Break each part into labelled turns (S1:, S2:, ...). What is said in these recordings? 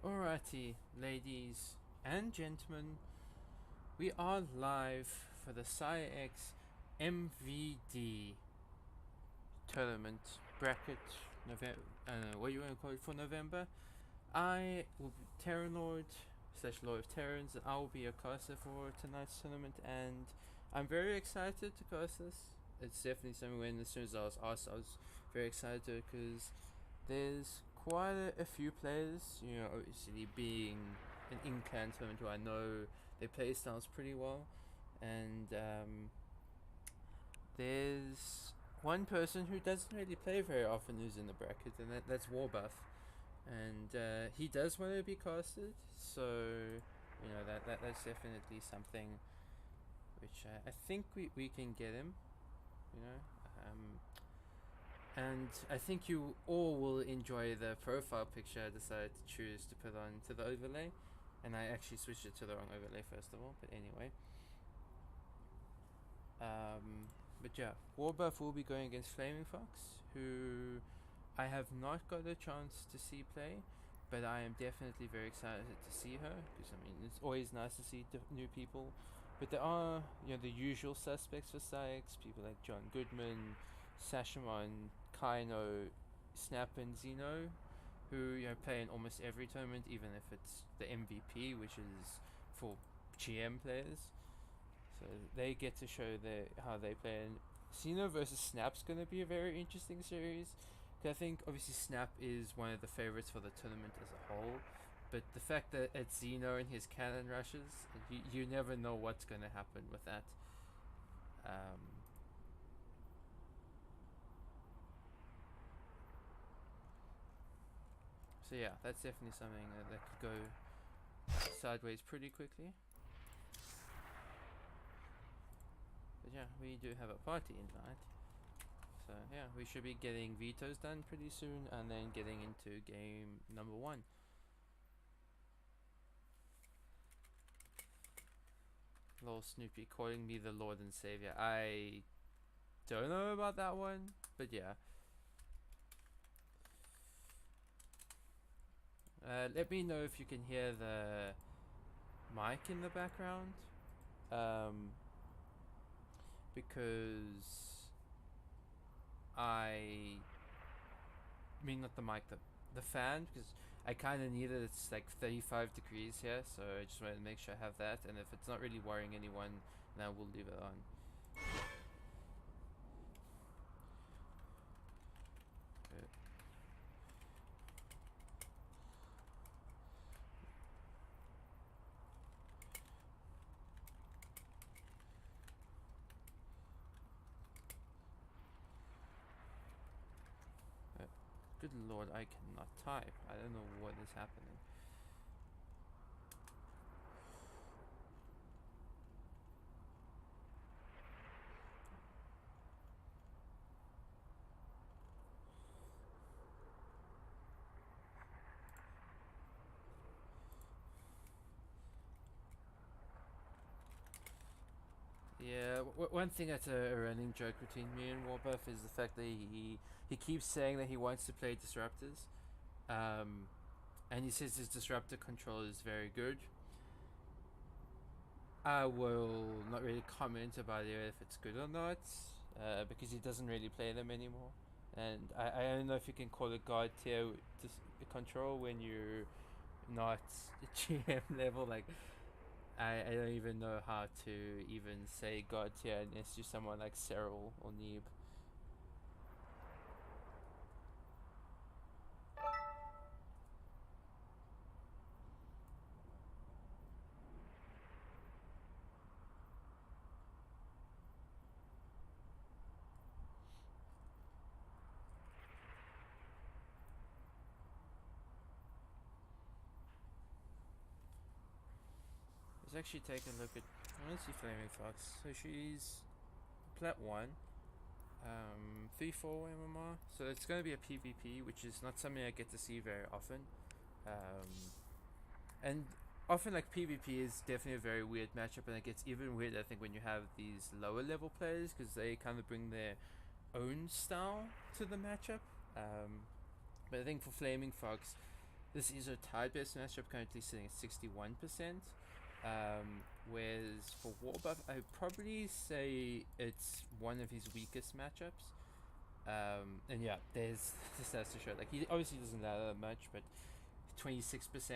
S1: Alrighty, ladies and gentlemen, we are live for the PsiX MVD tournament bracket. November, what you want to call it for November? I will be Terran Lord / Lord of Terrans. I will be your caster for tonight's tournament, and I'm very excited to cast this. It's definitely something when as soon as I was asked, I was very excited because there's quite a few players, you know, obviously being an in-clan tournament where I know their play styles pretty well, and there's one person who doesn't really play very often who's in the bracket, and that's Warbuff, and he does want to be casted, so you know that's definitely something which I think we can get him, you know. And I think you all will enjoy the profile picture I decided to choose to put on to the overlay. And I actually switched it to the wrong overlay first of all, but anyway. But yeah, Warbuff will be going against Flaming Fox, who I have not got a chance to see play, but I am definitely very excited to see her, because I mean, it's always nice to see new people. But there are, you know, the usual suspects for PsiX, people like John Goodman, Sashamon, Kaino, Snap, and Zeno, who play in almost every tournament, even if it's the MVP, which is for GM players. So they get to show how they play. And Xeno versus Snap's going to be a very interesting series. I think obviously Snap is one of the favorites for the tournament as a whole, but the fact that it's Xeno and his cannon rushes, you never know what's going to happen with that. So yeah, that's definitely something that could go sideways pretty quickly. But yeah, we do have a party invite. So yeah, we should be getting vetoes done pretty soon and then getting into game number 1. Little Snoopy calling me the Lord and Savior. I don't know about that one, but yeah. Let me know if you can hear the mic in the background. Because I mean not the mic, the fan, because I kind of need it. It's like 35 degrees here, so I just want to make sure I have that, and if it's not really worrying anyone, then we'll leave it on. Good lord, I cannot type. I don't know what is happening. Yeah, one thing that's a running joke between me and Warbuff is the fact that he keeps saying that he wants to play disruptors, and he says his disruptor control is very good. I will not really comment about it if it's good or not, because he doesn't really play them anymore. And I don't know if you can call it god tier control when you're not GM level. Like, I don't even know how to even say god tier unless you're someone like Cyril or Neeb. Let's actually take a look at. I want to see Flaming Fox. So she's Plat 1, 3-4 MMR. So it's going to be a PvP, which is not something I get to see very often. And often, like, PvP is definitely a very weird matchup, and it gets even weird, I think, when you have these lower level players, because they kind of bring their own style to the matchup. But I think for Flaming Fox, this is a tied best matchup, currently sitting at 61%. Whereas for Warbuff, I'd probably say it's one of his weakest matchups. And yeah, there's the stats to show. Like, he obviously doesn't ladder that much, but 26%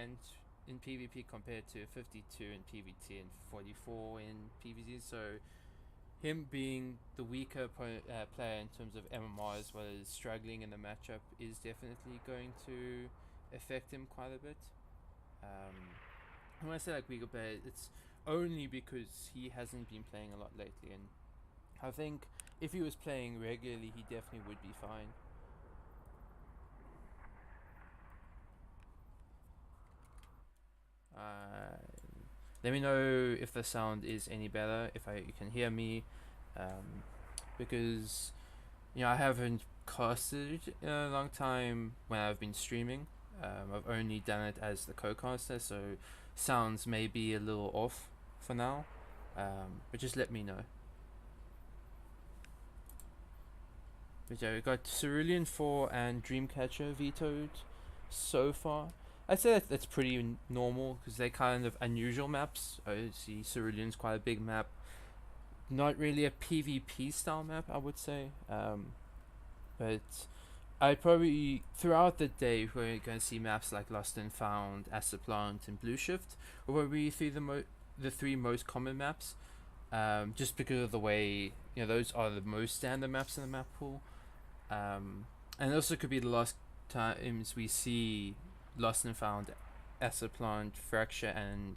S1: in PvP compared to 52 in PvT and 44 in PvZ. So him being the weaker player in terms of MMR, as well as struggling in the matchup, is definitely going to affect him quite a bit. When I say like weaker player, it's only because he hasn't been playing a lot lately, and I think if he was playing regularly, he definitely would be fine. Let me know if the sound is any better, if you can hear me, because I haven't casted in a long time when I've been streaming. I've only done it as the co-caster, so sounds may be a little off for now, but just let me know. But yeah, we got Cerulean 4 and Dreamcatcher vetoed so far. I'd say that's pretty normal, because they're kind of unusual maps. I see Cerulean's quite a big map. Not really a PvP style map, I would say. But I probably throughout the day we're going to see maps like Lost and Found, Acid Plant, and Blue Shift, or probably the three most common maps. Just because of the way those are the most standard maps in the map pool. And it also could be the last times we see Lost and Found, Acid Plant, Fracture, and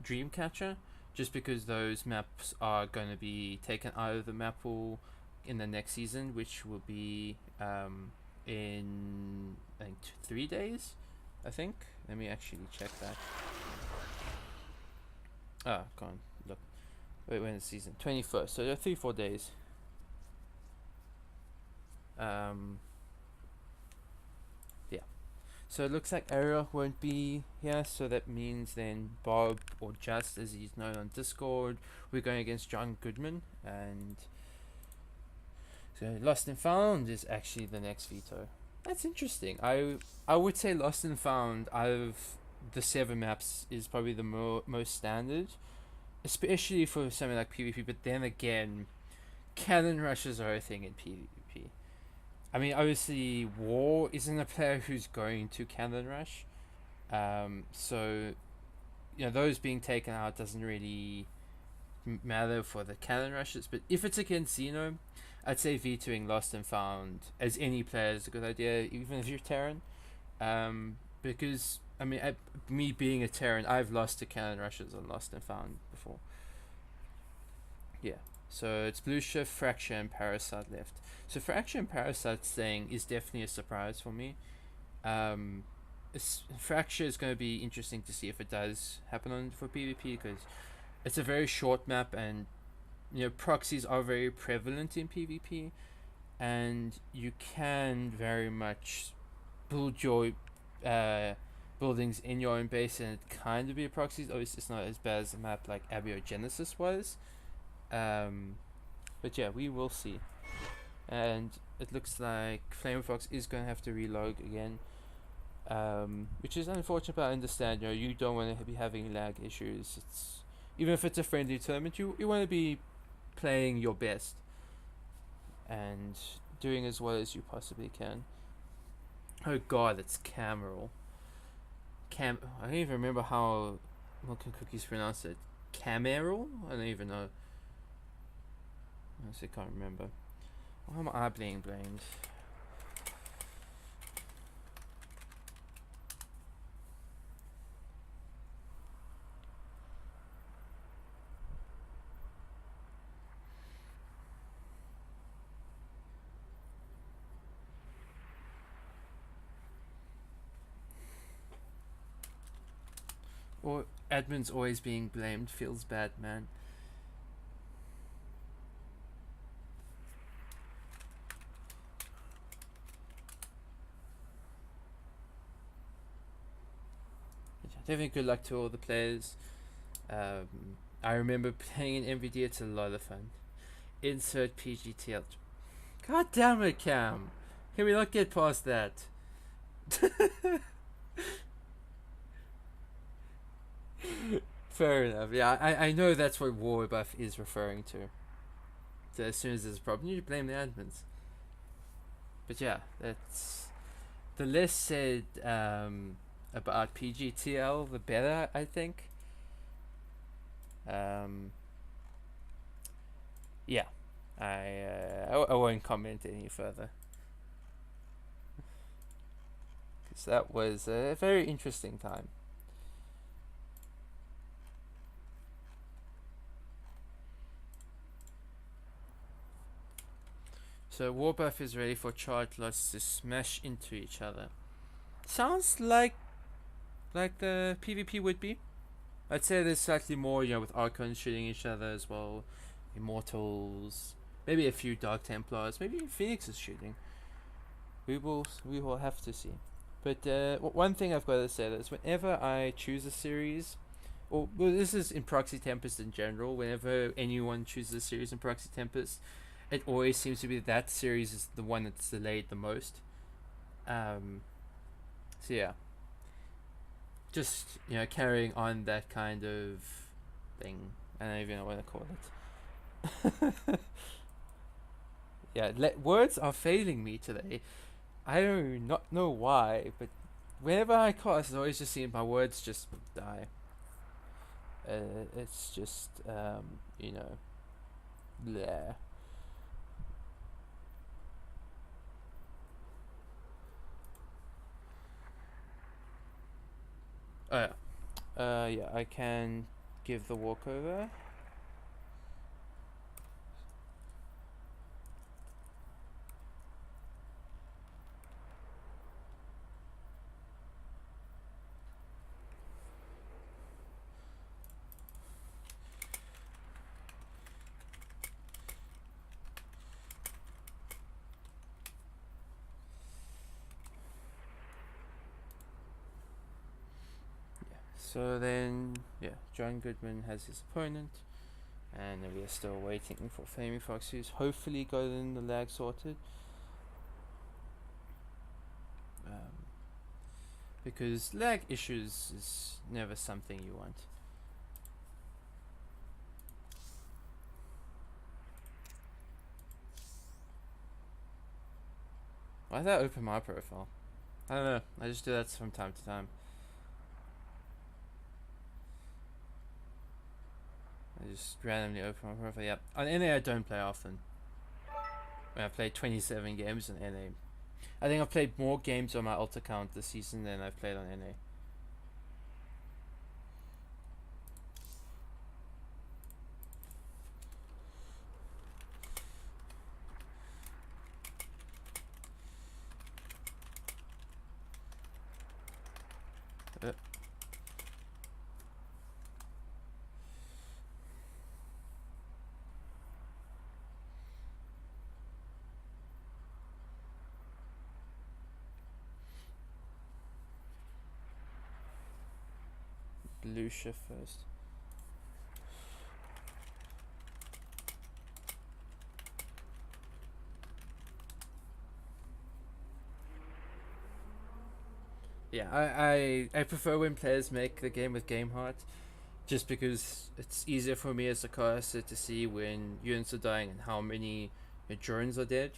S1: Dreamcatcher, just because those maps are going to be taken out of the map pool in the next season, which will be in I think 3 days. I think. Let me actually check that. Ah, go on. Look. Wait, when is the season? 21st. So there are 3-4 days. Yeah. So it looks like Ariel won't be here, so that means then Bob, or Just as he's known on Discord, we're going against John Goodman, and so Lost and Found is actually the next veto. That's interesting. I would say Lost and Found out of the 7 maps is probably the most standard, especially for something like PvP. But then again, cannon rushes are a thing in PvP. I mean, obviously, War isn't a player who's going to cannon rush, so those being taken out doesn't really matter for the cannon rushes. But if it's against Xeno, I'd say vetoing Lost and Found as any player is a good idea, even if you're Terran. Because I mean, me being a Terran, I've lost to cannon rushes on Lost and Found before. Yeah. So it's Blue Shift, Fracture, and Parasite left. So Fracture and Parasite staying is definitely a surprise for me. Fracture is going to be interesting to see if it does happen for PvP, because it's a very short map, and proxies are very prevalent in PvP, and you can very much build your buildings in your own base and it kind of be a proxies. Obviously, it's not as bad as a map like Abiogenesis was. But yeah, we will see. And it looks like Flame Fox is going to have to reload again, which is unfortunate, but I understand. You don't want to be having lag issues. It's even if it's a friendly tournament, you want to be playing your best and doing as well as you possibly can. Oh god, it's Cameral. I don't even remember how Milk and Cookies pronounce it. Cameral? I don't even know. I honestly can't remember. Why am I being blamed? Or admin's always being blamed. Feels bad, man. Definitely good luck to all the players. I remember playing in MVD. It's a lot of fun. Insert PGTL. God damn it, Cam. Can we not get past that? Fair enough. Yeah, I know that's what War Buff is referring to. So as soon as there's a problem, you blame the admins. But yeah, that's the less said about PGTL, the better, I think. Yeah, I won't comment any further, because that was a very interesting time. So Warbuff is ready for charge lots to smash into each other. Sounds like the PvP would be. I'd say there's slightly more, with Archons shooting each other as well, Immortals, maybe a few Dark Templars, maybe Phoenix is shooting. We will have to see. But one thing I've got to say is whenever I choose a series, well, this is in Proxy Tempest in general. Whenever anyone chooses a series in Proxy Tempest, it always seems to be that series is the one that's delayed the most. So yeah, just carrying on that kind of thing. I don't even know what to call it. Yeah, words are failing me today. I do not know why, but whenever I cast, I always just seem my words just die. It's just, you know, bleh. Oh yeah. Yeah, I can give the walkover. So then, yeah, John Goodman has his opponent, and we are still waiting for Flaming Fox, who's hopefully gotten the lag sorted. Because lag issues is never something you want. Why did I open my profile? I don't know. I just do that from time to time. I just randomly open my profile. Yep. On NA I don't play often. I've played 27 games on NA. I think I've played more games on my alt account this season than I've played on NA. Blue shift first. Yeah, I prefer when players make the game with game heart, just because it's easier for me as a caster to see when units are dying and how many drones are dead,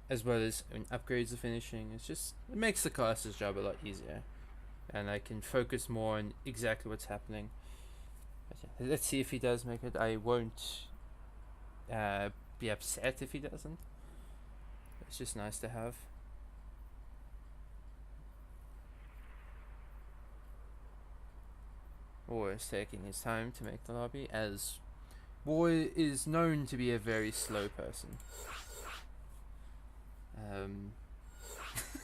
S1: as well as when upgrades are finishing. It makes the caster's job a lot easier, and I can focus more on exactly what's happening. But yeah, let's see if he does make it. I won't be upset if he doesn't. It's just nice to have. War is taking his time to make the lobby, as War is known to be a very slow person.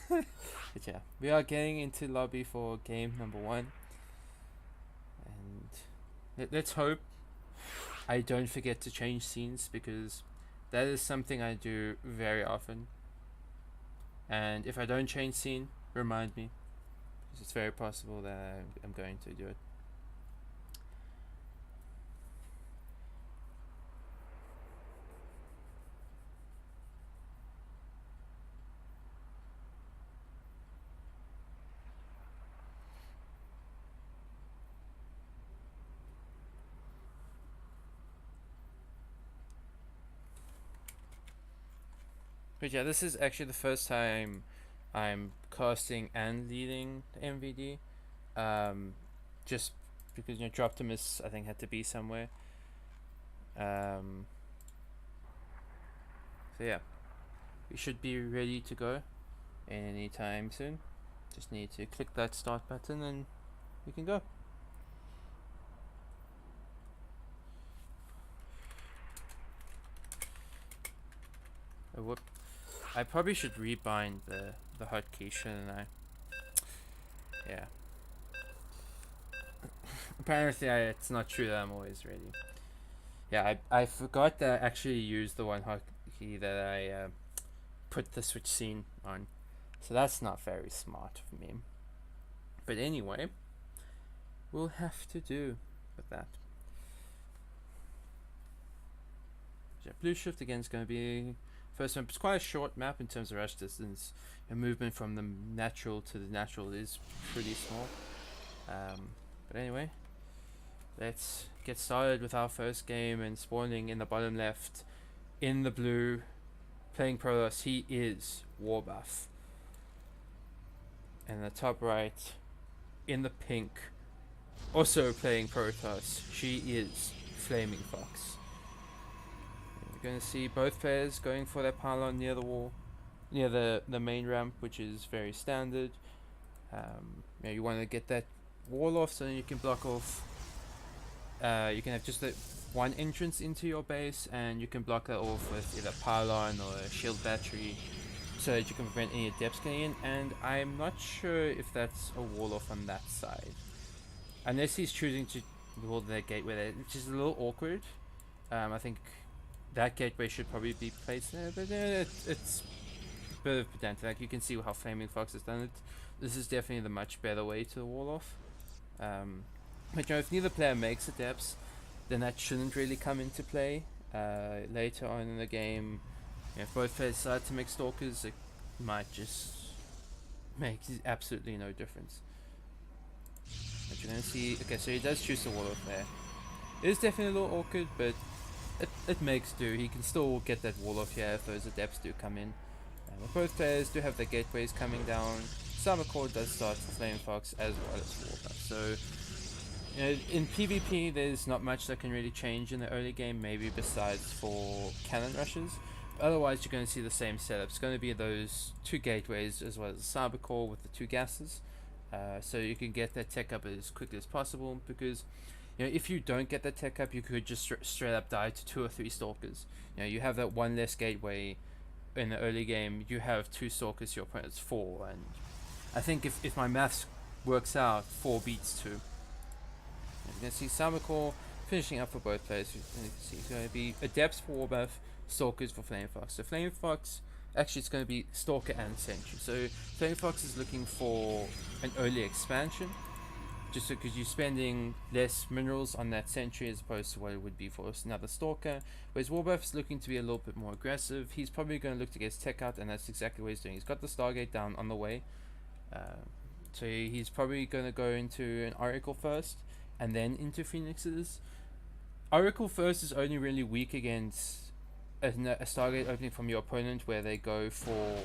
S1: But yeah, we are getting into lobby for game number 1, and let's hope I don't forget to change scenes, because that is something I do very often. And if I don't change scene, remind me, because it's very possible that I'm going to do it. But yeah, this is actually the first time I'm casting and leading the MVD. Just because, you know, Droptimus I think had to be somewhere. So yeah, we should be ready to go anytime soon. Just need to click that start button and we can go. Oh, whoop. I probably should rebind the hotkey, shouldn't I? Yeah. Apparently it's not true that I'm always ready. Yeah, I forgot that I actually used the one hotkey that I put the switch scene on. So that's not very smart of me. But anyway, we'll have to do with that. Yeah, blue shift again is going to be first map. It's quite a short map in terms of rush distance. The movement from the natural to the natural is pretty small. But anyway, let's get started with our first game, and spawning in the bottom left in the blue, playing Protoss, he is Warbuff. And the top right, in the pink, also playing Protoss, she is Flaming Fox. You're going to see both players going for their pylon near the wall, near the main ramp, which is very standard. You want to get that wall off so then you can block off. You can have just the one entrance into your base, and you can block that off with either pylon or a shield battery, so that you can prevent any adepts getting in. And I'm not sure if that's a wall off on that side, unless he's choosing to build that gateway there, which is a little awkward. I think that gateway should probably be placed there, but it's a bit of pedantic. Like, you can see how Flaming Fox has done it. This is definitely the much better way to wall off. But if neither player makes adepts, then that shouldn't really come into play. Later on in the game, if both players decide to make stalkers, it might just make absolutely no difference. But you're going to see, okay, so he does choose the wall off there. It is definitely a little awkward, but it makes do. He can still get that wall off here if those adepts do come in. But both players do have their gateways coming down. Cyber Core does start for Flame Fox as well as Warbuff. So, in PvP, there's not much that can really change in the early game, maybe besides for cannon rushes. But otherwise, you're going to see the same setup. It's going to be those two gateways as well as the Cyber Core with the two gases. So you can get that tech up as quickly as possible, because if you don't get that tech up, you could just straight up die to 2 or 3 stalkers. You have that one less gateway in the early game. You have 2 stalkers, your opponent's 4, and I think if my maths works out, 4 beats 2. You can see Cyber Core finishing up for both players. You can see it's going to be Adepts for Warbuff, Stalkers for Flame Fox. So Flame Fox, actually it's going to be Stalker and Sentry. So Flame Fox is looking for an early expansion, just because you're spending less minerals on that Sentry as opposed to what it would be for another Stalker. Whereas Warbuff is looking to be a little bit more aggressive. He's probably going to look to get his tech out, and that's exactly what he's doing. He's got the Stargate down on the way. So he's probably going to go into an Oracle first, and then into Phoenixes. Oracle first is only really weak against a Stargate opening from your opponent, where they go for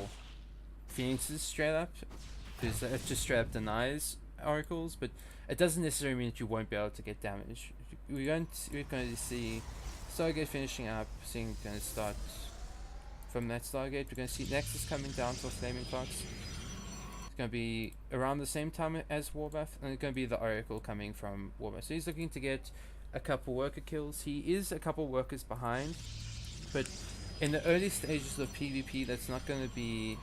S1: Phoenixes straight up, because it just straight up denies Oracles, but it doesn't necessarily mean that you won't be able to get damage. We're going to see Stargate finishing up, seeing going to start from that Stargate. We're going to see Nexus coming down for Flaming Fox. It's going to be around the same time as Warbuff, and it's going to be the Oracle coming from Warbuff. So he's looking to get a couple worker kills. He is a couple workers behind, but in the early stages of PvP, that's not going to be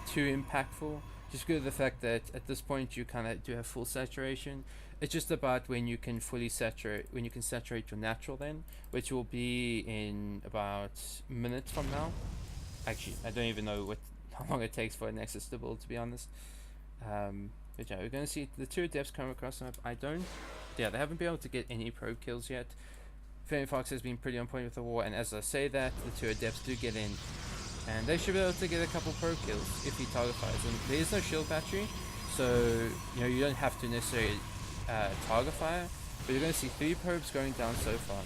S1: too impactful, just because of the fact that at this point you kind of do have full saturation. It's just about when you can fully saturate, when you can saturate your natural then, which will be in about minutes from now. Actually, I don't even know how long it takes for a Nexus to build, to be honest. But yeah, we're going to see the 2 adepts come across the map. They haven't been able to get any probe kills yet. Flame Fox has been pretty on point with the war, and as I say that, the 2 adepts do get in, and they should be able to get a couple probe kills if he target fires. And there is no shield battery, so you don't have to necessarily target fire, but you're going to see 3 probes going down so far.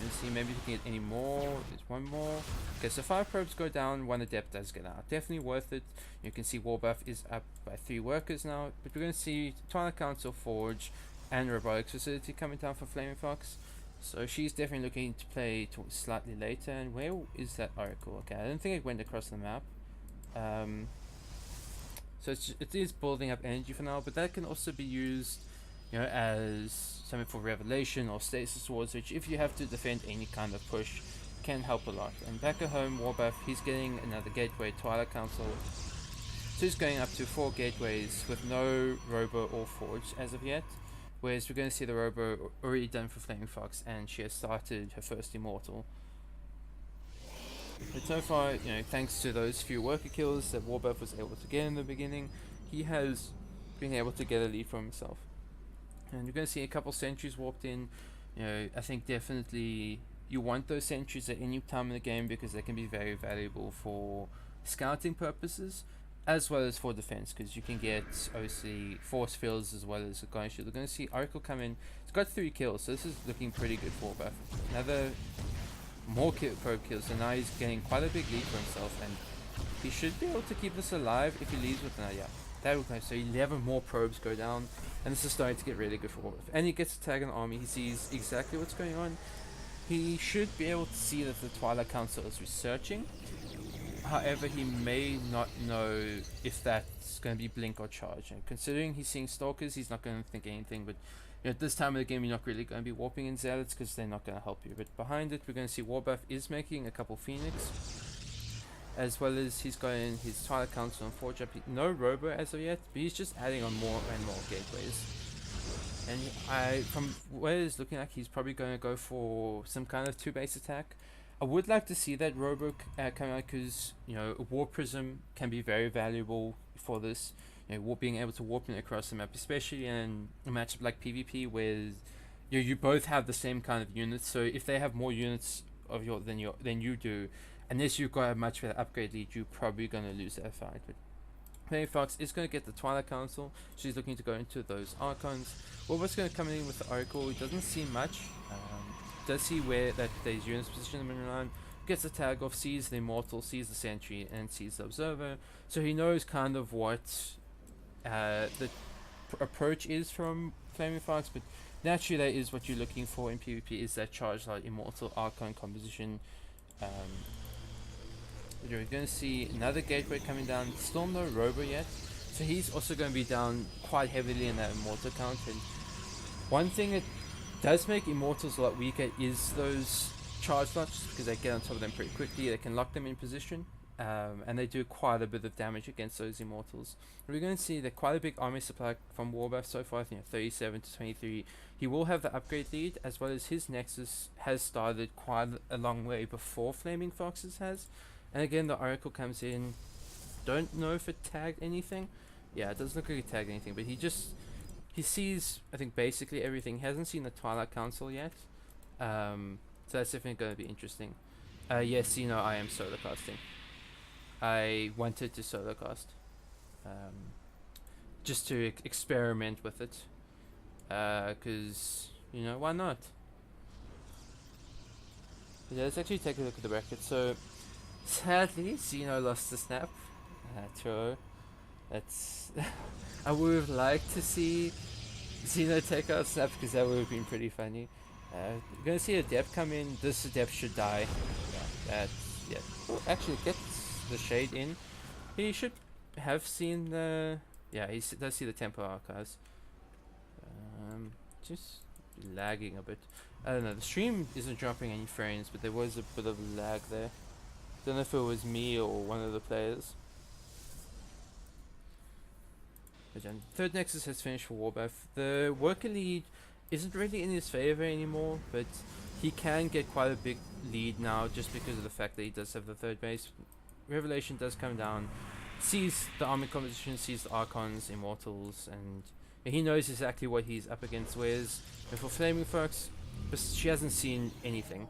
S1: And see, maybe you can get any more. There's one more. Okay, so 5 probes go down, 1 adept does get out. Definitely worth it. You can see Warbuff is up by 3 workers now, but we're going to see Twilight Council, Forge, and Robotics Facility coming down for Flaming Fox. So she's definitely looking to play slightly later. And where is that Oracle? Okay, I don't think it went across the map. So it is building up energy for now, but that can also be used as something for Revelation or Stasis Swords, which if you have to defend any kind of push, can help a lot. And back at home, Warbuff, he's getting another gateway, Twilight Council. So he's going up to 4 gateways with no Robo or Forge as of yet. Whereas we're going to see the Robo already done for Flaming Fox, and she has started her first Immortal. But so far, thanks to those few worker kills that Warbuff was able to get in the beginning, he has been able to get a lead for himself. And you're going to see a couple sentries warped in. I think definitely you want those sentries at any time in the game, because they can be very valuable for scouting purposes as well as for defense, because you can get obviously force fields as well as a gun shield. We're going to see Oracle come in. It's got 3 kills, so this is looking pretty good for Buff. Another more probe kills, so now he's getting quite a big lead for himself, and he should be able to keep this alive if he leaves with that would so 11 more probes go down, and this is starting to get really good for Warbuff. And he gets to tag an army. He sees exactly what's going on. He should be able to see that the Twilight Council is researching. However, he may not know if that's going to be blink or charge. And considering he's seeing stalkers, he's not going to think anything. But at this time of the game, you're not really going to be warping in zealots because they're not going to help you. But behind it, we're going to see Warbuff is making a couple Phoenix, as well as he's got in his Twilight Council and Forge Up. No Robo as of yet, but he's just adding on more and more gateways. And from what it's looking like, he's probably going to go for some kind of 2-base attack. I would like to see that Robo come out because, a War Prism can be very valuable for this. Being able to warp it across the map, especially in a matchup like PvP where you both have the same kind of units. So if they have more units of than you do, unless you've got a much better upgrade lead, you're probably going to lose that fight. But PsiX is going to get the Twilight Council. She's looking to go into those Archons. Warbuff's going to come in with the Oracle. He doesn't see much. Does see where that there's units positioned in the line. Gets the tag off, sees the Immortal, sees the Sentry, and sees the Observer. So he knows kind of what the approach is from Flaming Fox, but naturally that is what you're looking for in PvP, is that charge light Immortal Archon composition. You're going to see another gateway coming down. Still no Robo yet, so he's also going to be down quite heavily in that Immortal count. And one thing that does make Immortals a lot weaker is those charge slots, because they get on top of them pretty quickly. They can lock them in position, and they do quite a bit of damage against those Immortals. We're going to see that quite a big army supply from Warbuff so far, 37 to 23. He will have the upgrade lead, as well as his Nexus has started quite a long way before Flaming Foxes has. And again, the Oracle comes in. Don't know if it tagged anything. Yeah, it doesn't look like it tagged anything, but he sees, I think, basically everything. He hasn't seen the Twilight Council yet. So that's definitely going to be interesting. Yes, I am solo casting. I wanted to solo cast. Just to experiment with it. Because, why not? But yeah, let's actually take a look at the bracket. So, sadly, Xeno lost the snap. True. That's... I would have liked to see Xeno take out snap, because that would have been pretty funny. You're gonna see Adept come in. This Adept should die. Yeah. Oh, actually, gets the shade in. He should have seen the... Yeah, he does see the Tempo Archives. Just lagging a bit. I don't know, the stream isn't dropping any frames, but there was a bit of lag there. Don't know if it was me or one of the players. Third Nexus has finished for Warbuff. The worker lead isn't really in his favor anymore, but he can get quite a big lead now just because of the fact that he does have the third base. Revelation does come down, sees the army composition, sees the Archons, Immortals, and he knows exactly what he's up against. Whereas for Flaming Fox, she hasn't seen anything.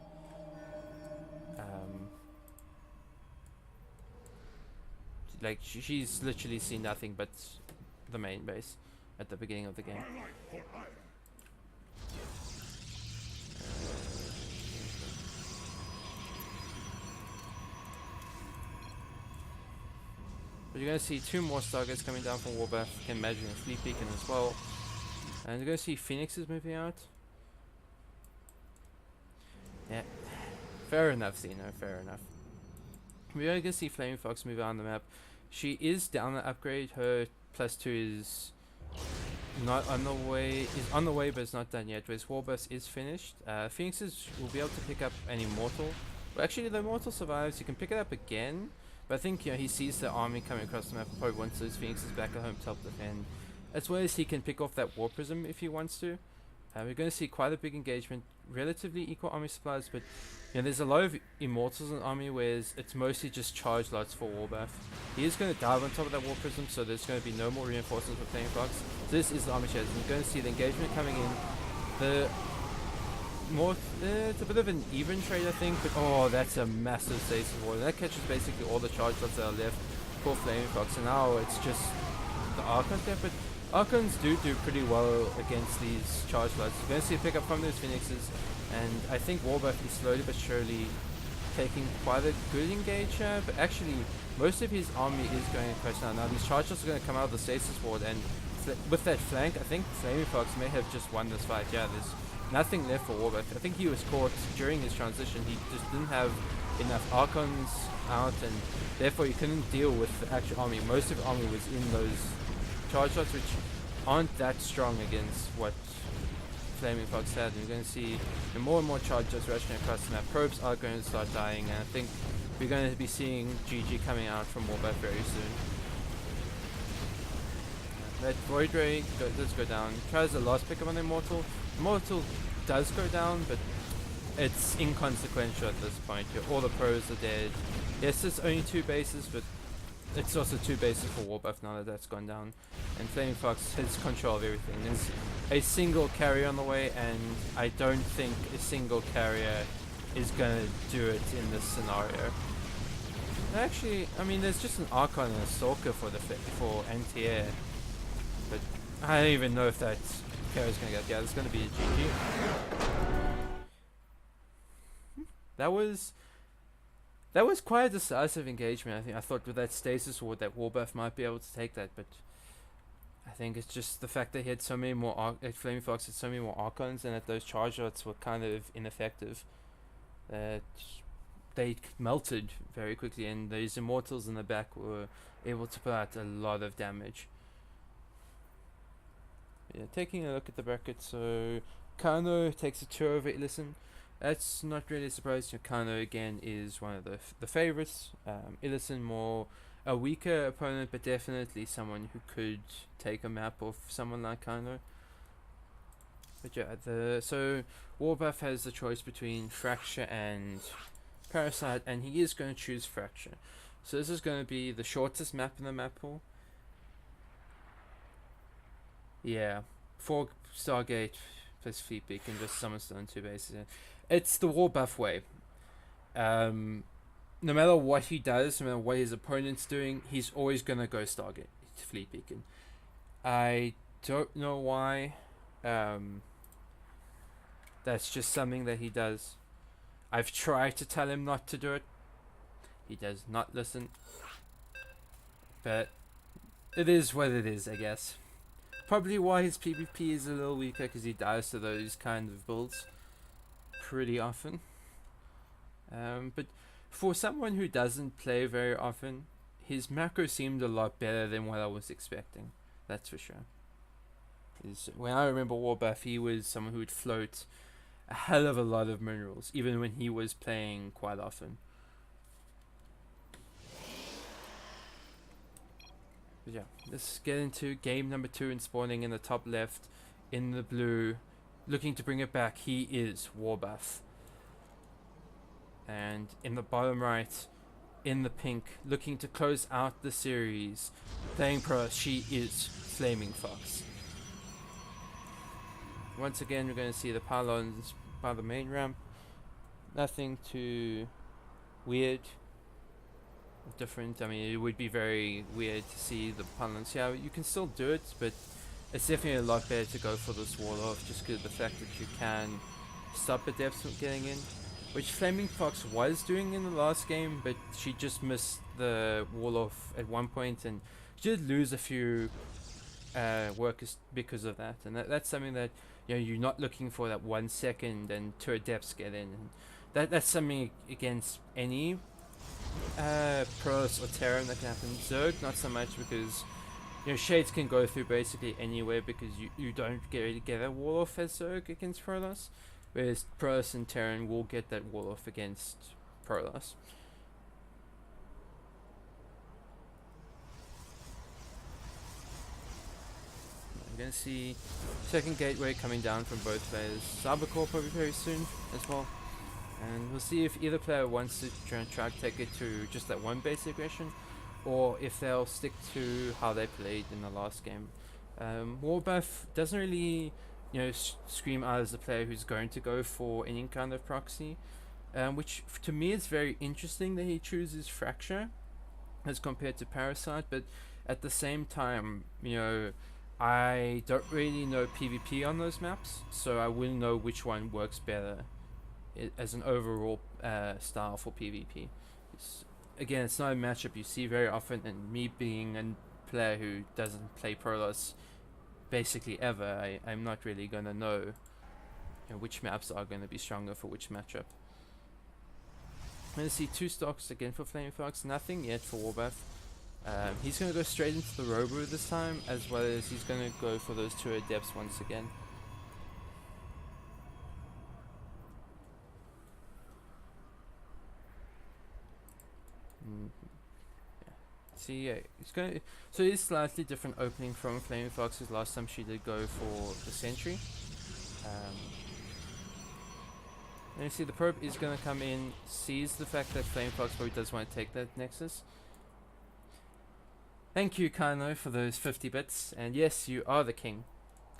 S1: Like she's literally seen nothing but the main base at the beginning of the game. But you're going to see two more Stargates coming down from Warbuff. You can imagine a Fleet Beacon as well. And you're going to see Phoenixes moving out. Yeah, fair enough, Xeno, fair enough. We're going to see Flaming Fox move out on the map. She is down the upgrade. Her +2 is not on the way. Is on the way, but it's not done yet. Whereas Warbuff is finished. Phoenixes will be able to pick up an Immortal. Well, actually, the Immortal survives. You can pick it up again. But I think he sees the army coming across the map and probably wants those Phoenixes back at home to help defend. As well as he can pick off that War Prism if he wants to. We're going to see quite a big engagement. Relatively equal army supplies, but there's a lot of Immortals in the army, whereas it's mostly just charge lots for Warbuff. He is going to dive on top of that War Prism, so there's going to be no more reinforcements for Flaming Fox. So this is the army chase. You're going to see the engagement coming in. It's a bit of an even trade, I think, but oh, that's a massive stasis ward. That catches basically all the charge lots that are left for Flaming Fox, and now it's just the Archons there, but Archons do pretty well against these charge lots. You're going to see a pickup from those Phoenixes, and I think Warbuff is slowly but surely taking quite a good engage here, but actually most of his army is going to crash down. Now these chargers are going to come out of the stasis ward, and with that flank, I think Flaming Fox may have just won this fight. Yeah, there's nothing left for Warbuff. I think he was caught during his transition. He just didn't have enough Archons out, and therefore he couldn't deal with the actual army. Most of the army was in those charge shots, which aren't that strong against what Flaming Fox had. And you're going to see more and more charge shots rushing across the map. Probes are going to start dying, and I think we're going to be seeing GG coming out from Warbuff very soon. That Void Ray does go down. Tries the last pickup on the Immortal. Immortal does go down, but it's inconsequential at this point. All the pros are dead. Yes, it's only 2 bases, but it's also 2 bases for Warbuff now that that's gone down. And Flaming Fox has control of everything. There's a single carrier on the way, and I don't think a single carrier is going to do it in this scenario. Actually, I mean, there's just an Archon and a Stalker for anti-air. But I don't even know if that carrier's going to get... Yeah, it's going to be a GG. That was quite a decisive engagement. I thought with that stasis ward that Warbuff might be able to take that, but I think it's just the fact that he had so many more Flaming Fox had so many more Archons, and that those charge shots were kind of ineffective. That they melted very quickly, and those Immortals in the back were able to put out a lot of damage. Yeah, taking a look at the bracket, so Kano takes a 2 over Illison. That's not really surprising. Kano again is one of the favorites. Illison more a weaker opponent, but definitely someone who could take a map off someone like Kano. But yeah, so Warbuff has the choice between Fracture and Parasite, and he is going to choose Fracture. So this is going to be the shortest map in the map pool. Yeah, 4 Stargate plus Fleet Beacon, just summon stone 2 bases. It's the Warbuff way. No matter what he does, no matter what his opponent's doing, he's always going to go Stargate, Fleet Beacon. I don't know why. That's just something that he does. I've tried to tell him not to do it. He does not listen. But it is what it is, I guess. Probably why his PvP is a little weaker, because he dies to those kind of builds pretty often. But for someone who doesn't play very often, his macro seemed a lot better than what I was expecting. That's for sure. When I remember Warbuff, he was someone who would float a hell of a lot of minerals, even when he was playing quite often. But yeah, let's get into game number 2, and spawning in the top left in the blue, looking to bring it back, he is Warbuff. And in the bottom right, in the pink, looking to close out the series, playing pro, she is Flaming Fox. Once again, we're going to see the pylons by the main ramp. Nothing too weird, different. I mean, it would be very weird to see the pylons. Yeah, you can still do it, but it's definitely a lot better to go for this wall off, just because of the fact that you can stop the depths from getting in, which Flaming Fox was doing in the last game, but she just missed the wall off at one point, and she did lose a few workers because of that. And that's something that, you know, you're not looking for that 1 second and to a depths get in. And that's something against any Protoss or Terran that can happen. Zerg, not so much, because you know, Shades can go through basically anywhere, because you don't really get a wall off as Zerg against Protoss, whereas Protoss and Terran will get that wall off against Protoss. We're going to see second gateway coming down from both players. Cybercore probably very soon as well. And we'll see if either player wants to try to take it to just that one base aggression, or if they'll stick to how they played in the last game. Warbuff doesn't really, you know, scream out as a player who's going to go for any kind of proxy, which to me is very interesting that he chooses Fracture as compared to Parasite. But at the same time, you know, I don't really know PvP on those maps, so I wouldn't know which one works better as an overall style for PvP. again, it's not a matchup you see very often, and me being a player who doesn't play Protoss basically ever, I'm not really gonna know, which maps are going to be stronger for which matchup. I'm going to see 2 stocks again for Flaming Fox, nothing yet for Warbuff. He's going to go straight into the Robo this time, as well as he's going to go for those 2 Adepts once again. See, yeah, it's going to, so it's slightly different opening from Flaming Fox, because last time she did go for the Sentry. And you see the probe is going to come in, sees the fact that Flame Fox probably does want to take that Nexus. Thank you, Kano, for those 50 bits. And yes, you are the king.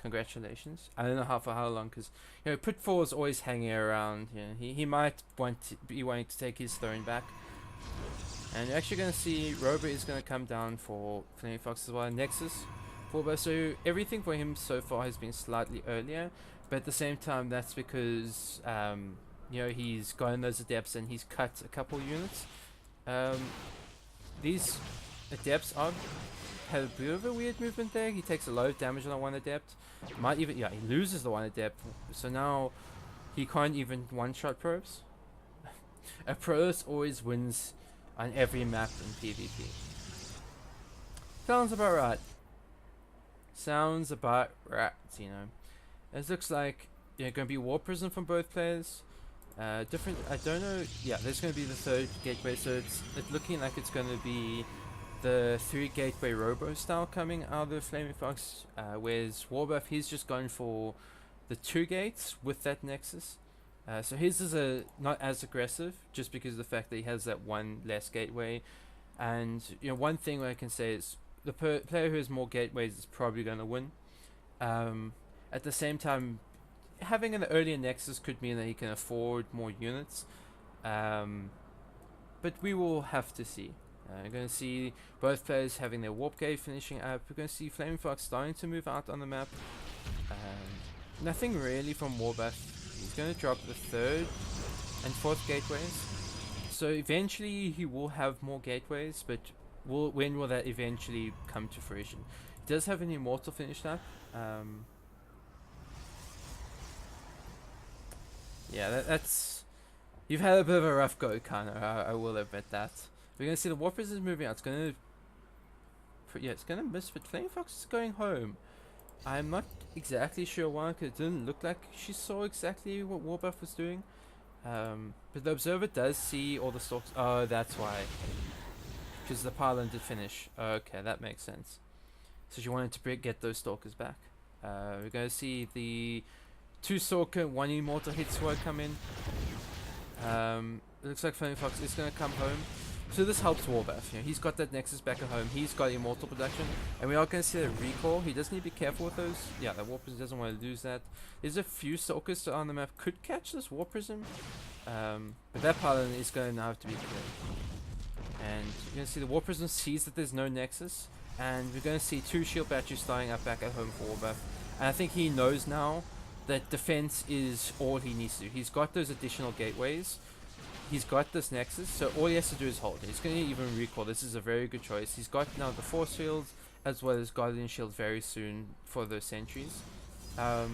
S1: Congratulations. I don't know for how long, because Pit 4 is always hanging around. He might be wanting to take his throne back. And you're actually going to see Robo is going to come down for Flame Fox as well. Nexus for both. So everything for him so far has been slightly earlier. But at the same time, that's because he's gotten those Adepts and he's cut a couple units. These Adepts have a bit of a weird movement there. He takes a lot of damage on one Adept. Might even, he loses the one Adept. So now he can't even one-shot probes. A Protoss always wins on every map in PvP. Sounds about right. Sounds about right, It looks like going to be War Prism from both players. Different, I don't know. Yeah, there's going to be the 3rd gateway, so it's looking like it's going to be the 3 gateway Robo style coming out of Flaming Fox. Whereas Warbuff, he's just going for the 2 gates with that Nexus. So his is not as aggressive, just because of the fact that he has that 1 less gateway. And one thing I can say is the player who has more gateways is probably going to win. At the same time, having an earlier Nexus could mean that he can afford more units. But we will have to see. We're going to see both players having their Warp Gate finishing up. We're going to see Flaming Fox starting to move out on the map. Nothing really from Warbuff. He's going to drop the 3rd and 4th gateways. So eventually he will have more gateways, but when will that eventually come to fruition? He does have an Immortal finished up. Yeah, that's... You've had a bit of a rough go, Kano. I will admit that. We're going to see the War Prism is moving out. It's going to... Yeah, it's going to miss, but Flame Fox is going home. I'm not exactly sure why, because it didn't look like she saw exactly what Warbuff was doing. But the Observer does see all the stalks. Oh, that's why. Because the pylon did finish. Okay, that makes sense. So she wanted to get those stalkers back. We're going to see the 2 Stalker, 1 Immortal hit squad come in. It looks like Flaming Fox is going to come home. So this helps Warbuff. He's got that Nexus back at home. He's got Immortal production. And we are going to see a recall. He does need to be careful with those. Yeah, that War Prism doesn't want to lose that. There's a few Stalkers on the map. Could catch this War Prism. But that pylon is going to now have to be cleared. And you're going to see the War Prism sees that there's no Nexus. And we're going to see 2 shield batteries starting up back at home for Warbuff. And I think he knows now that defense is all he needs to do. He's got those additional gateways. He's got this Nexus, so all he has to do is hold. He's going to even recall. This is a very good choice. He's got now the Force Shields as well as Guardian Shield very soon for those sentries. Man,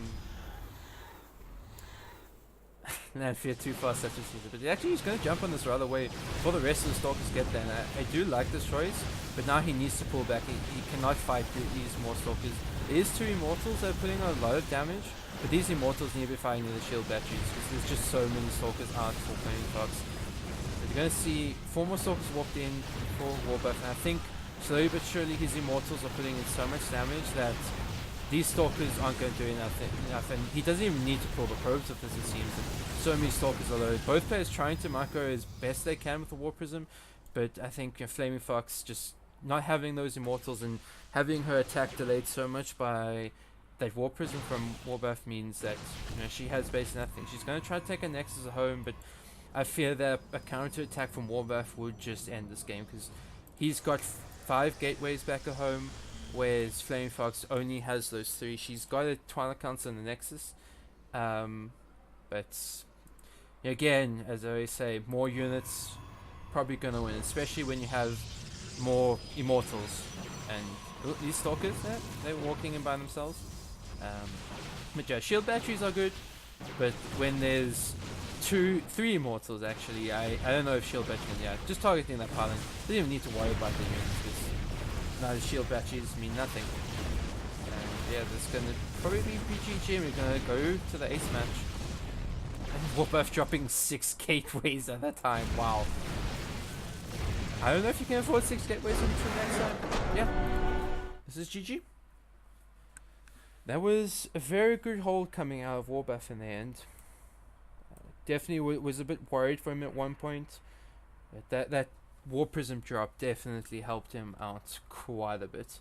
S1: fear too fast such a season. But actually he's going to jump on this rather way before the rest of the Stalkers get there. And I do like this choice, but now he needs to pull back. He cannot fight these more Stalkers. It is 2 Immortals that are putting a lot of damage. But these Immortals need to be fighting with the shield batteries because there's just so many Stalkers out for Flaming Fox. But you're going to see 4 more Stalkers walked in for Warbuff, and I think slowly but surely his Immortals are putting in so much damage that these Stalkers aren't going to do enough. And he doesn't even need to pull the probes with this, it seems. So many Stalkers are loaded. Both players trying to micro as best they can with the War Prism, but I think Flaming Fox just not having those Immortals and having her attack delayed so much by that War Prism from Warbuff means that she has basically nothing. She's going to try to take a Nexus at home, but I fear that a counter attack from Warbuff would just end this game because he's got 5 gateways back at home, whereas Flaming Fox only has those 3. She's got a Twilight Council and the Nexus, but again, as I always say, more units probably gonna win, especially when you have more immortals. And these stalkers, they're walking in by themselves. But yeah, shield batteries are good, but when there's 3 immortals actually, I don't know if shield batteries, yeah, just targeting that pylon. Don't even need to worry about the units, because now the shield batteries mean nothing. And yeah, this is gonna probably be PGG, and we're gonna go to the ace match. And we're both dropping 6 gateways at that time, wow. I don't know if you can afford 6 gateways in between that side. Yeah, this is GG. That was a very good hold coming out of Warbuff in the end. Definitely was a bit worried for him at one point. But that War Prism drop definitely helped him out quite a bit.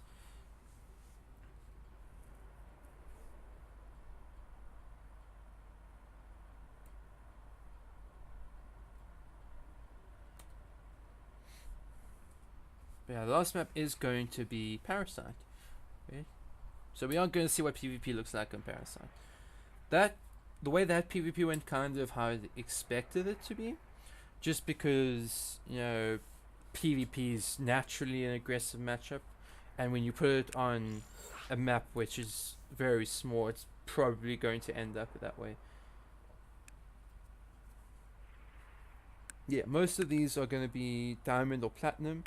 S1: But yeah, the last map is going to be Parasite. Okay? So we are going to see what PvP looks like on Parasite. The way that PvP went kind of how I expected it to be. Just because, you know, PvP is naturally an aggressive matchup. And when you put it on a map which is very small, it's probably going to end up that way. Yeah, most of these are going to be Diamond or Platinum.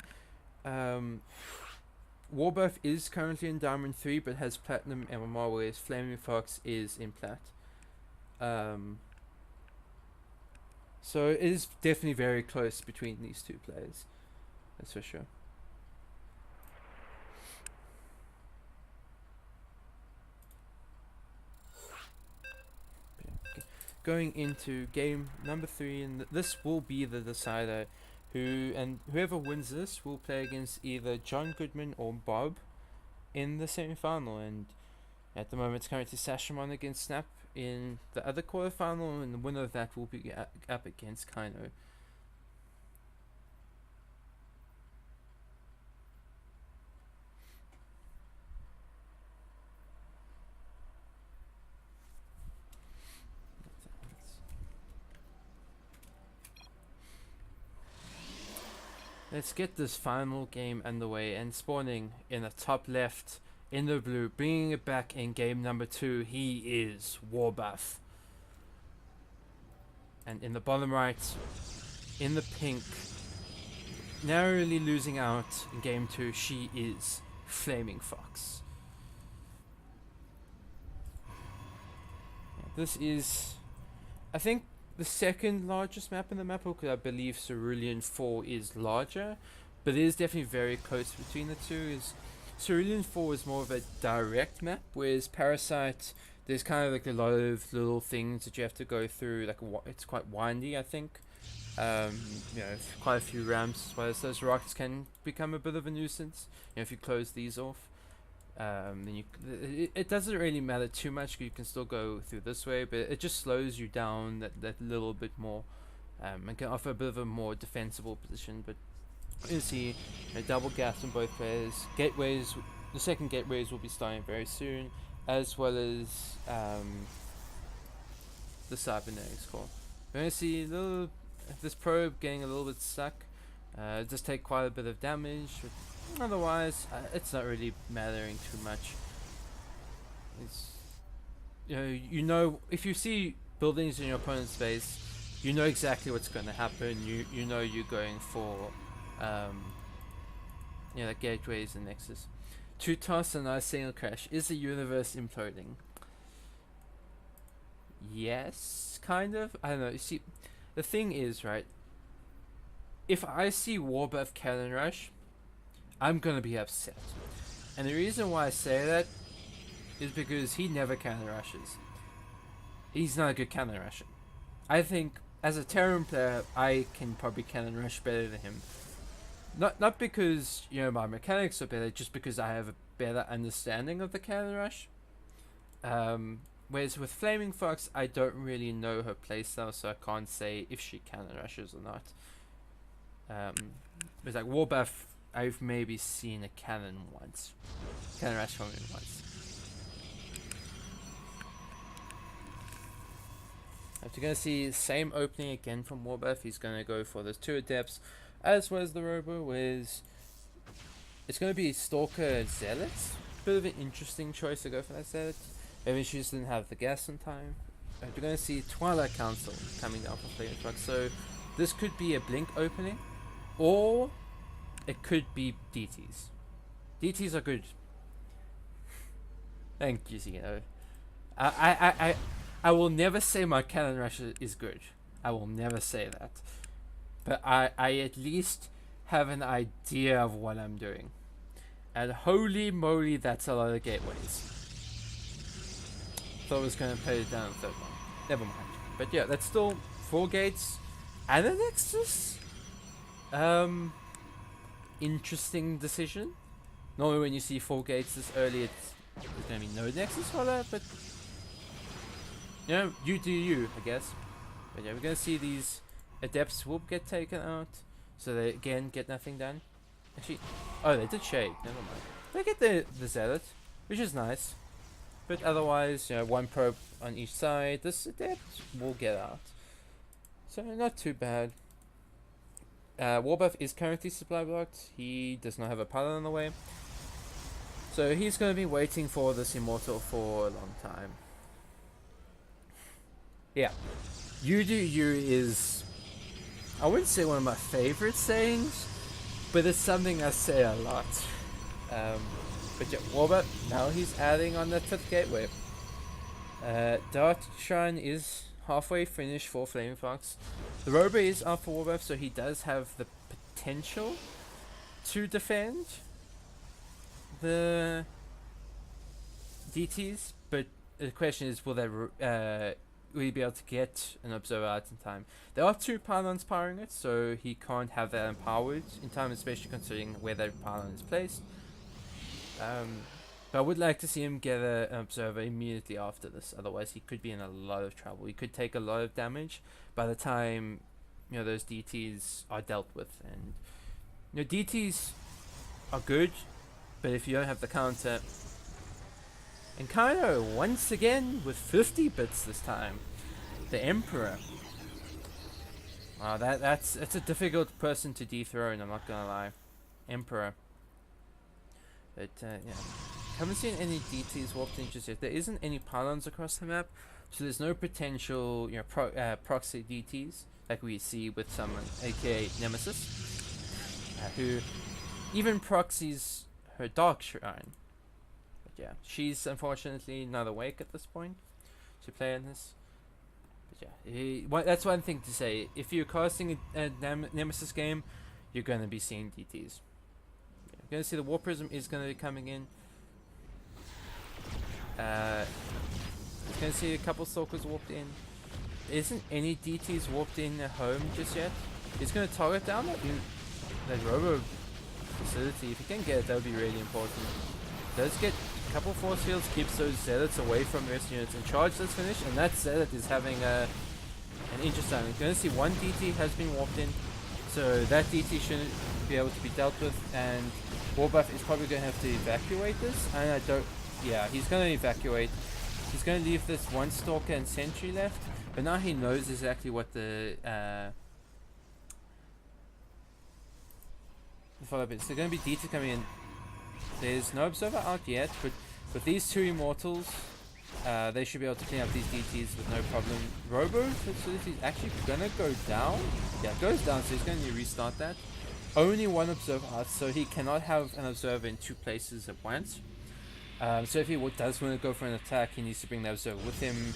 S1: Warbuff is currently in Diamond 3, but has Platinum MMR, whereas Flaming Fox is in Plat. So it is definitely very close between these 2 players. That's for sure. Okay. Going into game number 3, and this will be the decider. Whoever wins this will play against either John Goodman or Bob in the semi-final. And at the moment, it's currently Sashamon against Snap in the other quarterfinal, and the winner of that will be up against Kaino. Let's get this final game underway, and spawning in the top left in the blue, bringing it back in game number 2, he is Warbuff. And in the bottom right, in the pink, narrowly losing out in game 2, she is Flaming Fox. Yeah, this is, I think, the second largest map in the map, because I believe Cerulean 4 is larger, but it is definitely very close between the two. Cerulean 4 is more of a direct map, whereas Parasite, there's kind of like a lot of little things that you have to go through. Like it's quite windy, I think. You know, quite a few ramps, as well as those rocks can become a bit of a nuisance. You know, if you close these off, then it doesn't really matter too much. You can still go through this way, but it just slows you down that little bit more, and can offer a bit of a more defensible position. But you see, double gas on both players. Gateways, the second gateways will be starting very soon, as well as the cybernetics core. We're going to see this probe getting a little bit stuck. It does take quite a bit of damage, but otherwise it's not really mattering too much. It's, you know, if you see buildings in your opponent's base, you know exactly what's going to happen. You know you're going for the gateways and nexus. 2 toss and a single crash. Is the universe imploding? Yes, kind of. I don't know. You see, the thing is, right, if I see Warbuff Cannon Rush, I'm gonna be upset. And the reason why I say that is because he never cannon rushes. He's not a good cannon rusher. I think as a Terran player, I can probably cannon rush better than him. Not because, my mechanics are better, just because I have a better understanding of the cannon rush. Whereas with Flaming Fox, I don't really know her playstyle, so I can't say if she cannon rushes or not. With like Warbuff, I've maybe seen a cannon rush from him once. If you're going to see the same opening again from Warbuff, he's going to go for those 2 adepts, as well as the Robo is it's going to be Stalker Zealot. Bit of an interesting choice to go for that Zealot. Maybe she just didn't have the gas in time. You're going to see Twilight Council coming down for Flame Truck, so this could be a Blink opening, or it could be DTs. DTs are good. Thank you, Zeno. I will never say my Cannon Rush is good. I will never say that. But I at least have an idea of what I'm doing. And holy moly, that's a lot of gateways. Thought I was going to play it down third one. Never mind. But yeah, that's still 4 gates and a Nexus. Interesting decision. Normally when you see 4 gates this early, there's going to be no Nexus for that, but you know, you do you, I guess. But yeah, we're going to see these Adepts will get taken out, so they again get nothing done. Actually, oh, they did shade, never mind. They get the Zealot, which is nice. But otherwise, you know, 1 probe on each side, this Adept will get out. So not too bad. Warbuff is currently supply blocked. He does not have a pilot on the way. So he's going to be waiting for this Immortal for a long time. Yeah. You do you is, I wouldn't say one of my favorite sayings, but it's something I say a lot. But yeah, Warbuff, now he's adding on the 5th gateway. Dart Shrine is halfway finished for Flaming Fox. The Robo is up for Warbuff, so he does have the potential to defend the DTs, but the question is, will he be able to get an observer out in time? There are 2 pylons powering it, so he can't have that empowered in time, especially considering where that pylon is placed. But I would like to see him get an observer immediately after this, otherwise he could be in a lot of trouble. He could take a lot of damage by the time, you know, those DTs are dealt with. And you know, DTs are good, but if you don't have the counter, and Kaido once again with 50 bits this time, the Emperor. Wow, that's a difficult person to dethrone, I'm not gonna lie. Emperor. But yeah, haven't seen any DTs warped in just yet. There isn't any pylons across the map, so there's no potential, you know, proxy DTs like we see with someone, aka Nemesis, who even proxies her Dark Shrine. But yeah, she's unfortunately not awake at this point to play in this. But yeah, that's one thing to say. If you're casting a Nemesis game, you're going to be seeing DTs. You're going to see the War Prism is going to be coming in. You're going to see a couple Stalkers warped in. There isn't any DTs warped in at home just yet. He's going to target down that Robo facility. If he can get it, that would be really important. Does get a couple force fields, keeps those Zealots away from the rest units, and charge does finish, and that Zealot is having an interesting time. We're going to see 1 DT has been warped in, so that DT shouldn't be able to be dealt with, and Warbuff is probably going to have to evacuate this, and I don't, yeah, he's going to evacuate. He's going to leave this 1 Stalker and Sentry left, but now he knows exactly what the follow-up is. So going to be DT coming in. There's no Observer out yet, but with these 2 Immortals, they should be able to clean up these DTs with no problem. Robo facility is actually going to go down. Yeah, it goes down, so he's going to restart that. Only 1 Observer out, so he cannot have an Observer in 2 places at once. So if he does want to go for an attack, he needs to bring the Observer with him.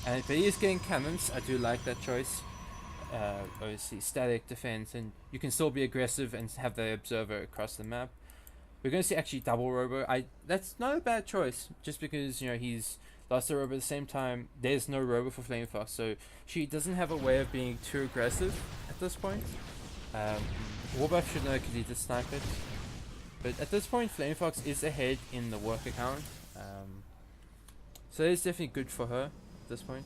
S1: But he is getting cannons. I do like that choice. Obviously, static defense, and you can still be aggressive and have the Observer across the map. We're going to see actually double Robo. That's not a bad choice, just because, you know, he's lost the Robo at the same time. There's no Robo for Flame Fox, so she doesn't have a way of being too aggressive at this point. Warbuff should know because he did snipe it. But at this point, Flame Fox is ahead in the work account. So it's definitely good for her at this point.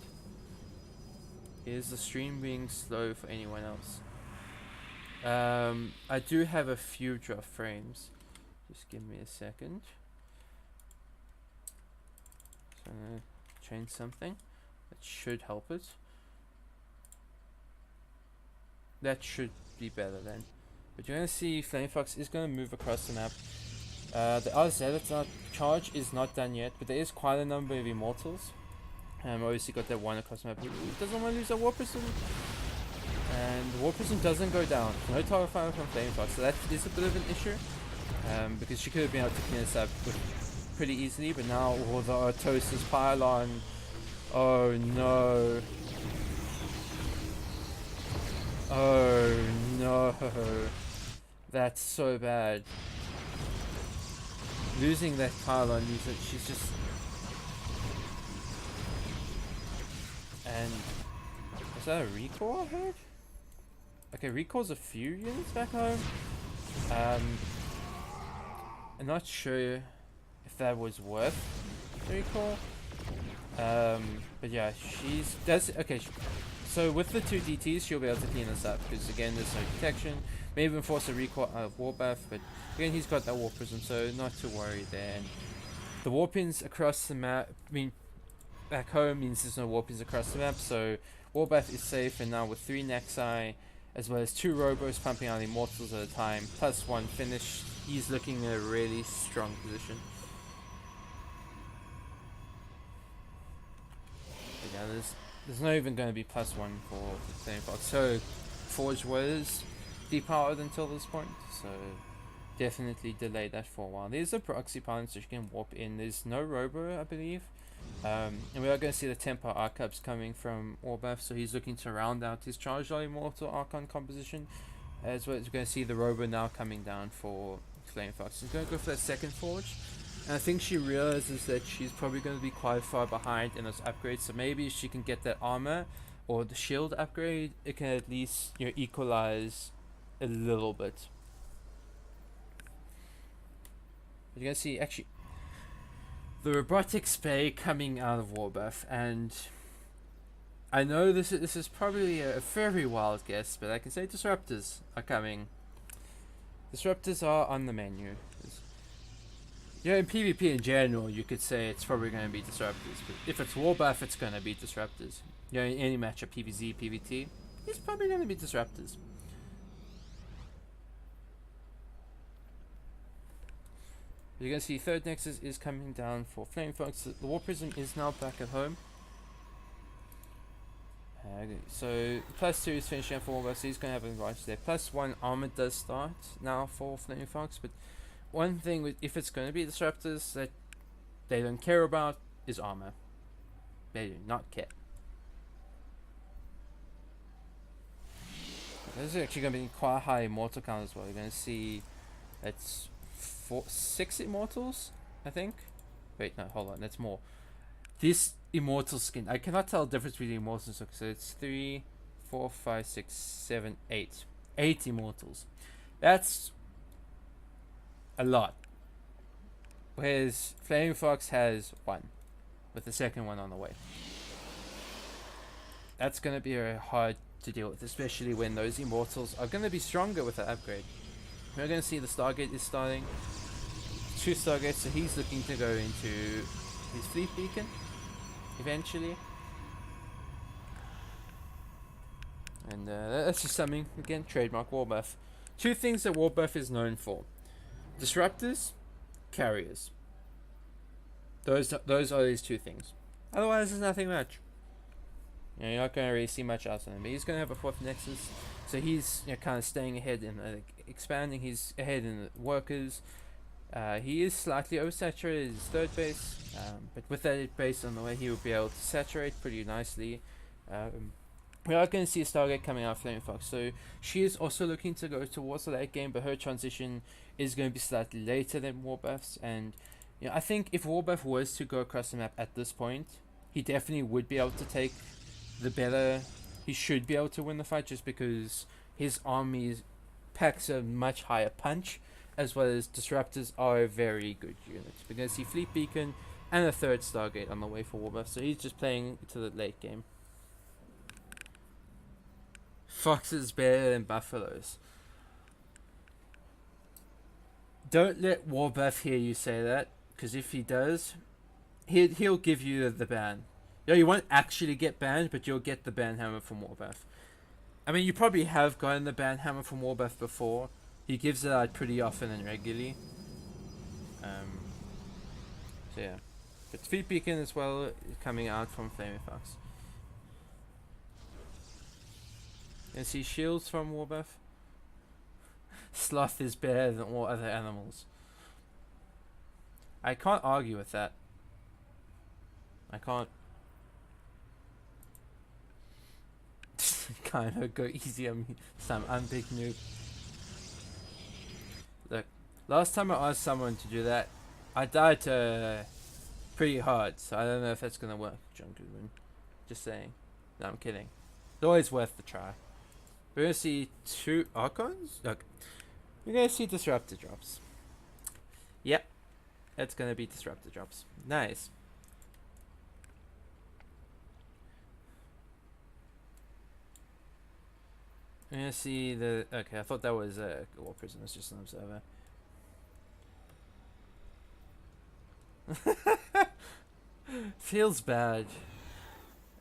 S1: Is the stream being slow for anyone else? I do have a few drop frames. Just give me a second. So I'm going to change something. That should help it. That should be better then. But you're gonna see Flame Fox is gonna move across the map. The Zealot charge is not done yet, but there is quite a number of Immortals. Obviously got that one across the map. He doesn't want to lose a War Prism. And the War Prism doesn't go down. No target fire from Flame Fox, so that is a bit of an issue. Because she could have been able to clean this up pretty easily, but now all the Artosis pylon. Oh no. Oh no. That's so bad. Losing that pylon means that she's just... And... is that a recall I heard? Okay, recalls a few units back home. I'm not sure if that was worth the recall. But yeah, so with the 2 DTs, she'll be able to clean this up, because again, there's no protection. May even force a recall out of Warbuff, but again, he's got that War Prism, so not to worry there. And the Warpins across the map, back home means there's no Warpins across the map, so Warbuff is safe, and now with 3 Nexi, as well as 2 Robos pumping out Immortals at a time, plus 1 finish, he's looking in a really strong position. But yeah, there's not even going to be +1 for Flame Fox. So Forge was depowered until this point, so definitely delay that for a while. There's a proxy pylon, so you can warp in. There's no Robo, I believe. And we are going to see the Tempo Archives coming from Warbuff, so he's looking to round out his Charged Immortal Archon composition, as well as we're going to see the Robo now coming down for Flame Fox. He's going to go for that second Forge, and I think she realizes that she's probably going to be quite far behind in those upgrades, so maybe if she can get that armor or the shield upgrade, it can at least, you know, equalize a little bit. You're going to see actually the Robotic Spay coming out of Warbuff, and I know this is probably a very wild guess, but I can say Disruptors are coming. Disruptors are on the menu. Yeah, in PvP in general, you could say it's probably going to be Disruptors, but if it's Warbuff, it's going to be Disruptors. You know, in any matchup, PvZ, PvT, it's probably going to be Disruptors. You're going to see third Nexus is coming down for Flame Fox. The War Prism is now back at home. So +2 is finishing up for Warbuff, so he's going to have an advantage there. +1 armor does start now for Flame Fox, but one thing with, if it's going to be Disruptors that they don't care about is armor. They do not care. This is actually going to be quite a high Immortal count as well. You're going to see it's 6 Immortals, I think. Wait, no, hold on, that's more. This Immortal skin, I cannot tell the difference between Immortals, so it's 3, 4, 5, 6, 7, 8. 8 Immortals. That's a lot. Whereas Flame Fox has 1, with the second one on the way. That's going to be very hard to deal with, especially when those Immortals are going to be stronger with the upgrade. We're going to see the Stargate is starting. 2 Stargates, so he's looking to go into his Fleet Beacon eventually. And that's just something, again, trademark Warbuff. 2 things that Warbuff is known for: Disruptors, Carriers. Those are these 2 things. Otherwise, there's nothing much. You know, you're not going to really see much else on him. But he's going to have a 4th Nexus, so he's, you know, kind of staying ahead and expanding. He's ahead in the workers. He is slightly oversaturated in his 3rd base, but with that base on the way, he will be able to saturate pretty nicely. We are going to see a Stargate coming out of Flame Fox, so she is also looking to go towards the late game, but her transition is going to be slightly later than Warbuff's. And you know, I think if Warbuff was to go across the map at this point, he definitely would be able to take the better. He should be able to win the fight, just because his army packs a much higher punch, as well as Disruptors are a very good unit. We're going to see Fleet Beacon and a 3rd Stargate on the way for Warbuff, so he's just playing to the late game. Foxes better than Buffaloes. Don't let Warbuff hear you say that, because if he does, he'll give you the ban. You know, you won't actually get banned, but you'll get the ban hammer from Warbuff. I mean, you probably have gotten the ban hammer from Warbuff before, he gives it out pretty often and regularly. So yeah. But Feet Beacon as well coming out from Flaming Fox. And see shields from Warbuff. Sloth is better than all other animals. I can't argue with that. I can't. Kind of go easy on me. Sam, I'm big noob. Look, last time I asked someone to do that, I died pretty hard, so I don't know if that's gonna work, John Goodwin. Just saying. No, I'm kidding. It's always worth the try. We're gonna see 2 Archons? Look, we're gonna see Disruptor drops. Yep, it's gonna be Disruptor drops. Nice. I'm gonna see the. Okay, I thought that was a War Prison, it's just an observer. Feels bad.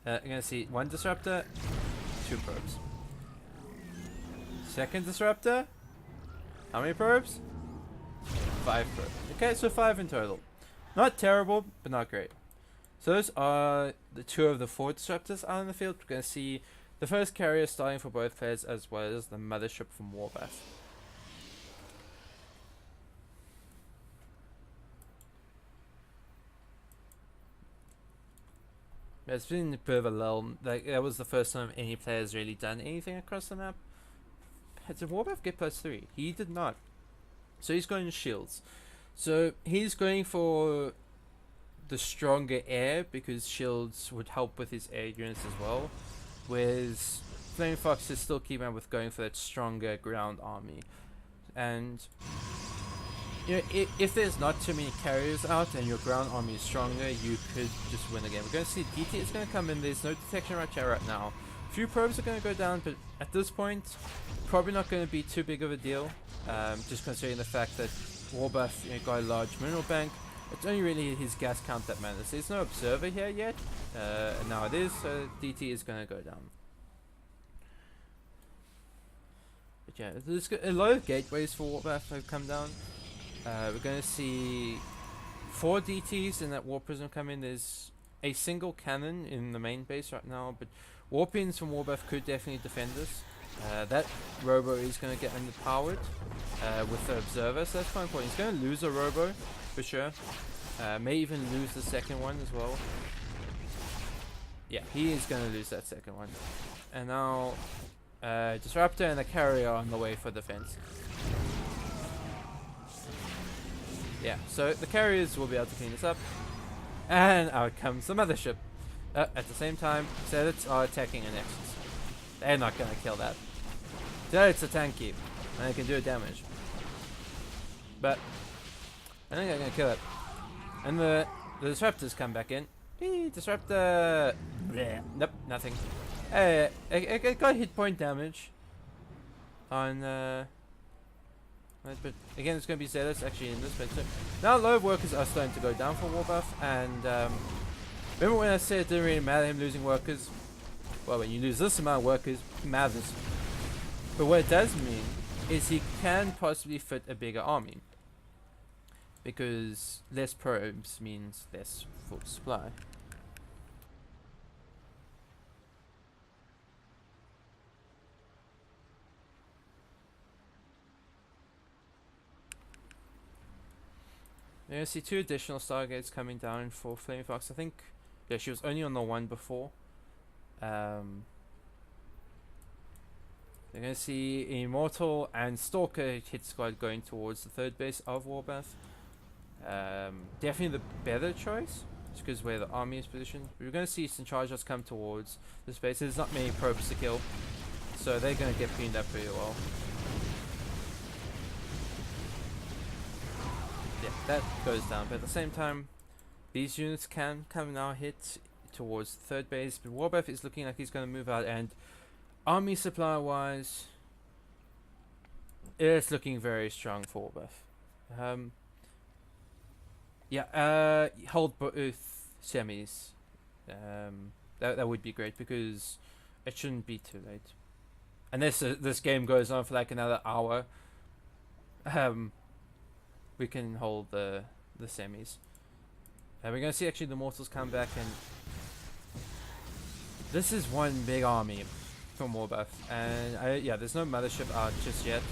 S1: I'm gonna see 1 Disruptor, 2 probes. Second Disruptor? How many probes? 5 probes. Okay, so 5 in total. Not terrible, but not great. So those are the 2 of the 4 Disruptors out in the field. We're gonna see the first carrier starting for both players, as well as the mothership from Warbuff. It's been a bit of a lull. Like, that was the first time any player's really done anything across the map. Did Warbuff get +3? He did not. So he's going shields. So he's going for the stronger air, because shields would help with his air units as well. Whereas Flaming Fox is still keeping up with going for that stronger ground army. And you know, if there's not too many carriers out and your ground army is stronger, you could just win the game. We're going to see DT is going to come in. There's no detection right now. A few probes are going to go down, but at this point, probably not going to be too big of a deal. Just considering the fact that Warbuff got a large mineral bank. It's only really his gas count that matters. There's no observer here yet. And now it is, so DT is going to go down. But yeah, there's a lot of gateways for Warbuff have come down. We're going to see 4 DTs in that War Prism come in. There's a single cannon in the main base right now, but Warpins from Warbuff could definitely defend this. That Robo is going to get underpowered with the Observer, so that's quite important. He's going to lose a Robo, for sure. May even lose the second one as well. Yeah, he is going to lose that second one. And now, Disruptor and the Carrier are on the way for defense. Yeah, so the Carriers will be able to clean this up. And out comes the Mothership. At the same time, Zealots are attacking a Nexus. They're not going to kill that. Zealots are tanky, and they can do damage. But I think they're going to kill it. And the Disruptors come back in. Eee, Disruptor! Bleh. Nope, nothing. It got hit point damage on but again, it's going to be Zealots actually in this bit. So now a lot of workers are starting to go down for Warbuff, and remember when I said it didn't really matter him losing workers? Well, when you lose this amount of workers, it matters. But what it does mean is he can possibly fit a bigger army, because less probes means less full supply. You're going to see 2 additional Stargates coming down for Flaming Fox. I think, yeah, she was only on the 1 before. You're going to see Immortal and Stalker hit squad going towards the 3rd base of Warbuff. Definitely the better choice, just because where the army is positioned. We're going to see some Chargers come towards this base. There's not many probes to kill, so they're going to get cleaned up pretty well. Yeah, that goes down, but at the same time, these units can come now hit towards the 3rd base, but Warbuff is looking like he's going to move out, and army supply wise, it's looking very strong for Warbuff. Yeah, hold both semis. That would be great, because it shouldn't be too late. Unless this game goes on for like another hour, we can hold the semis. And we're gonna see actually the Mortals come back, and this is one big army from Warbuff, and yeah, there's no mothership out just yet.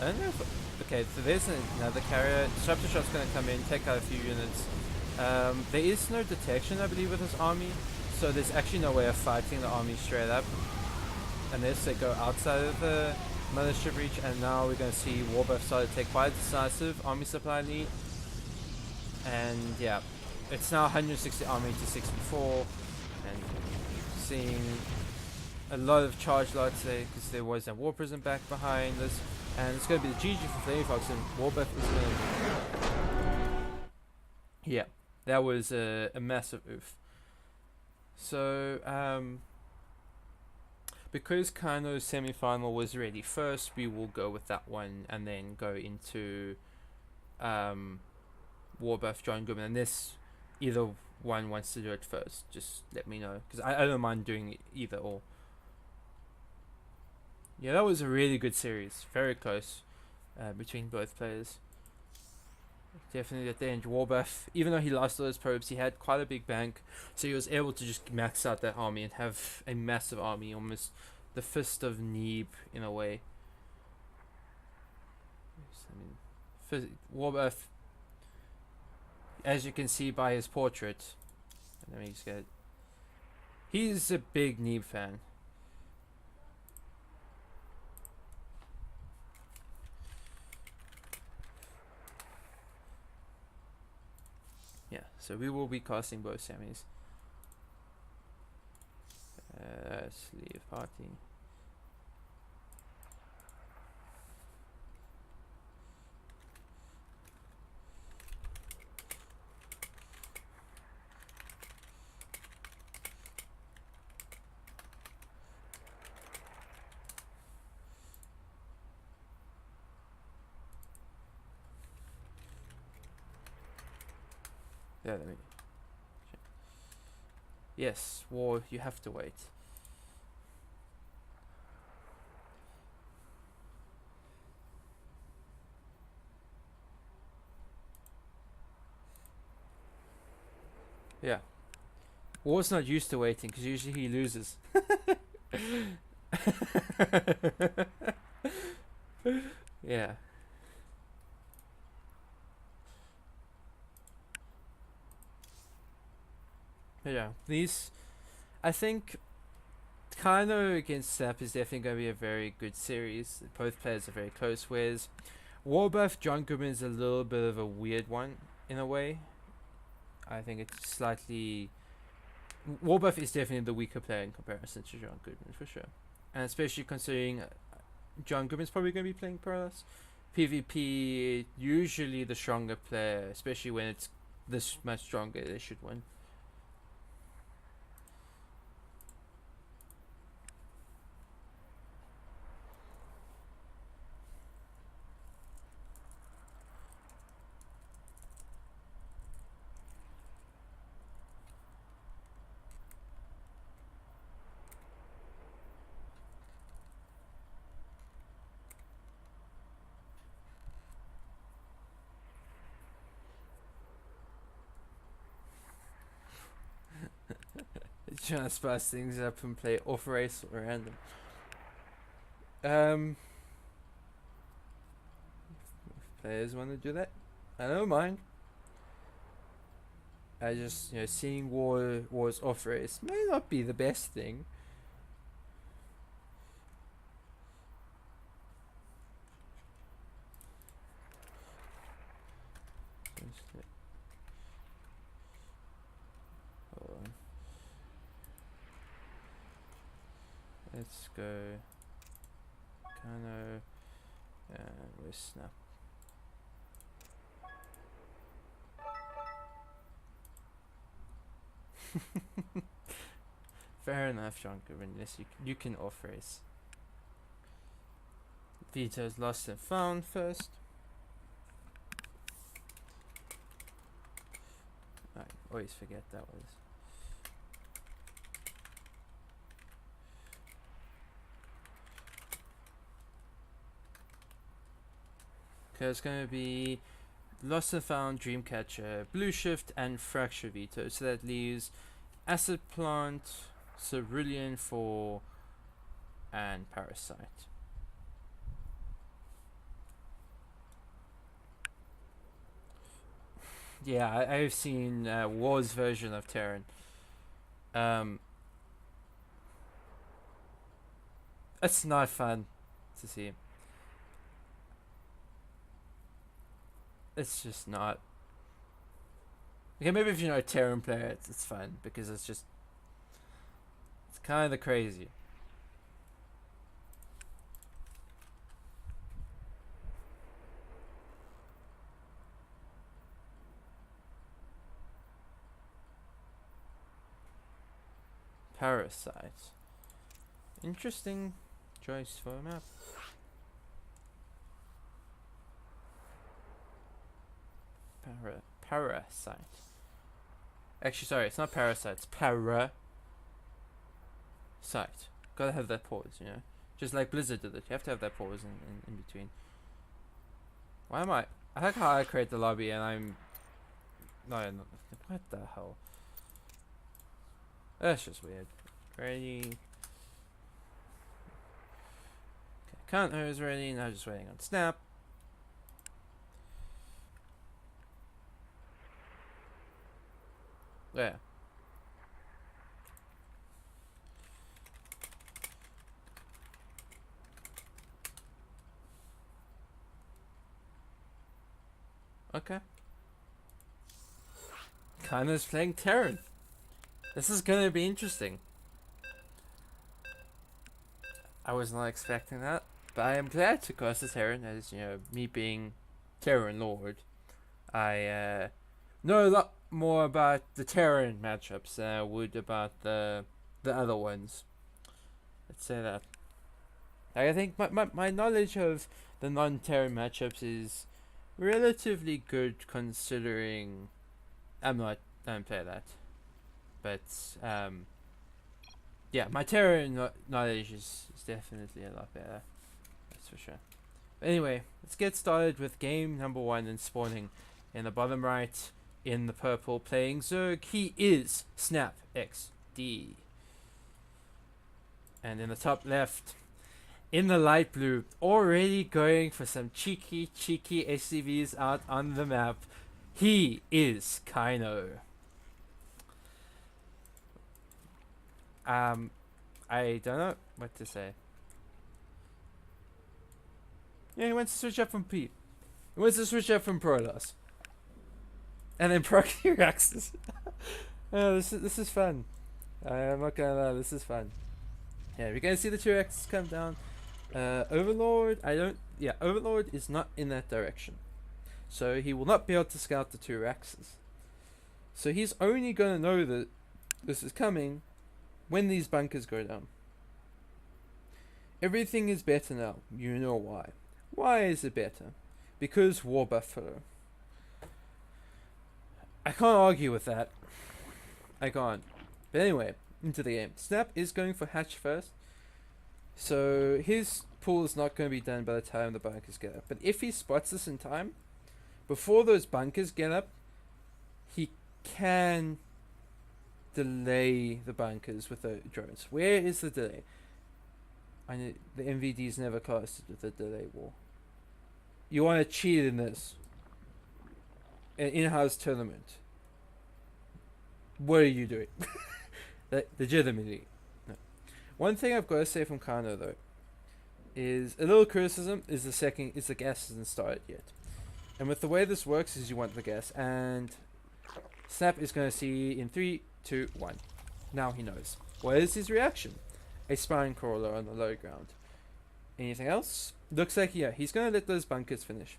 S1: I don't know if, okay, so there's another carrier. Disruptor Shot's gonna come in, take out a few units. There is no detection, I believe, with this army, so there's actually no way of fighting the army straight up unless they go outside of the mothership reach. And now we're going to see Warbuff start to take quite a decisive army supply lead, and yeah, it's now 160 army to 64, and seeing a lot of charge lots there because there was a war prison back behind this, and it's going to be the GG for Flaming Fox, and Warbuff is going to, yeah, that was a massive oof. So because Kano's semi-final was ready first, we will go with that one and then go into Warbuff John Goodman. And this, either one wants to do it first, just let me know, because I don't mind doing either or. Yeah, that was a really good series, very close between both players. Definitely at the end, Warbuff, even though he lost all his probes, he had quite a big bank, so he was able to just max out that army and have a massive army, almost the fist of Neeb in a way. I mean, Warbuff, as you can see by his portrait, let me just get it. He's a big Neeb fan. Yeah, so we will be casting both semis. Let's leave party. Yeah, let me. Yes, war, you have to wait. Yeah. War's not used to waiting because usually he loses. Yeah. Yeah, these, I think, Kano against Snap is definitely going to be a very good series. Both players are very close, whereas Warbuff John Goodman is a little bit of a weird one in a way. I think it's slightly... Warbuff is definitely the weaker player in comparison to John Goodman, for sure. And especially considering John Goodman's probably going to be playing Parallax. PvP, usually the stronger player, especially when it's this much stronger, they should win. Trying to spice things up and play off race or random. If players want to do that, I don't mind. I just, seeing wars off race may not be the best thing. Hold on. Let's go Kano and with Snap. Fair enough, John Goodman. Yes, you can off race. Vito's lost and found first. I always forget that was. Okay, it's going to be Lost and Found, Dreamcatcher, Blue Shift, and Fracture Veto. So that leaves Acid Plant, Cerulean 4, and Parasite. Yeah, I've seen War's version of Terran. It's not fun to see. It's just not. Okay, maybe if you're not a Terran player, it's fun because it's kind of crazy. Parasite. Interesting choice for a map. Parasite. Actually, sorry, it's not Parasite, it's Parasite. Gotta have that pause, you know? Just like Blizzard did it, you have to have that pause in between. Why am I like how I create the lobby and I'm... No, what the hell? That's just weird. Ready. Okay, counter is ready, now just waiting on Snap. Yeah. Okay. Connor's playing Terran. This is gonna be interesting. I was not expecting that, but I am glad to cross the Terran, as you know, me being Terran Lord. I know a lot more about the Terran matchups than I would about the other ones. Let's say that. I think my knowledge of the non-Terran matchups is relatively good considering I don't play that. But yeah, my Terran knowledge is definitely a lot better. That's for sure. But anyway, let's get started with game number 1 and spawning in the bottom right in the purple playing Zerg. He is Snap XD. And in the top left, in the light blue, already going for some cheeky SCVs out on the map, he is Kaino. I don't know what to say. Yeah, he wants to switch up from P. He wants to switch up from Protoss. And then proxy Raxus. Oh, this is fun. I'm not gonna lie, this is fun. Yeah, we're gonna see the 2 Raxus come down. Overlord, Overlord is not in that direction. So he will not be able to scout the 2 Raxus. So he's only gonna know that this is coming when these bunkers go down. Everything is better now. You know why. Why is it better? Because War Buffalo. I can't argue with that. I can't. But anyway, into the game. Snap is going for hatch first. So his pull is not going to be done by the time the bunkers get up. But if he spots this in time, before those bunkers get up, he can delay the bunkers with the drones. Where is the delay? I know the MVD's never casted with a delay war. You want to cheat in this? An in-house tournament. What are you doing? Legitimately. No. One thing I've got to say from Kano though is a little criticism is the gas hasn't started yet. And with the way this works is you want the gas, and Snap is going to see in 3, 2, 1. Now he knows. What is his reaction? A spine crawler on the low ground. Anything else? Looks like, yeah, he's going to let those bunkers finish.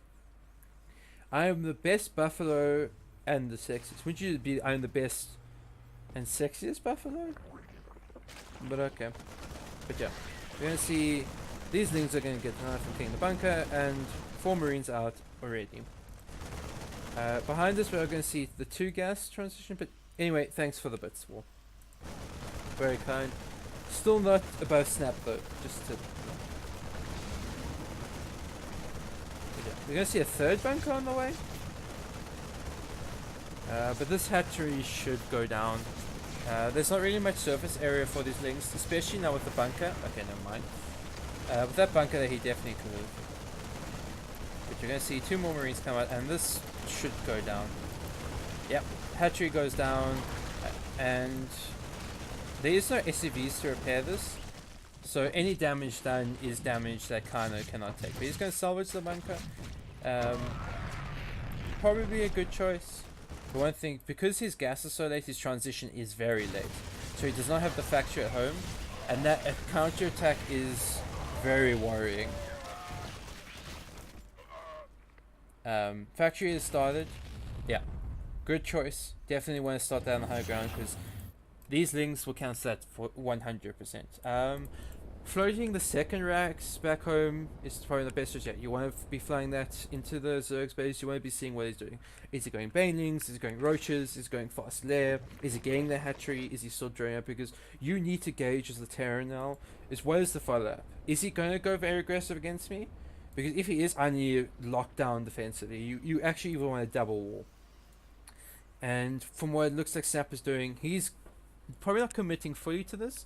S1: I am the best buffalo and the sexiest. Would you be I'm the best and sexiest buffalo? But okay. But yeah, we're going to see these things are going to get denied from cleaning the bunker, and 4 marines out already. Behind us we're going to see the 2 gas transition, but anyway, thanks for the bits, War. Very kind. Still not above Snap though, just to... Yeah. We're gonna see a third bunker on the way. But this hatchery should go down. There's not really much surface area for these lings, especially now with the bunker. Okay, never mind. With that bunker there, he definitely could have. But you're going to see 2 more marines come out, and this should go down. Yep, hatchery goes down, and there is no SCVs to repair this. So any damage done is damage that Kano cannot take. But he's going to salvage the bunker. Probably a good choice. But one thing, because his gas is so late, his transition is very late. So he does not have the factory at home. And that counter attack is very worrying. Factory is started. Yeah, good choice. Definitely want to start that on the high ground because these lings will cancel that for 100%. Floating the second racks back home is probably the best choice yet. You want to be flying that into the Zerg's base. You want to be seeing what he's doing. Is he going banelings? Is he going roaches? Is he going fast lair? Is he getting the hatchery? Is he still drawing up? Because you need to gauge as the Terran now is what is the follow-up? Is he going to go very aggressive against me? Because if he is, I need to lock down defensively. You actually even want a double wall. And from what it looks like Snap is doing, he's probably not committing fully to this.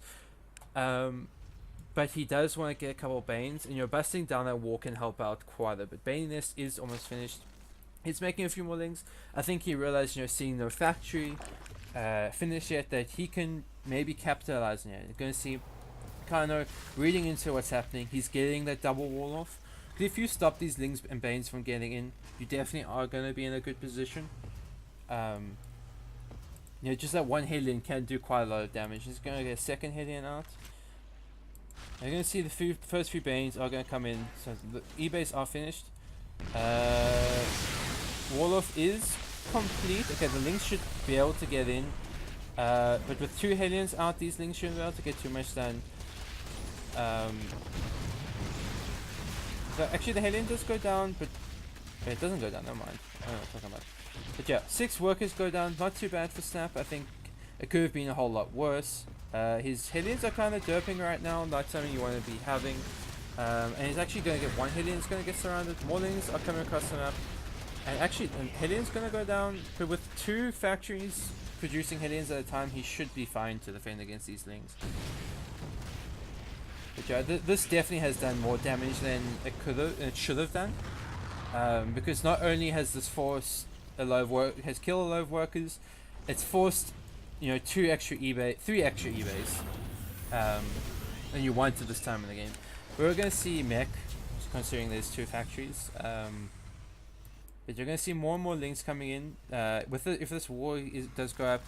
S1: But he does want to get a couple of Banes, and busting down that wall can help out quite a bit. Bane Nest is almost finished. He's making a few more lings. I think he realized, seeing the factory finish yet, that he can maybe capitalize on it. You're going to see Kano reading into what's happening. He's getting that double wall off. If you stop these lings and Banes from getting in, you definitely are going to be in a good position. Just that one Hellion can do quite a lot of damage. He's going to get a second Hellion out. You're going to see the first few Banes are going to come in. So the E-base are finished. Wall-off is complete. Okay, the lings should be able to get in. But with 2 Hellions out, these lings shouldn't be able to get too much done. So actually the Hellion does go down, but it doesn't go down, never mind. I don't know what I'm talking about. But yeah, 6 workers go down, not too bad for Snap. I think it could have been a whole lot worse. His Hellions are kind of derping right now, not something you want to be having. And he's actually going to get 1 Hellion, going to get surrounded. More lings are coming across the map. And actually, Hellion's going to go down, but with 2 factories producing Hellions at a time, he should be fine to defend against these lings. But yeah, this definitely has done more damage than it should have done. Because not only has this forced a lot of has killed a lot of workers, it's forced 3 extra eBays, and you wanted this time in the game. We're going to see mech, considering there's 2 factories. But you're going to see more and more lings coming in. If this war does go up,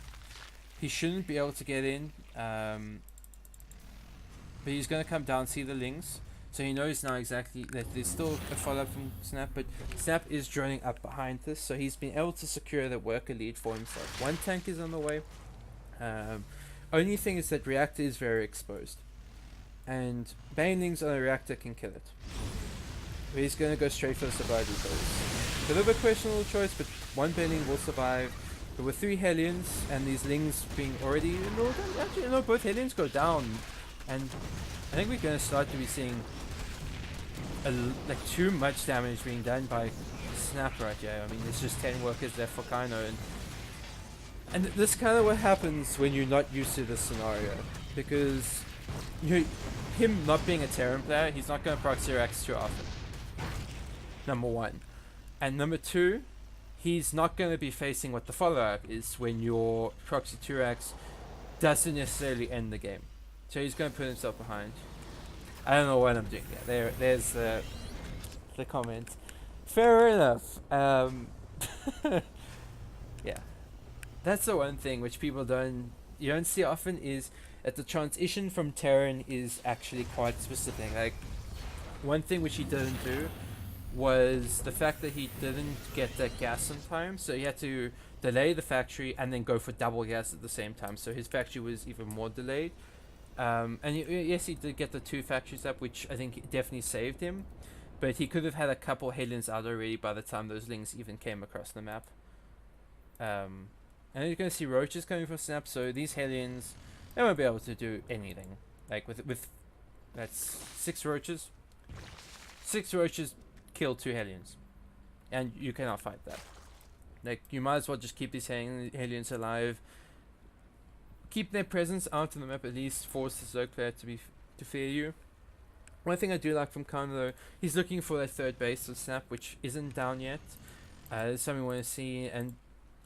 S1: he shouldn't be able to get in. But he's going to come down, see the lings. So he knows now exactly that there's still a follow-up from Snap, but Snap is droning up behind this, so he's been able to secure the worker lead for himself. 1 tank is on the way. Only thing is that reactor is very exposed, and banelings on a reactor can kill it. But he's going to go straight for the survival phase. It's a little bit questionable choice, but 1 baneling will survive. But with 3 Hellions and these lings being already actually both Hellions go down, and I think we're going to start to be seeing too much damage being done by Snap right here. I mean, there's just 10 workers left for Kano, and this kind of what happens when you're not used to this scenario, because him not being a Terran player, he's not going to proxy racks too often. Number 1, and number 2, he's not going to be facing what the follow-up is when your proxy 2 racks doesn't necessarily end the game. So he's going to put himself behind. I don't know what I'm doing there. There's the comment. Fair enough. Yeah. That's the one thing which you don't see often, is that the transition from Terran is actually quite specific. Like, one thing which he didn't do was the fact that he didn't get that gas in time, so he had to delay the factory and then go for double gas at the same time, so his factory was even more delayed. Yes, he did get the 2 factories up, which I think definitely saved him, but he could have had a couple Hellions out already by the time those lings even came across the map. And you're going to see roaches coming for Snap, so these Hellions, they won't be able to do anything. Like with that's 6 roaches. 6 roaches kill 2 Hellions. and you cannot fight that. Like, you might as well just keep these aliens alive, keep their presence out on the map, at least force the Zerg player to fear you. One thing I do like from Khan though, he's looking for that third base of Snap, which isn't down yet. It's something we want to see, and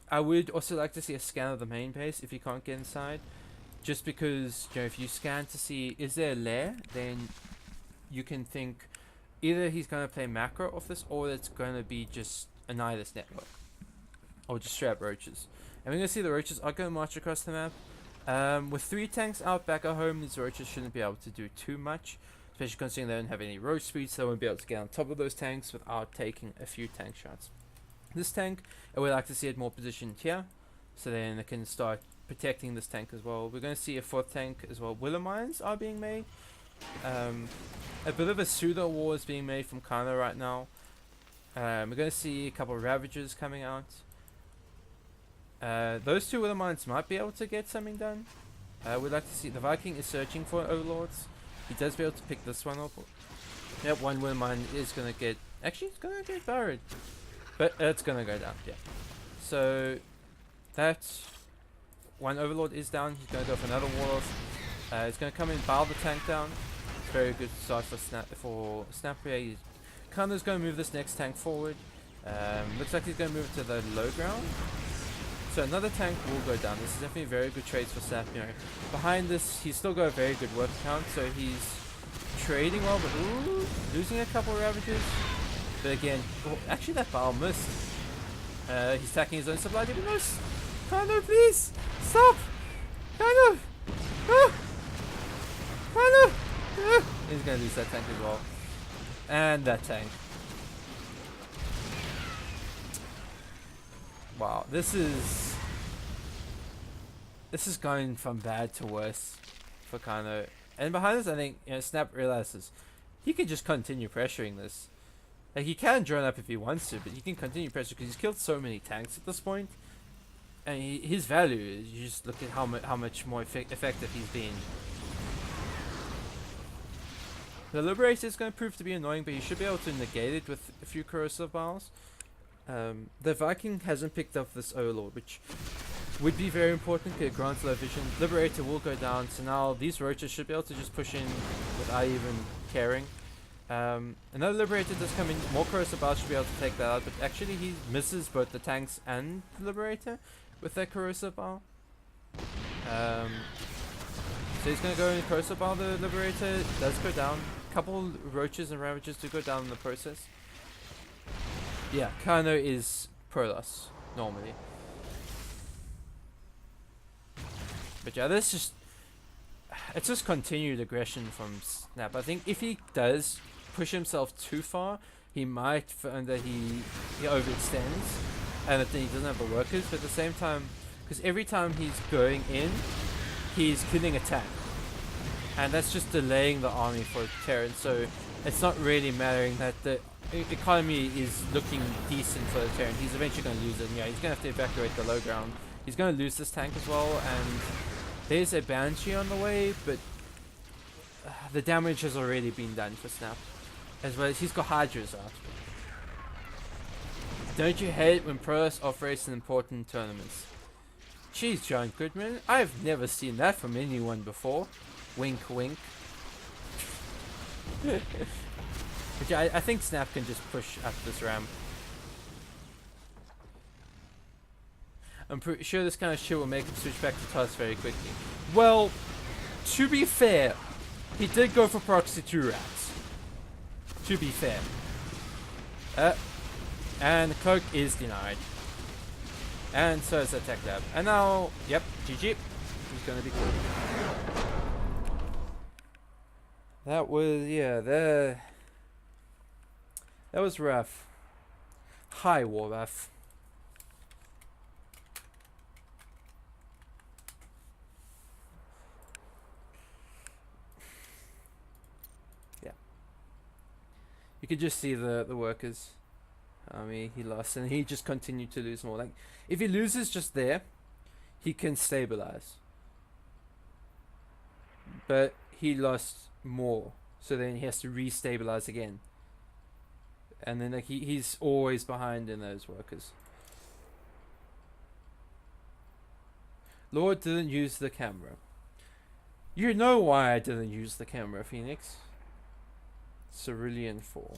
S1: I would also like to see a scan of the main base if you can't get inside. Just because, you know, if you scan to see is there a lair, then you can think either he's going to play macro off this, or it's going to be just a Nihilist network. Or just straight up roaches. And we're going to see the roaches are going to march across the map. With 3 tanks out back at home, these roaches shouldn't be able to do too much. Especially considering they don't have any roach speed, so they won't be able to get on top of those tanks without taking a few tank shots. This tank, I would like to see it more positioned here, so then it can start protecting this tank as well. We're going to see a 4th tank as well. Willow mines are being made. A bit of a pseudo war is being made from Kana right now. We're going to see a couple of Ravagers coming out. Those 2 Willow mines might be able to get something done. We'd like to see the Viking is searching for Overlords. He does be able to pick this one up. Yep, 1 Willow mine is going to get... Actually, it's going to get buried. But it's going to go down, yeah. So, that 1 Overlord is down. He's going to go for another Warlord. He's going to come in and bow the tank down. It's very good start for Snap here. Kana's going to move this next tank forward. Looks like he's going to move it to the low ground. So another tank will go down. This is definitely very good trades for Snap. You know, behind this, he's still got a very good work count, so he's trading well, but ooh, losing a couple of Ravagers. But again, oh, actually that bow missed. He's attacking his own supply depot. No, Kano, please stop! Kano! Ah! Kano! Ah! He's gonna lose that tank as well, and that tank. Wow, this is going from bad to worse for Kano. And behind this, I think, you know, Snap realizes he can just continue pressuring this. Like, he can drone up if he wants to, but he can continue pressure because he's killed so many tanks at this point. And his value is, you just look at how much more effective he's been. The Liberator is going to prove to be annoying, but you should be able to negate it with a few corrosive bars. The Viking hasn't picked up this Overlord, which would be very important because it grants low vision. Liberator will go down, so now these roaches should be able to just push in without even caring. Another Liberator does come in, more corrosive bars should be able to take that out, but actually he misses both the tanks and the Liberator with that corrosive bar. So he's going to go in corrosive bar. The Liberator does go down. A couple roaches and Ravagers do go down in the process. Yeah, Kano is Protoss normally. But yeah, it's just continued aggression from Snap. I think if he does push himself too far, he might find that he overextends and that he doesn't have the workers. But at the same time, because every time he's going in, he's killing a tank, and that's just delaying the army for Terran. So it's not really mattering that the economy is looking decent for the Terran. He's eventually going to lose it. Yeah, he's going to have to evacuate the low ground. He's going to lose this tank as well, and there's a Banshee on the way, but the damage has already been done for Snap. As well as he's got Hydras out. Don't you hate when Protoss operates in important tournaments? Jeez, John Goodman, I've never seen that from anyone before. Wink, wink. Which I think Snap can just push up this ramp. I'm pretty sure this kind of shit will make him switch back to TOS very quickly. Well, to be fair, he did go for proxy 2 rounds. To be fair. And the cloak is denied. And so is the tech lab. And now, yep, GG. He's gonna be cool. That was, yeah, that was rough. High war rough. Yeah. You could just see the workers. I mean, he lost, and he just continued to lose more. Like, if he loses just there, he can stabilize. But he lost more, so then he has to re-stabilize again. And then like he's always behind in those workers. Lord didn't use the camera. You know why I didn't use the camera, Phoenix. Cerulean 4.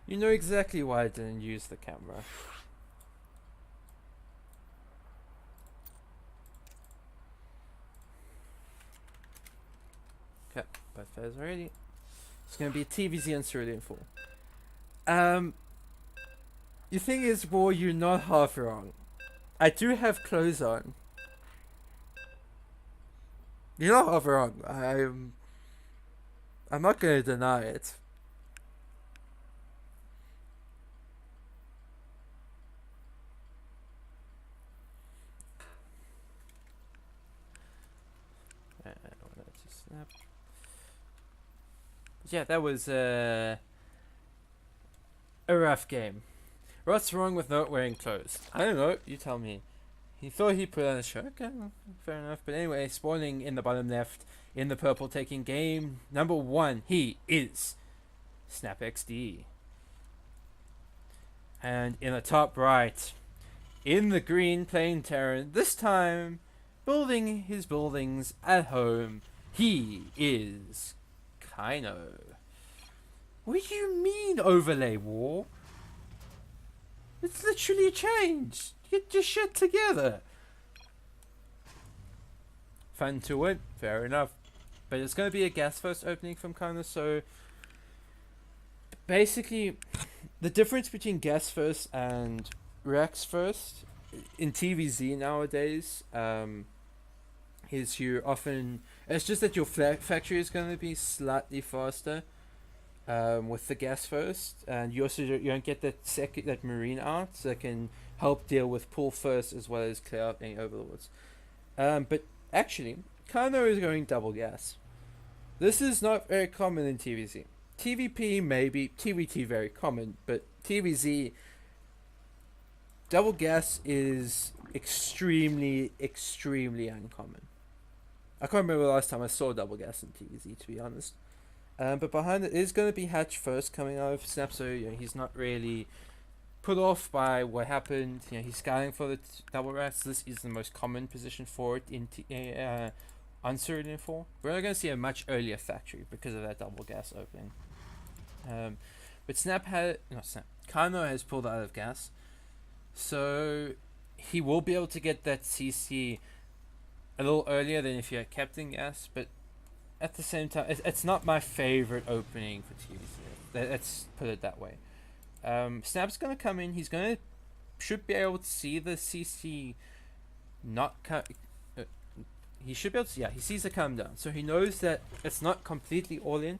S1: You know exactly why I didn't use the camera. Okay, both players are ready. It's gonna be a TVZ and Cerulean 4. The thing is, War, you're not half wrong. I do have clothes on. You're not half wrong. I'm not gonna deny it. Snap. Yeah, that was a rough game. What's wrong with not wearing clothes? I don't know. You tell me. He thought he put on a shirt. Okay, fair enough. But anyway, spawning in the bottom left, in the purple, taking game number 1. He is Snap XD. And in the top right, in the green, playing Terran. This time, building his buildings at home. He is Kino. What do you mean overlay, War? It's literally changed. Get your shit together. Fun to win, fair enough. But it's going to be a gas first opening from Kino, so basically the difference between gas first and Rex first in TVZ nowadays is you often, it's just that your factory is going to be slightly faster with the gas first, and you also don't get that marine out that can help deal with pull first as well as clear out any overlords. But actually, Kano is going double gas. This is not very common in TVZ. TVP maybe, TVT very common, but TVZ double gas is extremely uncommon. I can't remember the last time I saw double gas in TVZ, to be honest. But behind it is going to be Hatch first coming out of Snap, so he's not really put off by what happened. He's scouting for the double rats. This is the most common position for it in on Cerulean 4. We're going to see a much earlier factory because of that double gas opening. But Kano has pulled out of gas, so he will be able to get that CC a little earlier than if you had kept in gas, but at the same time, it's not my favorite opening for TVZ. Let's put it that way. Snap's gonna come in. Should be able to see the CC he should be able to. Yeah, he sees it come down, so he knows that it's not completely all in.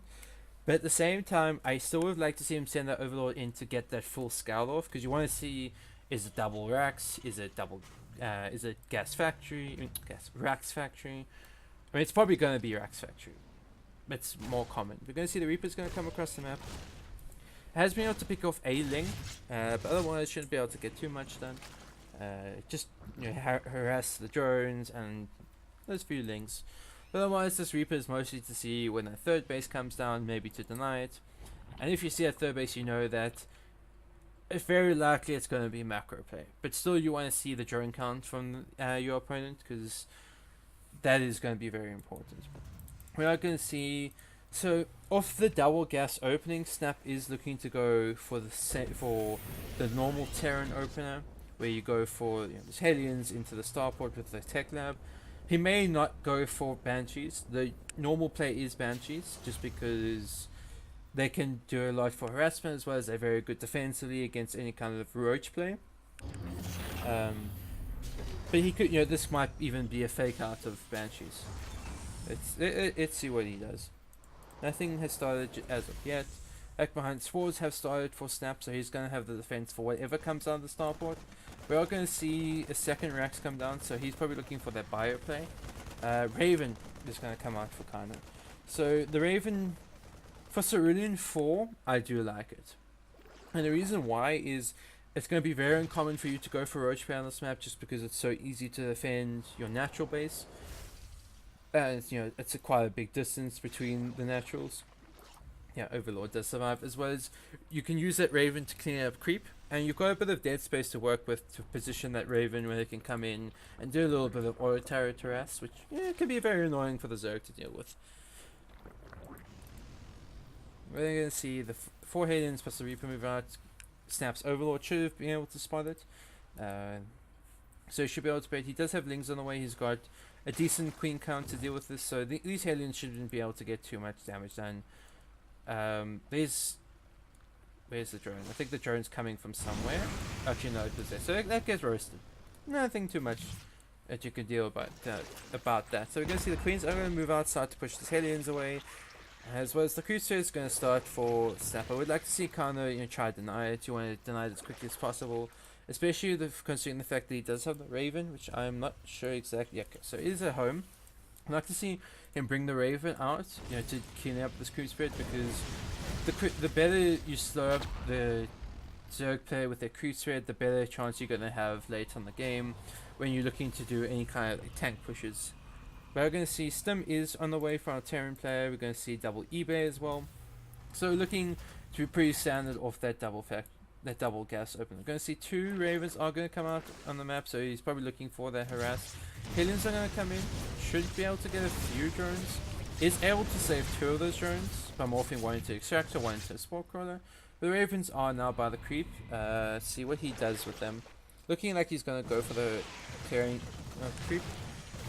S1: But at the same time, I still would like to see him send that overlord in to get that full scout off, because you want to see, is it double racks? Is it gas factory? Racks factory? I mean, it's probably going to be Racks factory. It's more common. We're going to see the Reaper's going to come across the map. It has been able to pick off a link, but otherwise shouldn't be able to get too much done. Just harass the drones and those few links. Otherwise, this Reaper is mostly to see when a third base comes down, maybe to deny it. And if you see a third base, you know that it's very likely it's going to be macro play. But still, you want to see the drone count from your opponent, because that is going to be very important. We are going to see, so off the double gas opening, Snap is looking to go for the normal Terran opener, where you go for the Hellions into the starport with the tech lab. He may not go for Banshees. The normal play is Banshees, just because they can do a lot for harassment, as well as they're very good defensively against any kind of roach play. But he could, this might even be a fake out of Banshees. Let's see what he does. Nothing has started as of yet. Back behind, Swords have started for Snap, so he's going to have the defense for whatever comes out of the starport. We are going to see a second Rax come down, so he's probably looking for that bio play. Raven is going to come out for Kana. So the Raven, for Cerulean 4, I do like it. And the reason why is it's going to be very uncommon for you to go for Roach Bear on this map just because it's so easy to defend your natural base. It's, it's quite a big distance between the naturals. Yeah, Overlord does survive, as well as you can use that Raven to clean up creep, and you've got a bit of dead space to work with to position that Raven where they can come in and do a little bit of auto turret harass, which can be very annoying for the Zerg to deal with. We're going to see the 4 Halions plus the Reaper move out. Snap's Overlord should have been able to spot it. So he should be able to bait. He does have Lings on the way. He's got a decent Queen count to deal with this, so these Halions shouldn't be able to get too much damage done. Where's the drone? I think the drone's coming from somewhere. Actually, no, it was there. So that gets roasted. Nothing too much that you can deal about that. So we're going to see the Queens are going to move outside to push the Halions away. As well as the Crusader is going to start for Snap. I would like to see Kano try to deny it. You want to deny it as quickly as possible. Especially considering the fact that he does have the Raven, which I'm not sure exactly. Yeah, okay, so it is at home. I'd like to see him bring the Raven out, to clean up this creep spread, because the better you slow up the Zerg player with their creep spread, the better chance you're going to have late on the game when you're looking to do any kind of tank pushes. But we're going to see Stim is on the way for our Terran player. We're going to see double eBay as well. So looking to be pretty standard off that double gas open. We're going to see 2 Ravens are going to come out on the map, so he's probably looking for that harass. Halions are going to come in. Should be able to get a few drones. Is able to save 2 of those drones by morphing one into Extractor, one into a Spore Crawler. The Ravens are now by the creep. See what he does with them. Looking like he's going to go for the clearing creep.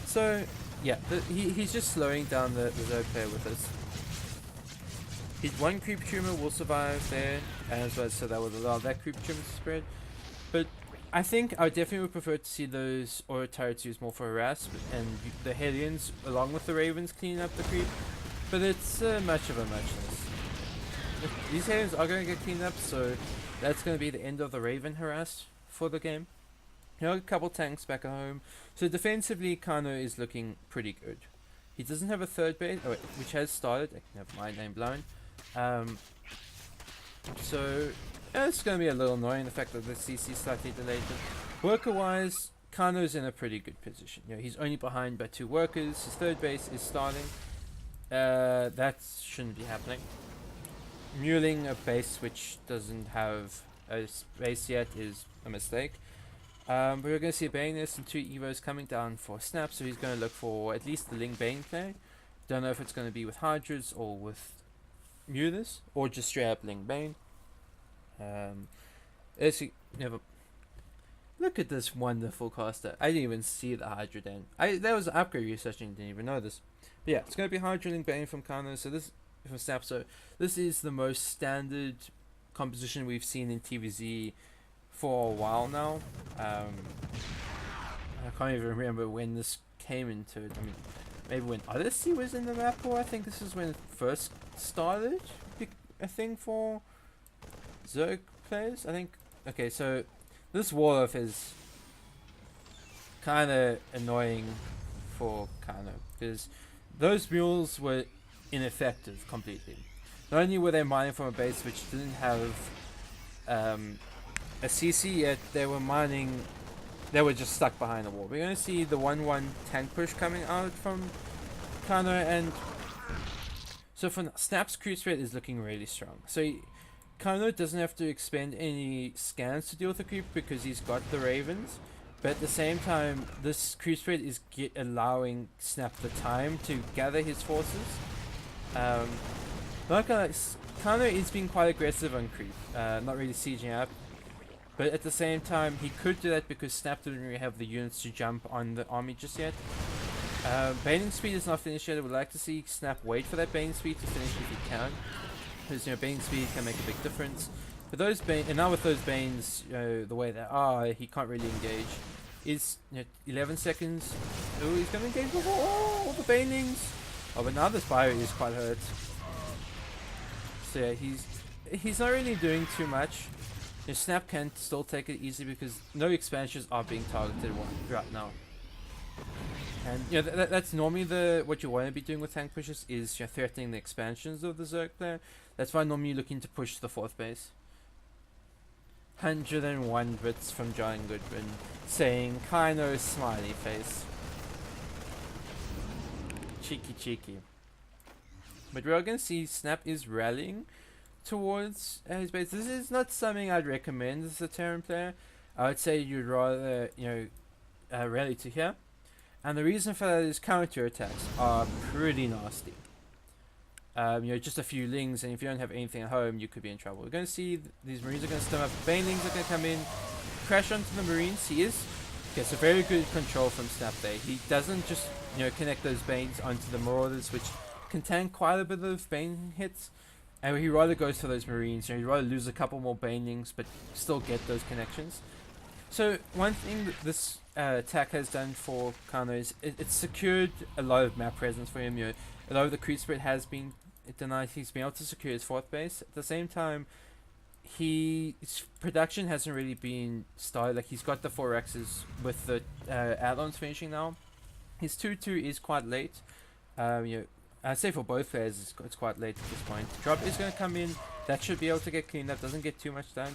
S1: So yeah, he's just slowing down the Zerg player with this. His 1 creep tumor will survive there, as well, so that would allow that creep tumor to spread. But I think I definitely would prefer to see those auto turrets used more for harass, and the Halions along with the Ravens cleaning up the creep. But it's much of a muchness. These Halions are going to get cleaned up, so that's going to be the end of the Raven harass for the game. A couple tanks back at home. So defensively, Kano is looking pretty good. He doesn't have a third base, which has started. Never mind, I'm blind. So it's going to be a little annoying, the fact that the CC is slightly delayed. Worker-wise, Kano's in a pretty good position. He's only behind by 2 workers. His third base is starting. That shouldn't be happening. Muling a base which doesn't have a base yet is a mistake. But we're going to see a Baneless and 2 Evos coming down for Snap, so he's going to look for at least the Ling Bane play. Don't know if it's going to be with Hydras or with Mulis, or just straight up Ling Bane. Look at this wonderful caster. I didn't even see the Hydra then. That was an upgrade researching, didn't even know this. But yeah, it's going to be Hydra Ling Bane from Kano, so this from Snap. So this is the most standard composition we've seen in TVZ for a while now. I can't even remember when this came into it. I mean, maybe when Odyssey was in the map, or I think this is when it first started a thing for Zerg players. I think. Okay, so this Warloff is kind of annoying for Kano, because those mules were ineffective completely. Not only were they mining from a base which didn't have a CC yet, they were just stuck behind the wall. We're going to see the 1-1 tank push coming out from Kano, and so for Snap's creep spread is looking really strong. So Kano doesn't have to expend any scans to deal with the creep because he's got the Ravens, but at the same time this creep spread is allowing Snap the time to gather his forces. Kano is being quite aggressive on creep, not really sieging up. But at the same time, he could do that because Snap didn't really have the units to jump on the army just yet. Baning speed is not finished yet. I would like to see Snap wait for that Baning speed to finish if he can. Because, Baning speed can make a big difference. But those and now with those Banes, the way they are, he can't really engage. Is 11 seconds. Oh, he's going to engage with all the Banings. Oh, but now this bio is quite hurt. So yeah, he's not really doing too much. Snap can still take it easy because no expansions are being targeted right now. And that's normally what you want to be doing with tank pushes, is threatening the expansions of the Zerg player. That's why normally you're looking to push the 4th base. 101 bits from John Goodwin saying Kino smiley face. Cheeky cheeky. But we're going to see Snap is rallying towards his base. This is not something I'd recommend as a Terran player. I would say you'd rather, rally to here. And the reason for that is counter attacks are pretty nasty. Just a few lings, and if you don't have anything at home, you could be in trouble. We're going to see these Marines are going to stem up. Banelings are going to come in, crash onto the Marines. He gets a very good control from Snap there. He doesn't just, connect those Banes onto the Marauders, which can tank quite a bit of Bane hits. And he rather goes for those Marines. He'd rather lose a couple more Banelings, but still get those connections. So one thing that this attack has done for Kano is it's secured a lot of map presence for him. A lot of the creep spread has been denied. He's been able to secure his 4th base. At the same time, his production hasn't really been started. Like, he's got the 4Xs with the add-ons finishing now. His 2-2 is quite late. I'd say for both players it's quite late at this point. Drop is going to come in. That should be able to get cleaned up. Doesn't get too much done.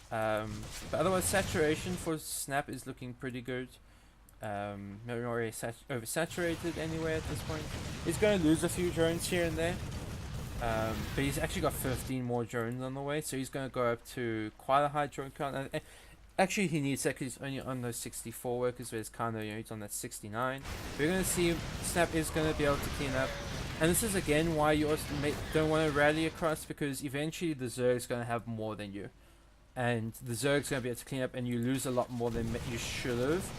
S1: But otherwise, saturation for Snap is looking pretty good. Not really oversaturated anyway at this point. He's going to lose a few drones here and there. But he's actually got 15 more drones on the way, so he's going to go up to quite a high drone count. And actually, he needs that because he's only on those 64 workers, whereas Kano, he's on that 69. We're going to see Snap is going to be able to clean up. And this is again why you also don't want to rally across, because eventually the Zerg's going to have more than you. And the Zerg's going to be able to clean up, and you lose a lot more than you should have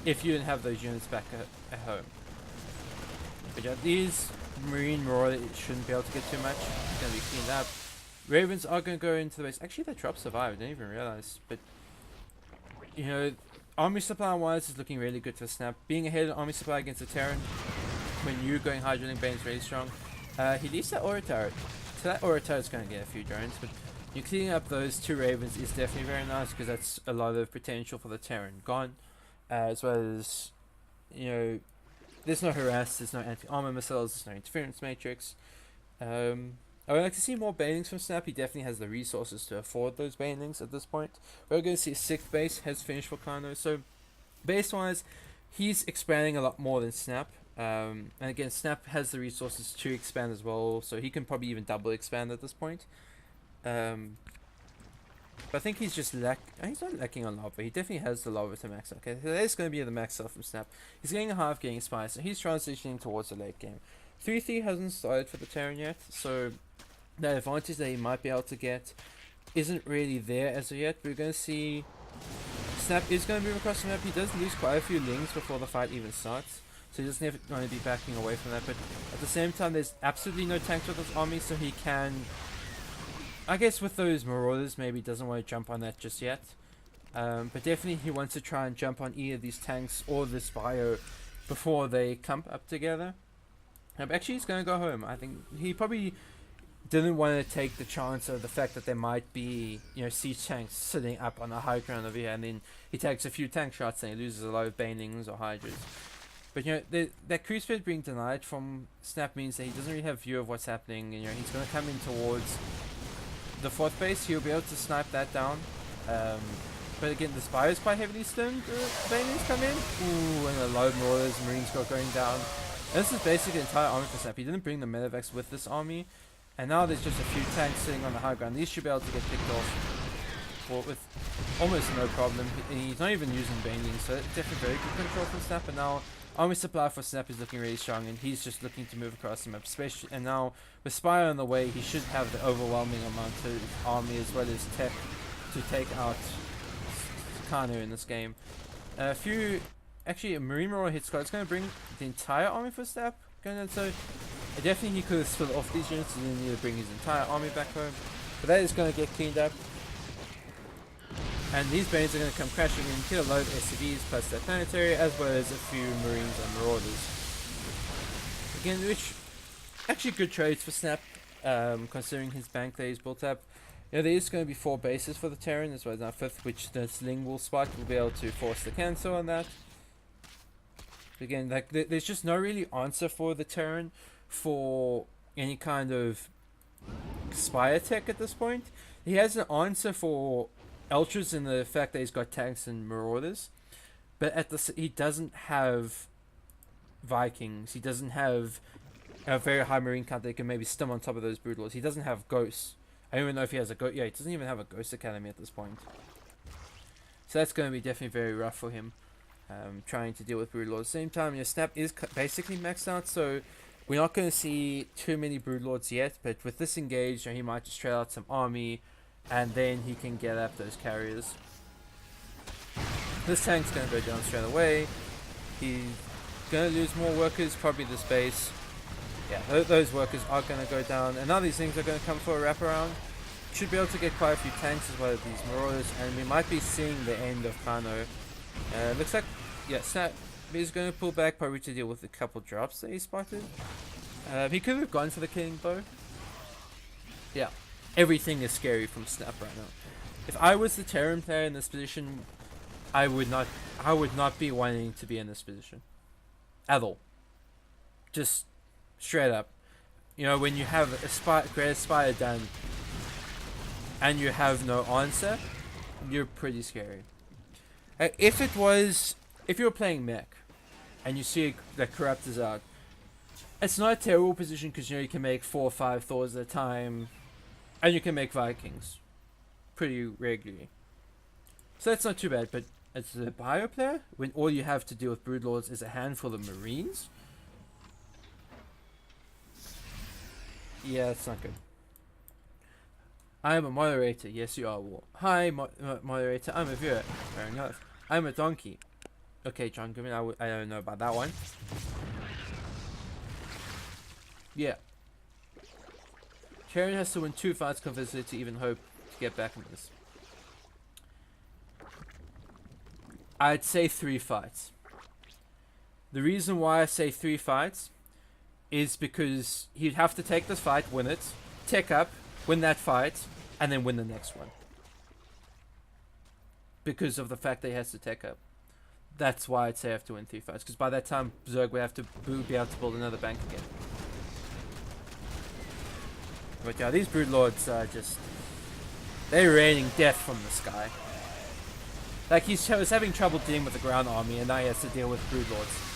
S1: if you didn't have those units back at home. But yeah, these Marine Marauder shouldn't be able to get too much. It's going to be cleaned up. Ravens are going to go into the base. Actually, the drop survived. I didn't even realize. But, army supply wise is looking really good for Snap. Being ahead of army supply against a Terran when you're going high drilling Bane is really strong. He leaves that aura turret. So that aura turret's going to get a few drones, but you cleaning up those 2 Ravens is definitely very nice, because that's a lot of potential for the Terran gone. As well as, there's no harass, there's no anti-armor missiles, there's no interference matrix. I would like to see more Banelings from Snap. He definitely has the resources to afford those Banelings at this point. We're going to see a 6th base has finished for Kano. So, base-wise, he's expanding a lot more than Snap. And again, Snap has the resources to expand as well, so he can probably even double expand at this point. But I think he's just he's not lacking on lava, but he definitely has the lava to max out. Okay, so that's going to be the max out from Snap. He's getting a half, getting a spy, so he's transitioning towards the late game. 3-3 hasn't started for the Terran yet, so the advantage that he might be able to get isn't really there as of yet. We're going to see Snap is going to move across the map. He does lose quite a few lings before the fight even starts, so he doesn't have to be backing away from that. But at the same time, there's absolutely no tanks with his army, so he can, I guess with those Marauders, maybe doesn't want to jump on that just yet. But definitely he wants to try and jump on either these tanks or this bio before they clump up together. Actually, he's going to go home. I think he probably didn't want to take the chance of the fact that there might be, siege tanks sitting up on a high ground over here, and then he takes a few tank shots and he loses a lot of Banelings or Hydras. But that creep spread being denied from Snap means that he doesn't really have view of what's happening, and he's going to come in towards the 4th base. He'll be able to snipe that down. But again, the spy is quite heavily slimmed. Banelings come in. Ooh, and a lot of Marauders, Marines got going down. And this is basically the entire army for Snap. He didn't bring the medevacs with this army, and now there's just a few tanks sitting on the high ground. These should be able to get picked off with almost no problem. He's not even using Banelings, so definitely very good control from Snap. And now army supply for Snap is looking really strong, and he's just looking to move across the map. Especially, and now with Spire on the way, he should have the overwhelming amount of army as well as tech to take out Kano in this game. Actually, a Marine Marauder hit squad is going to bring the entire army for Snap. So definitely he could have split off these units and then need to bring his entire army back home. But that is going to get cleaned up. And these Banes are going to come crashing in, kill a load of SCVs plus that planetary, as well as a few Marines and Marauders. Again, which actually good trades for Snap, considering his bank that he's built up. There is going to be 4 bases for the Terran, as well as our 5th, which the Sling will spike. We'll be able to force the cancel on that. Again, there's just no really answer for the Terran for any kind of spy attack at this point. He has an answer for Ultras in the fact that he's got tanks and marauders, but he doesn't have Vikings. He doesn't have a very high marine count that can maybe stem on top of those broodlords. He doesn't have ghosts. I don't even know if he has a ghost. Yeah, he doesn't even have a ghost academy at this point. So that's going to be definitely very rough for him. Trying to deal with broodlords. At the same time, your snap is basically maxed out, so we're not going to see too many broodlords yet. But with this engaged, he might just trail out some army, and then he can get up those carriers. This tank's going to go down straight away. He's going to lose more workers, probably this base. Yeah, those workers are going to go down, and now these things are going to come for a wraparound. Should be able to get quite a few tanks as well as these marauders, and we might be seeing the end of Kano. Looks like, yeah, Snap is going to pull back probably to deal with a couple drops that he spotted. He could have gone for the king though. Yeah, everything is scary from Snap right now. If I was the Terran player in this position, I would not be wanting to be in this position at all. Just straight up, you know, when you have a great spider done and you have no answer, you're pretty scary. If you were playing mech and you see that Corrupt is out, it's not a terrible position because you know you can make 4 or 5 Thors at a time, and you can make Vikings pretty regularly. So that's not too bad. But as a bio player, when all you have to deal with broodlords is a handful of Marines, yeah, it's not good. I am a moderator. Yes, you are. Hi, moderator. I'm a viewer. Fair enough. I'm a donkey. Okay, John Goodman. I don't know about that one. Yeah. Terran has to win 2 fights convincingly to even hope to get back in this. I'd say 3 fights. The reason why I say 3 fights is because he'd have to take this fight, win it, tech up, win that fight, and then win the next one. Because of the fact that he has to tech up. That's why I'd say I have to win 3 fights. Because by that time, Zerg would have to be able to build another bank again. But yeah, these broodlords are just... they're raining death from the sky. Like, he was having trouble dealing with the ground army, and now he has to deal with broodlords.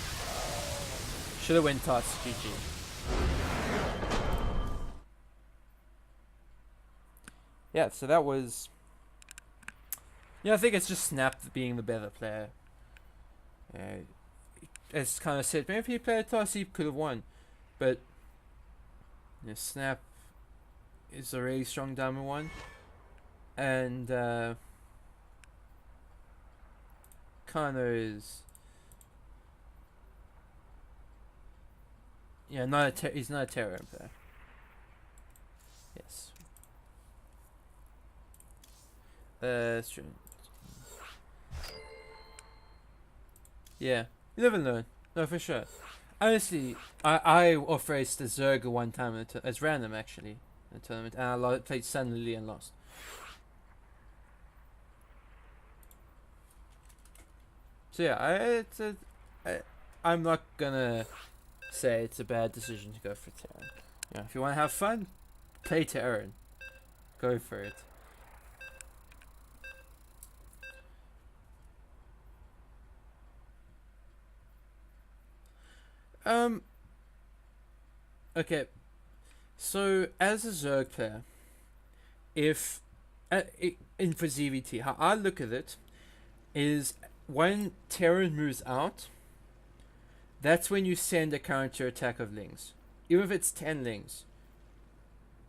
S1: Should have went toss. GG. Yeah, so that was... yeah, I think it's just Snap being the better player. As kind of said, maybe if he played a toss, he could have won. But you know, Snap is a really strong diamond one. And Kano is... yeah, he's not a Terran player. Yes. That's true. Yeah, you never learn. No, for sure. Honestly, I off-raced the Zerg one time it's random actually in the tournament, and I played Sun Lily and lost. So yeah, I'm not gonna say it's a bad decision to go for Terran. Yeah, if you want to have fun, play Terran. Go for it. Okay, so as a Zerg player, if in for ZVT, how I look at it is when Terran moves out, that's when you send a counter attack of Lings, even if it's 10 Lings.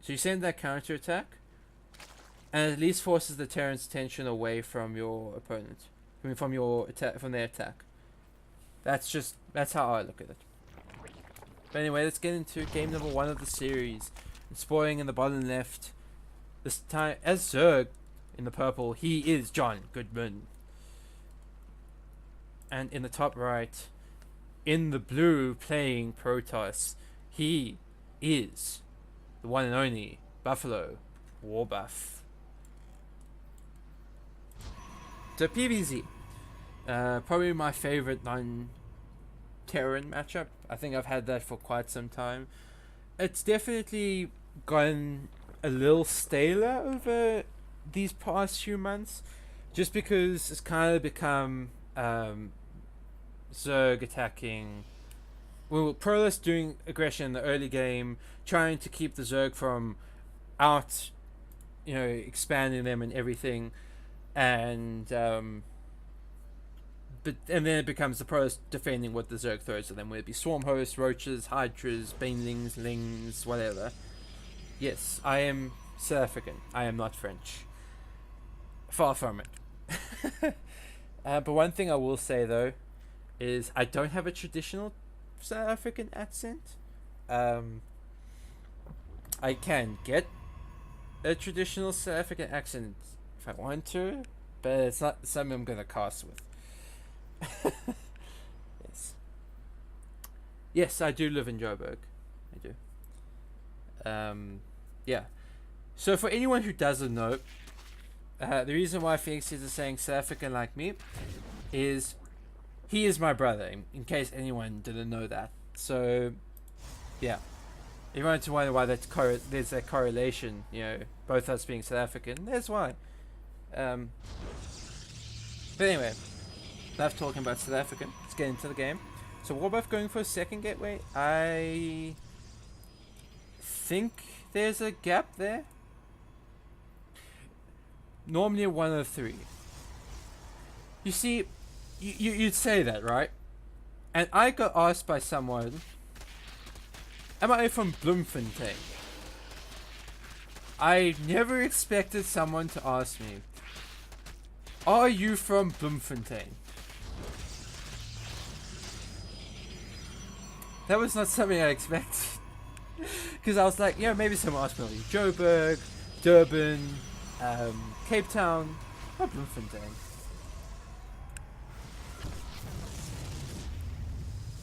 S1: So you send that counter attack, and at least forces the Terran's attention away from your opponent, from their attack. That's how I look at it. But anyway, let's get into game number 1 of the series. Spoiling in the bottom left. This time, as Zerg in the purple, he is John Goodman. And in the top right, in the blue, playing Protoss, he is the one and only Buffalo Warbuff. So PvZ, probably my favorite non-Terran matchup. I think I've had that for quite some time. It's definitely gotten a little staler over these past few months, just because it's kind of become Zerg attacking. Well, Prolus doing aggression in the early game, trying to keep the Zerg from out, expanding them and everything, and then it becomes the Prolus defending what the Zerg throws at them, whether it be Swarm Hosts, Roaches, Hydras, Banelings, Lings, whatever. Yes, I am South African. I am not French. Far from it. But one thing I will say though is I don't have a traditional South African accent. I can get a traditional South African accent if I want to, but it's not something I'm gonna cast with. Yes, I do live in Joburg. I do. Yeah. So for anyone who doesn't know, the reason why PsiX is saying South African like me is he is my brother, in case anyone didn't know that. So, yeah. If you want to wonder why there's that correlation, both us being South African, that's why. But anyway, enough talking about South African. Let's get into the game. So Warbuff going for a second gateway. I think there's a gap there. Normally a 1 of 3. You see, you'd say that, right? And I got asked by someone, am I from Bloemfontein? I never expected someone to ask me, are you from Bloemfontein? That was not something I expected. Because I was like, maybe someone asked me, Joburg, Durban, Cape Town, or Bloemfontein.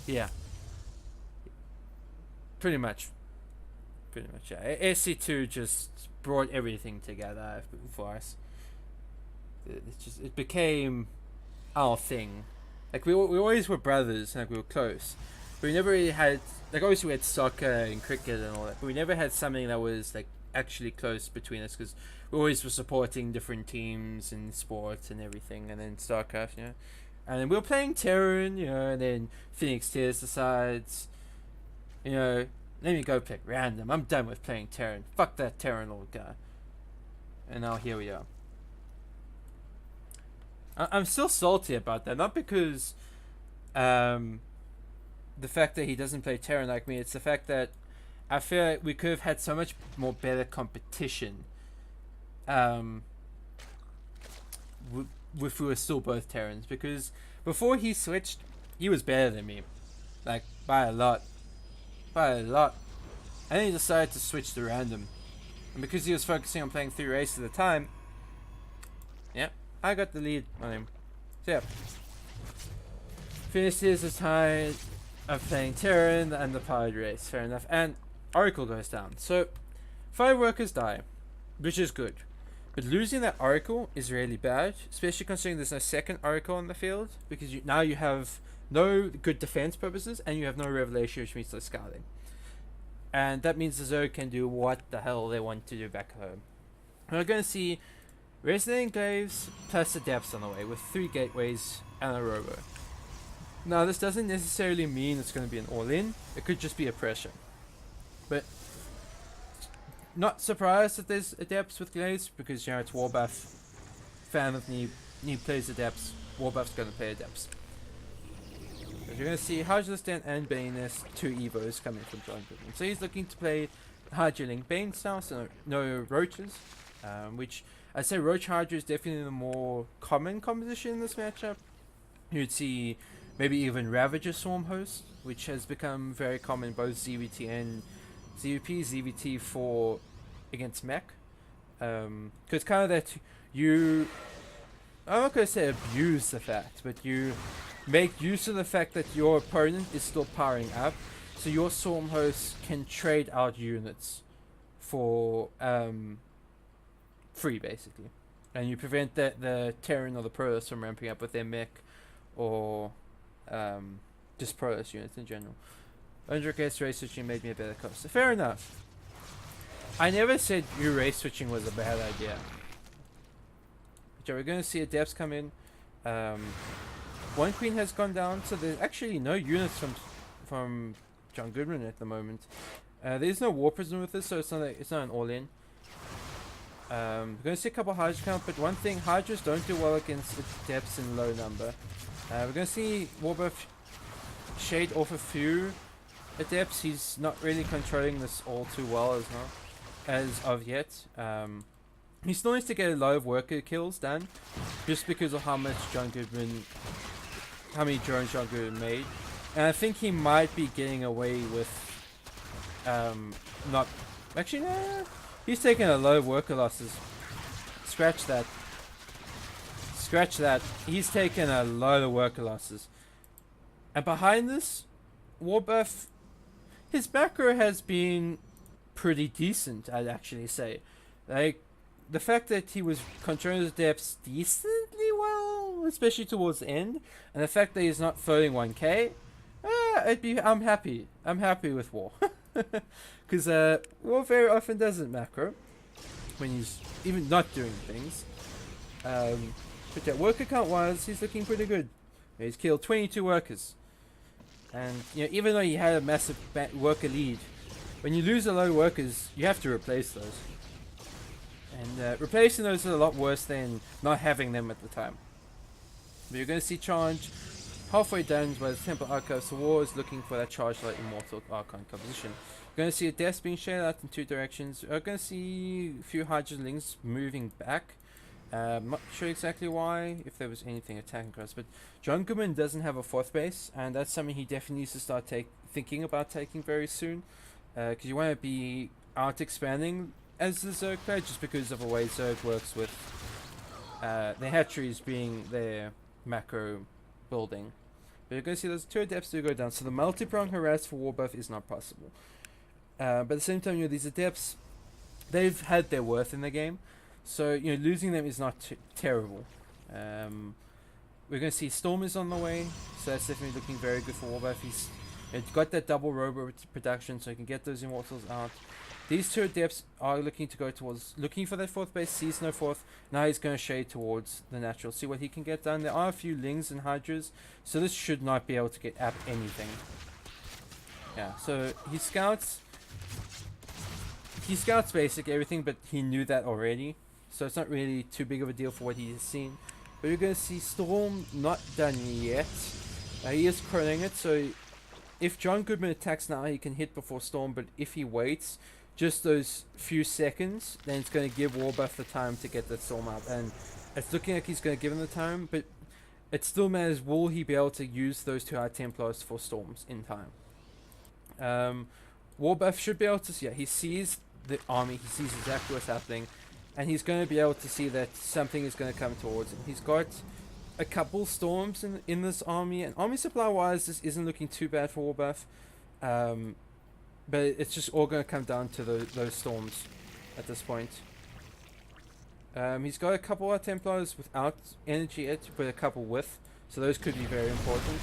S1: Yeah. Pretty much. Yeah. SC2 just brought everything together for us. It became our thing. Like we always were brothers, and we were close. But we never really had, obviously we had soccer and cricket and all that, but we never had something that was actually close between us, because we always were supporting different teams in sports and everything, and then StarCraft, and then we were playing Terran, and then Phoenix Tears decides, let me go pick random. I'm done with playing Terran. Fuck that Terran old guy. And now here we are. I'm still salty about that, not because the fact that he doesn't play Terran like me. It's the fact that I feel like we could have had so much more better competition if we were still both Terrans, because before he switched, he was better than me, by a lot. And then he decided to switch to random, and because he was focusing on playing 3 races at a time, I got the lead on him. So yeah, finishes the tide of playing Terran and the powered race, fair enough, and Oracle goes down. So 5 workers die, which is good. But losing that Oracle is really bad, especially considering there's no second Oracle on the field, because now you have no good defense purposes, and you have no Revelation, which means no scouting. And that means the Zerg can do what the hell they want to do back home. We're going to see Resident Enclaves plus Adepts on the way, with 3 gateways and a robo. Now, this doesn't necessarily mean it's going to be an all-in. It could just be a pressure. But not surprised that there's Adepts with Glaives, because it's Warbuff. Fan of Need plays Adepts. Warbuff's going to play Adepts. As you're going to see Hydra and Baneless, 2 Evos coming from John Goodman. So he's looking to play Hydra Link Banes now, so no Roaches. Which I'd say Roach Hydra is definitely the more common composition in this matchup. You'd see maybe even Ravager Swarm Host, which has become very common in both ZVT and ZVP. ZVT for against mech. Because kind of that I'm not going to say abuse the fact, but you make use of the fact that your opponent is still powering up, so your Swarm Host can trade out units for free, basically. And you prevent the Terran or the Protoss from ramping up with their mech, or just Protoss units in general. 100k race switching made me a better cost. So fair enough. I never said you race switching was a bad idea. yeah, we're going to see adepts come in. One queen has gone down, so there's actually no units from John Goodman at the moment. There's no war prison with this, so it's not an all-in. We're going to see a couple Hydra count, but one thing, Hydras don't do well against adepts in low number. We're going to see Warbuff shade off a few adepts. He's not really controlling this all too well as of yet. He still needs to get a lot of worker kills done, just because of how many drones John Goodman made. And I think he might be getting away with not actually no. He's taking a lot of worker losses. Scratch that. He's taken a lot of worker losses. And behind this, Warbuff, his macro has been pretty decent, I'd actually say. Like, the fact that he was controlling his depths decently well, especially towards the end, and the fact that he's not throwing 1k, I'm happy. I'm happy with War. Because War very often doesn't macro when he's even not doing things. But yeah, worker count wise, he's looking pretty good. He's killed 22 workers. And even though he had a massive worker lead, when you lose a lot of workers, you have to replace those. And replacing those is a lot worse than not having them at the time. But you're going to see charge halfway down by the Temple Archive, so War is looking for that charge light Immortal Archon composition. You're going to see a death being shared out in two directions. You're going to see a few Hydrolings moving back. I'm not sure exactly why, if there was anything attacking us, but John Goodman doesn't have a fourth base, and that's something he definitely needs to start thinking about taking very soon, because you want to be out expanding as the Zerg player, just because of the way Zerg works with the hatcheries being their macro building. But you're going to see those two adepts do go down, so the multi-prong harass for Warbuff is not possible. But at the same time, these adepts, they've had their worth in the game. So, losing them is not terrible. We're going to see Storm is on the way, so that's definitely looking very good for Warbuff. He's got that double robo production, so he can get those Immortals out. These two adepts are looking for that fourth base, sees no fourth. Now he's going to shade towards the natural, see what he can get done. There are a few Lings and Hydras, so this should not be able to get up anything. Yeah, so he scouts basic everything, but he knew that already. So it's not really too big of a deal for what he has seen. But you're going to see Storm not done yet. He is chroning it, so if John Goodman attacks now, he can hit before Storm. But if he waits just those few seconds, then it's going to give Warbuff the time to get that Storm out. And it's looking like he's going to give him the time, but it still matters, will he be able to use those two High Templars for Storms in time? Warbuff should be able to see, he sees the army, he sees exactly what's happening. And he's going to be able to see that something is going to come towards him. He's got a couple Storms in this army. And army supply-wise, this isn't looking too bad for Warbuff. But it's just all going to come down to those Storms at this point. He's got a couple of Templars without energy yet, but a couple with. So those could be very important.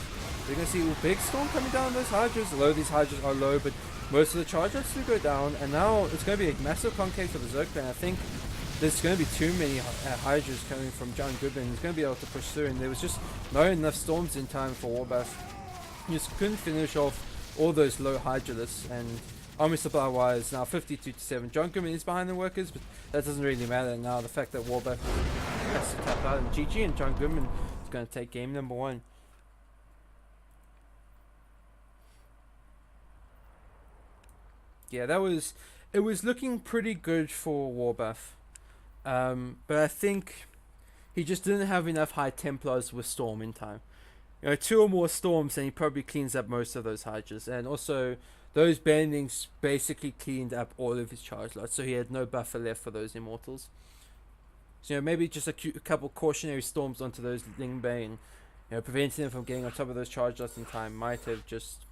S1: We're going to see a big Storm coming down on those Hydras. Although these Hydras are low, but most of the charges do go down. And now it's going to be a massive concave for the Zerg clan. I think there's going to be too many Hydras coming from John Goodman. He's going to be able to push through, and there was just not enough Storms in time for Warbuff. He just couldn't finish off all those low Hydralists, and army supply wise now 52-7. John Goodman is behind the workers, but that doesn't really matter now. The fact that Warbuff has to tap out, and GG, and John Goodman is going to take game number 1. Yeah, it was looking pretty good for Warbuff. But I think he just didn't have enough High Templars with Storm in time. 2 or more Storms and he probably cleans up most of those Hydras. And also, those Bandings basically cleaned up all of his charge lots, so he had no buffer left for those Immortals. So maybe just a couple cautionary Storms onto those Ling Bane, preventing them from getting on top of those charge lots in time might have just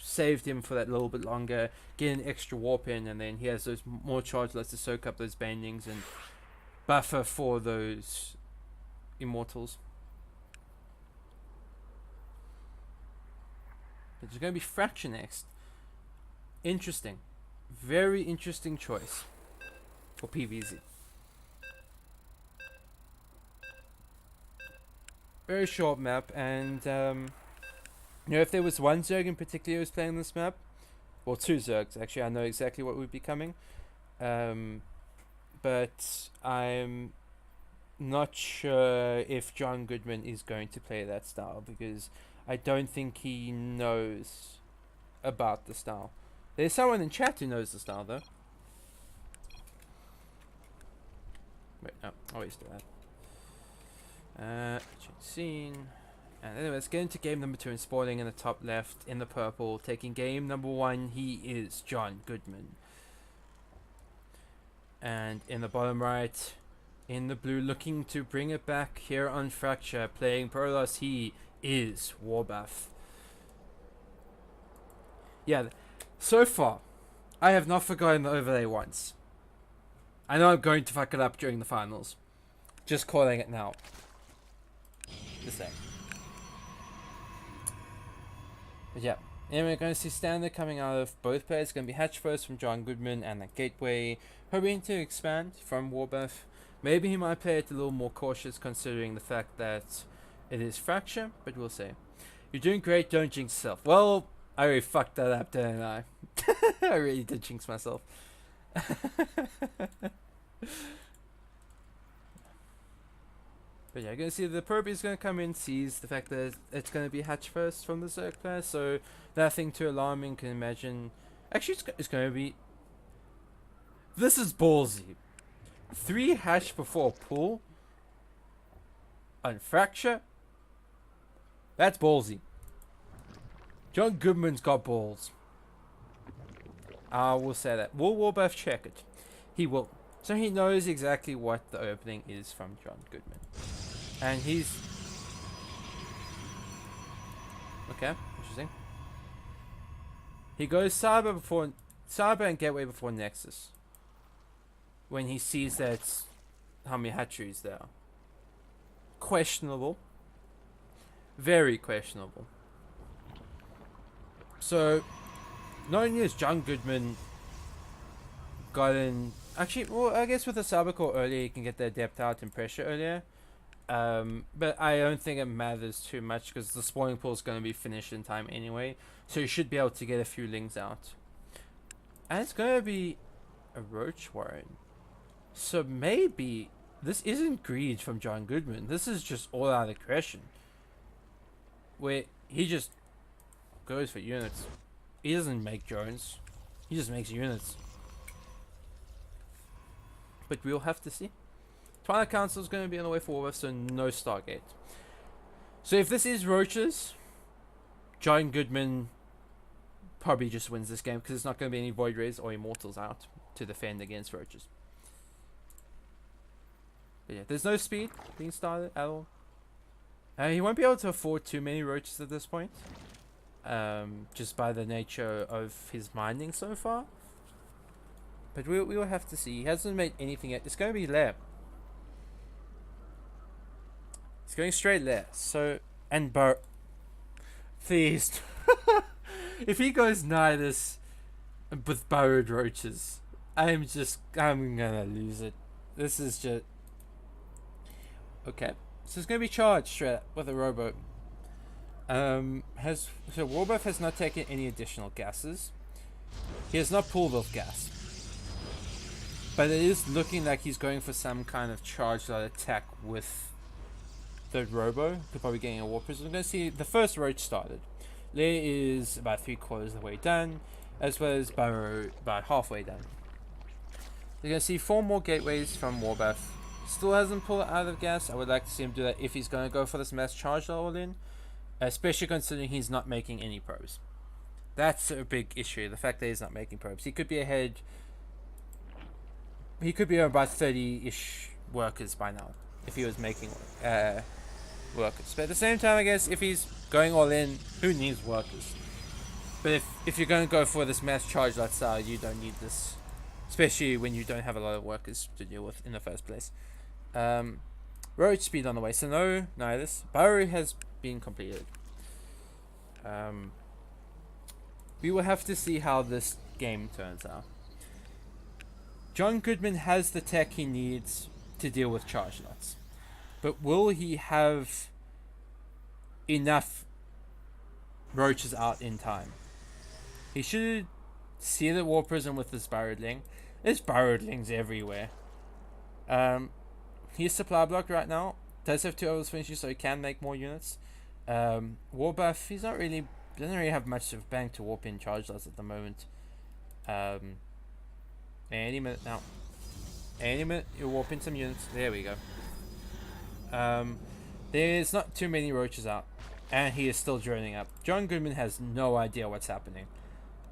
S1: saved him for that little bit longer, get an extra warp in, and then he has those more charge lots to soak up those Bandings and buffer for those Immortals. But there's going to be Fracture next. Interesting. Very interesting choice for PVZ. very short map, and if there was one Zerg in particular who was playing this map, well, two Zergs actually, I know exactly what would be coming. But I'm not sure if John Goodman is going to play that style, because I don't think he knows about the style. There's someone in chat who knows the style though. Wait, no, always do that. Scene. And anyway, let's get into game number 2 in Sporting in the top left in the purple. Taking game number 1, he is John Goodman. And in the bottom right, in the blue, looking to bring it back here on Fracture, playing Prolos, he is Warbuff. Yeah, so far, I have not forgotten the overlay once. I know I'm going to fuck it up during the finals. Just calling it now. Just saying. But yeah, and we're going to see standard coming out of both players. It's going to be Hatch first from John Goodman and the Gateway, hoping to expand from Warbuff. Maybe he might play it a little more cautious considering the fact that it is Fracture, but we'll see. You're doing great, don't jinx yourself. Well, I really fucked that up, didn't I? I really did jinx myself. But yeah, you're going to see the probe is going to come in, sees the fact that it's going to be Hatch first from the Zerg player, so nothing too alarming, can imagine. Actually, it's going to be... This is ballsy. 3 Hatch before pull on Fracture? That's ballsy. John Goodman's got balls. I will say that. Will Warbuff check it? He will. So he knows exactly what the opening is from John Goodman. And he's... Okay, interesting. He goes Cyber and Gateway before Nexus. When he sees that how many hatcheries there are. Questionable. Very questionable. So, not only has John Goodman gotten... Actually, well, I guess with the Cyber Core earlier, you can get the Adept out and pressure earlier. But I don't think it matters too much because the spawning pool is going to be finished in time anyway. So you should be able to get a few lings out. And it's going to be a Roach Warren. So maybe this isn't greed from John Goodman. This is just all out aggression. Where he just goes for units. He doesn't make drones. He just makes units. But we'll have to see. Twilight Council is going to be on the way forward, so no Stargate. So if this is Roaches, John Goodman probably just wins this game because there's not going to be any Void Rays or Immortals out to defend against Roaches. But yeah, there's no speed being started at all. He won't be able to afford too many Roaches at this point. Just by the nature of his mining so far. But we'll have to see. He hasn't made anything yet. It's going to be Lair. He's going straight Lair. So, and please. If he goes Nidus with burrowed Roaches, I'm gonna lose it. This is just... Okay. So it's going to be charged straight up with a rowboat. So Warbuff has not taken any additional gases. He has not pulled off gas. But it is looking like he's going for some kind of charged attack with the robo. Could probably getting a war prison. We're going to see the first Roach started. Lair is about 3/4 of the way done, as well as Burrow about halfway done. We're going to see 4 more gateways from Warbuff. Still hasn't pulled out of gas. I would like to see him do that if he's going to go for this mass charge all in. Especially considering he's not making any probes. That's a big issue, the fact that he's not making probes. He could be ahead... He could be about 30-ish workers by now, if he was making workers. But at the same time, I guess, if he's going all in, who needs workers? But if you're going to go for this mass charge lifestyle, you don't need this. Especially when you don't have a lot of workers to deal with in the first place. Roach speed on the way, so no Nidus. Burrow has been completed. We will have to see how this game turns out. John Goodman has the tech he needs to deal with charge lots. But will he have enough roaches out in time. He should see the war prison with this burrowedling. There's burrowedlings everywhere. He's supply blocked right now. Does have 2 overs finishing, so he can make more units. War buff, doesn't really have much of bank to warp in charge lots at the moment. Any minute now. Any minute you'll warp in some units. There we go. There's not too many roaches out, and he is still droning up. John Goodman has no idea what's happening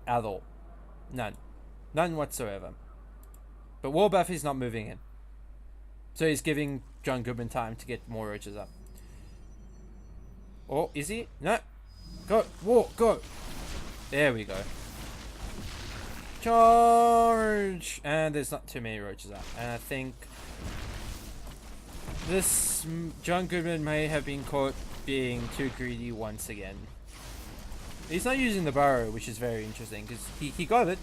S1: at all. None whatsoever. But war buff is not moving in, so he's giving John Goodman time to get more roaches up. Or is he? No. Go. Walk. Go. There we go. Charge. And there's not too many roaches up. And I think this John Goodman may have been caught being too greedy once again. He's not using the burrow, which is very interesting, because he got it.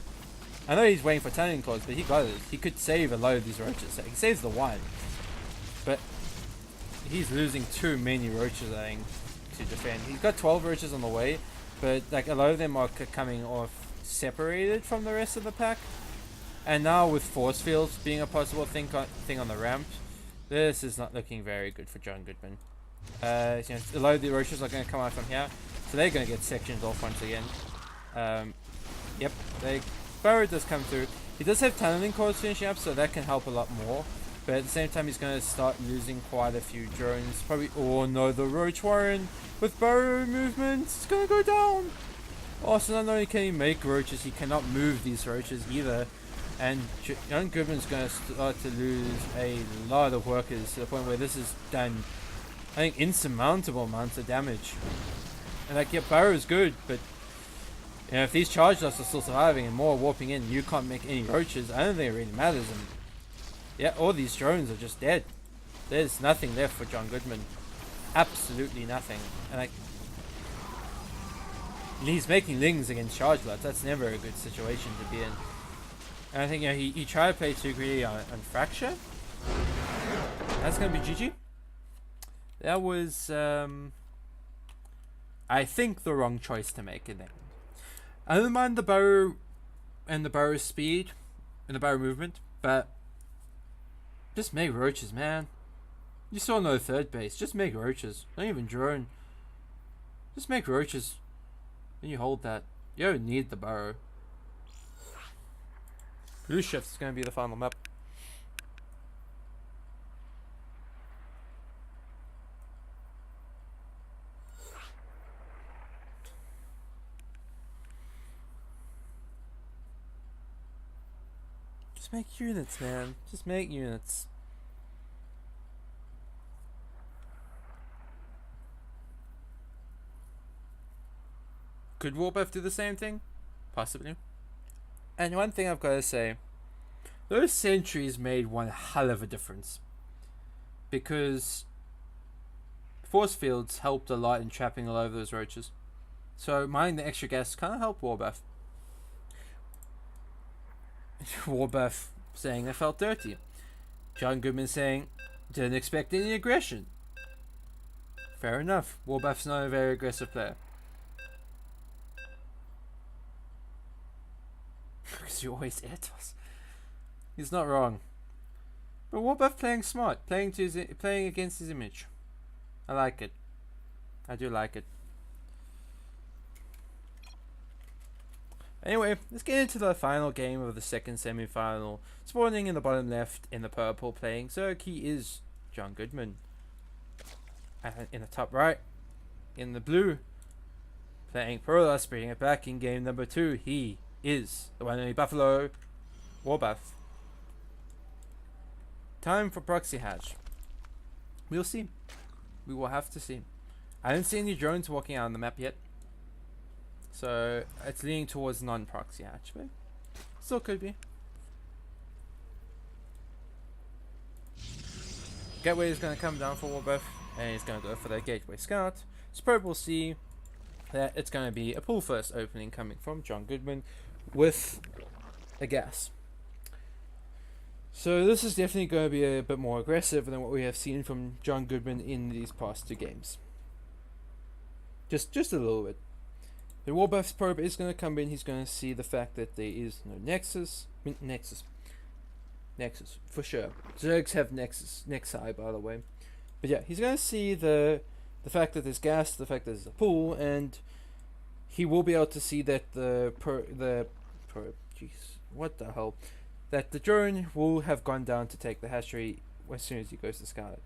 S1: I know he's waiting for tunneling claws, but he got it. He could save a lot of these roaches. So he saves the one. But he's losing too many roaches, I think, to defend. He's got 12 roaches on the way, but like a lot of them are coming off separated from the rest of the pack. And now with force fields being a possible thing on the ramp, this is not looking very good for John Goodman. You know, a lot of the roaches are going to come out from here, so they're going to get sectioned off once again. Yep, burrow does come through. He does have tunneling cores finishing up, so that can help a lot more. But at the same time, he's going to start losing quite a few drones. Probably. Oh no, the Roach Warren with burrow movements. It's going to go down. Also, not only can he make roaches, he cannot move these roaches either. And John Goodman's going to start to lose a lot of workers to the point where this has done, I think, insurmountable amounts of damage. And like, yeah, burrow is good, but you know, if these charge lots are still surviving and more warping in, you can't make any roaches. I don't think it really matters. And yeah, all these drones are just dead. There's nothing left for John Goodman. Absolutely nothing. And like, he's making lings against charge lots. That's never a good situation to be in. And I think, you know, he tried to play too greedy on Fracture. That's going to be GG. That was, I think, the wrong choice to make in there. I don't mind the burrow and the burrow speed and the burrow movement, but just make roaches, man. You saw no third base. Just make roaches. Don't even drone. Just make roaches. When you hold that, you don't need the burrow. Blue Shift is going to be the final map. Just make units, man. Just make units. Could Warbuff do the same thing? Possibly. And one thing I've got to say, those sentries made one hell of a difference. Because force fields helped a lot in trapping a lot of those roaches. So mining the extra gas kind of helped Warbuff. Warbuff saying I felt dirty. John Goodman saying didn't expect any aggression. Fair enough. Warbuff's not a very aggressive player. Because you always air toss. He's not wrong. But Warbuff playing smart, playing against his image. I like it. I do like it. Anyway, let's get into the final game of the second semi-final. Spawning in the bottom left in the purple, playing Zerky is John Goodman. And in the top right, in the blue, playing Prolas, bringing it back in game number 2. He is the one and only Buffalo Warbuff. Time for proxy hatch. We'll see. We will have to see. I don't see any drones walking out on the map yet. So it's leaning towards non-proxy hatch, but still could be. Gateway is going to come down for Warbuff, and he's going to go for the Gateway Scout. So probably we'll see that it's going to be a pull first opening coming from John Goodman with a gas. So this is definitely going to be a bit more aggressive than what we have seen from John Goodman in these past 2 games. Just a little bit. The Warbuff's probe is going to come in. He's going to see the fact that there is no Nexus. Nexus, for sure. Zergs have Nexi, by the way. But yeah, he's going to see the fact that there's gas, the fact that there's a pool, and he will be able to see that what the hell? That the drone will have gone down to take the hatchery as soon as he goes to scout it.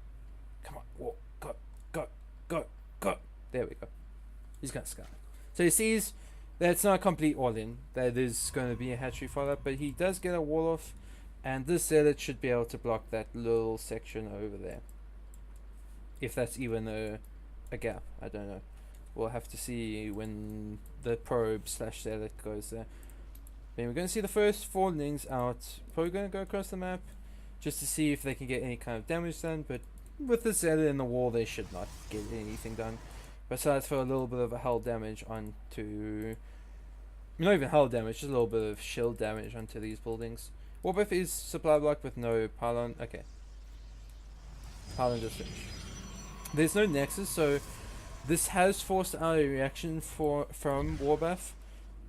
S1: Come on, walk, go. There we go. He's going to scout it. So he sees that it's not a complete all-in, that there's going to be a hatchery follow-up, but he does get a wall off, and this zealot should be able to block that little section over there. If that's even a gap, I don't know. We'll have to see when the probe / zealot goes there. Then we're going to see the first 4 lings out. Probably going to go across the map just to see if they can get any kind of damage done, but with the zealot in the wall, they should not get anything done. Besides for a little bit of a hull damage onto... Not even hull damage, just a little bit of shield damage onto these buildings. Warbuff is supply blocked with no pylon. Okay. Pylon just finished. There's no Nexus, so this has forced out a reaction from Warbuff,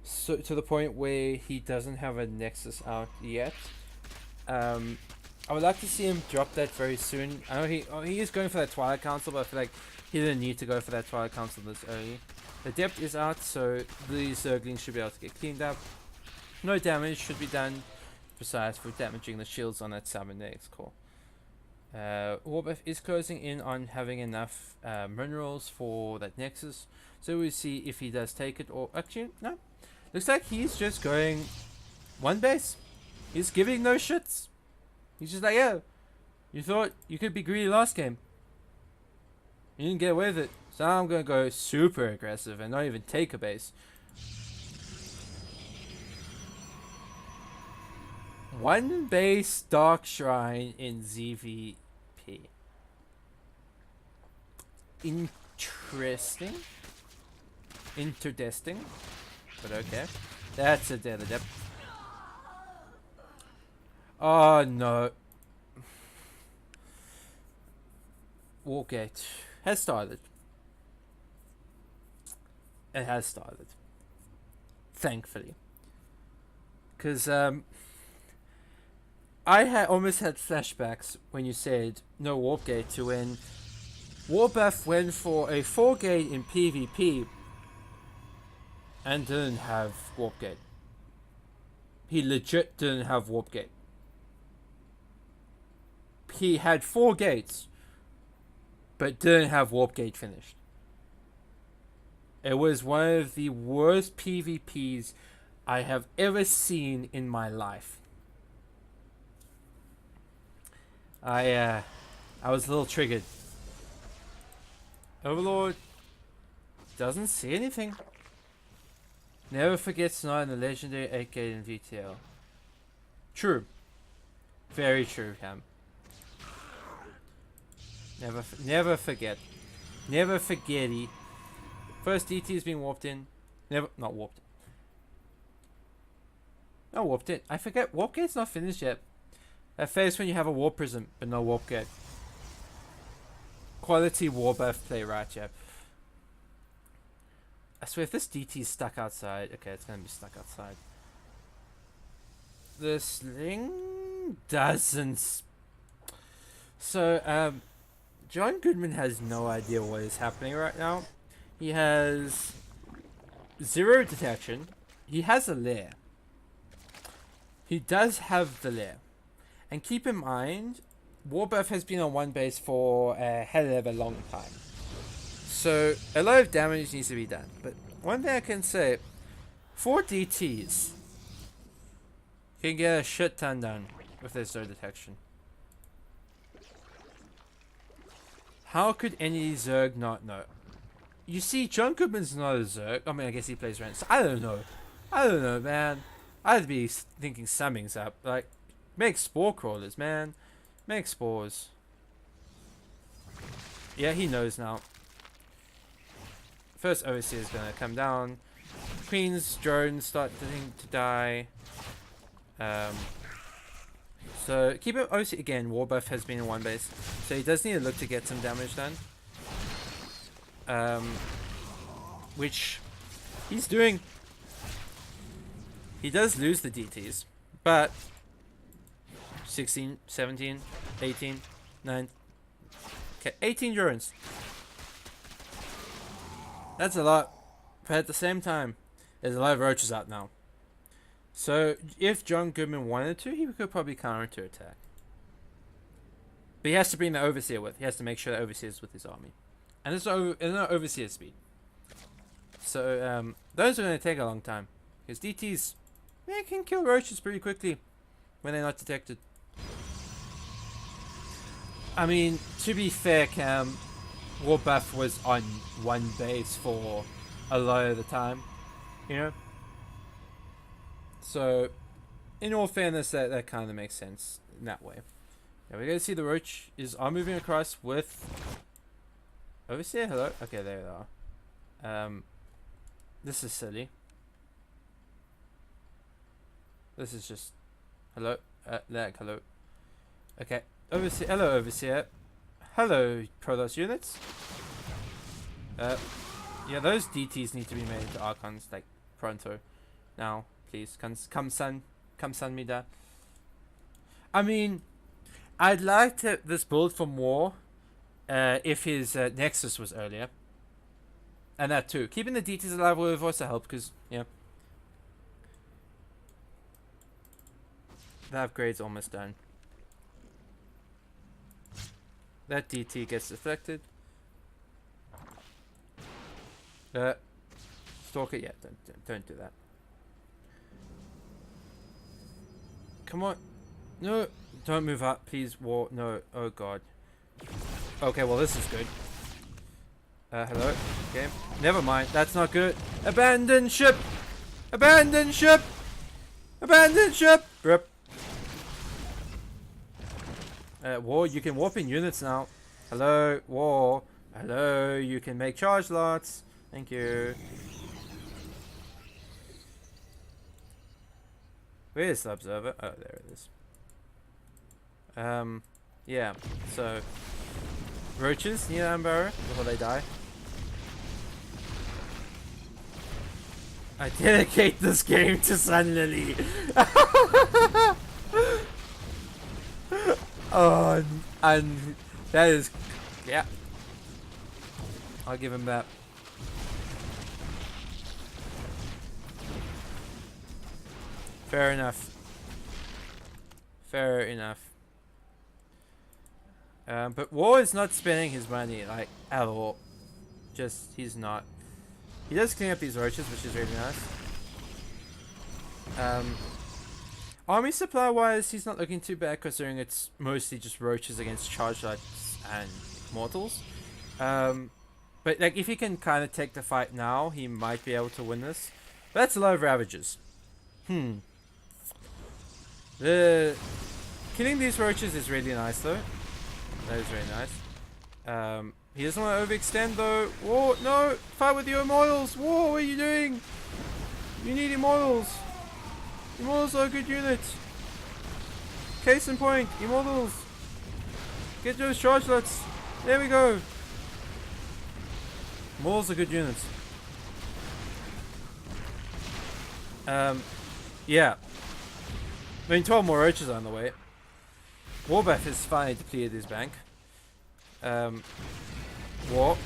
S1: so to the point where he doesn't have a Nexus out yet. I would like to see him drop that very soon. I know he is going for that Twilight Council, but I feel like he didn't need to go for that Twilight Council this early. The depth is out, so these Zerglings should be able to get cleaned up. No damage should be done, besides for damaging the shields on that summon there. It's cool. Warbuff is closing in on having enough minerals for that Nexus, so we'll see if he does take it, or actually, no. Looks like he's just going one base. He's giving no shits. He's just like, yeah, you thought you could be greedy last game. You didn't get away with it, so I'm gonna go super aggressive and not even take a base. One base Dark Shrine in ZVP. Interesting. But okay. That's a dead adept. Oh no. Wargate has started. It has started. Thankfully. Because I almost had flashbacks when you said no warp gate to when Warbuff went for a 4 gate in PvP and didn't have warp gate. He legit didn't have warp gate. He had 4 gates but didn't have warp gate finished. It was one of the worst PvPs I have ever seen in my life. I was a little triggered. Overlord doesn't see anything. Never forgets not in the legendary 8 gate in VTL. True. Very true, Cam. Never forget. Never forgetty. First DT is being warped in. Not warped. No, warped in. I forget. Warp gate's not finished yet. At first when you have a warp prism, but no warp gate. Quality Warbuff play right, yep. I swear if this DT is stuck outside, okay, it's gonna be stuck outside. The sling doesn't. So, John Goodman has no idea what is happening right now. He has 0 detection. He has a lair. He does have the lair. And keep in mind, Warbuff has been on one base for a hell of a long time. So, a lot of damage needs to be done. But one thing I can say, 4 DTs can get a shit ton done with their zero detection. How could any Zerg not know? You see, John Goodman's not a Zerg. I mean, I guess he plays Rent. So I don't know, man. I'd be thinking something's up. Like, make spore crawlers, man. Make spores. Yeah, he knows now. First Overseer is gonna come down. Queen's drones start to die. So keep it. Obviously, again, Warbuff has been in one base, so he does need to look to get some damage done. which he's doing. He does lose the DTs, but 16, 17, 18, 9. Okay, 18 drones. That's a lot. But at the same time, there's a lot of roaches out now. So if John Goodman wanted to, he could probably counter attack. But he has to bring the Overseer with. He has to make sure the Overseer's with his army. And there's no Overseer speed. So those are going to take a long time. Because DTs, they can kill roaches pretty quickly when they're not detected. I mean, to be fair, Cam, Warbuff was on one base for a lot of the time, you know? So, in all fairness, that kind of makes sense in that way. Now we're going to see the roach are moving across with Overseer. Hello? Okay, there they are. This is silly. This is just hello. Hello. Okay. Overseer. Hello, Overseer. Hello, Protoss units. Yeah, those DTs need to be made into Archons like pronto. Now, please, come sun me da. I mean, I'd like this build for more if his Nexus was earlier. And that too. Keeping the DTs alive would have also helped because, yeah. The upgrade's almost done. That DT gets deflected. Stalker, yeah, don't do that. Come on. No, don't move up, please. War, no. Oh god. Okay, well this is good. Hello. Okay. Never mind. That's not good. Abandon ship. Abandon ship. Abandon ship. Rip. War, you can warp in units now. Hello, War. Hello, you can make charge lots. Thank you. Where is the observer? Oh, there it is. Yeah. So, roaches near Amber before they die. I dedicate this game to Sun Lily. Oh, and that is, yeah. I'll give him that. Fair enough. Fair enough. But War is not spending his money, like, at all. Just, he's not. He does clean up these roaches, which is really nice. Army supply wise, he's not looking too bad considering it's mostly just roaches against charge lights and mortals. But like if he can kind of take the fight now, he might be able to win this. But that's a lot of ravages. The killing these roaches is really nice though. That is really nice. He doesn't want to overextend though. War, no! Fight with your immortals! War, what are you doing? You need immortals! Immortals are a good unit. Case in point, Immortals. Get those charge lots. There we go. Immortals are good units. Yeah. I mean, 12 more roaches are on the way. Warbuff has finally depleted his bank. War.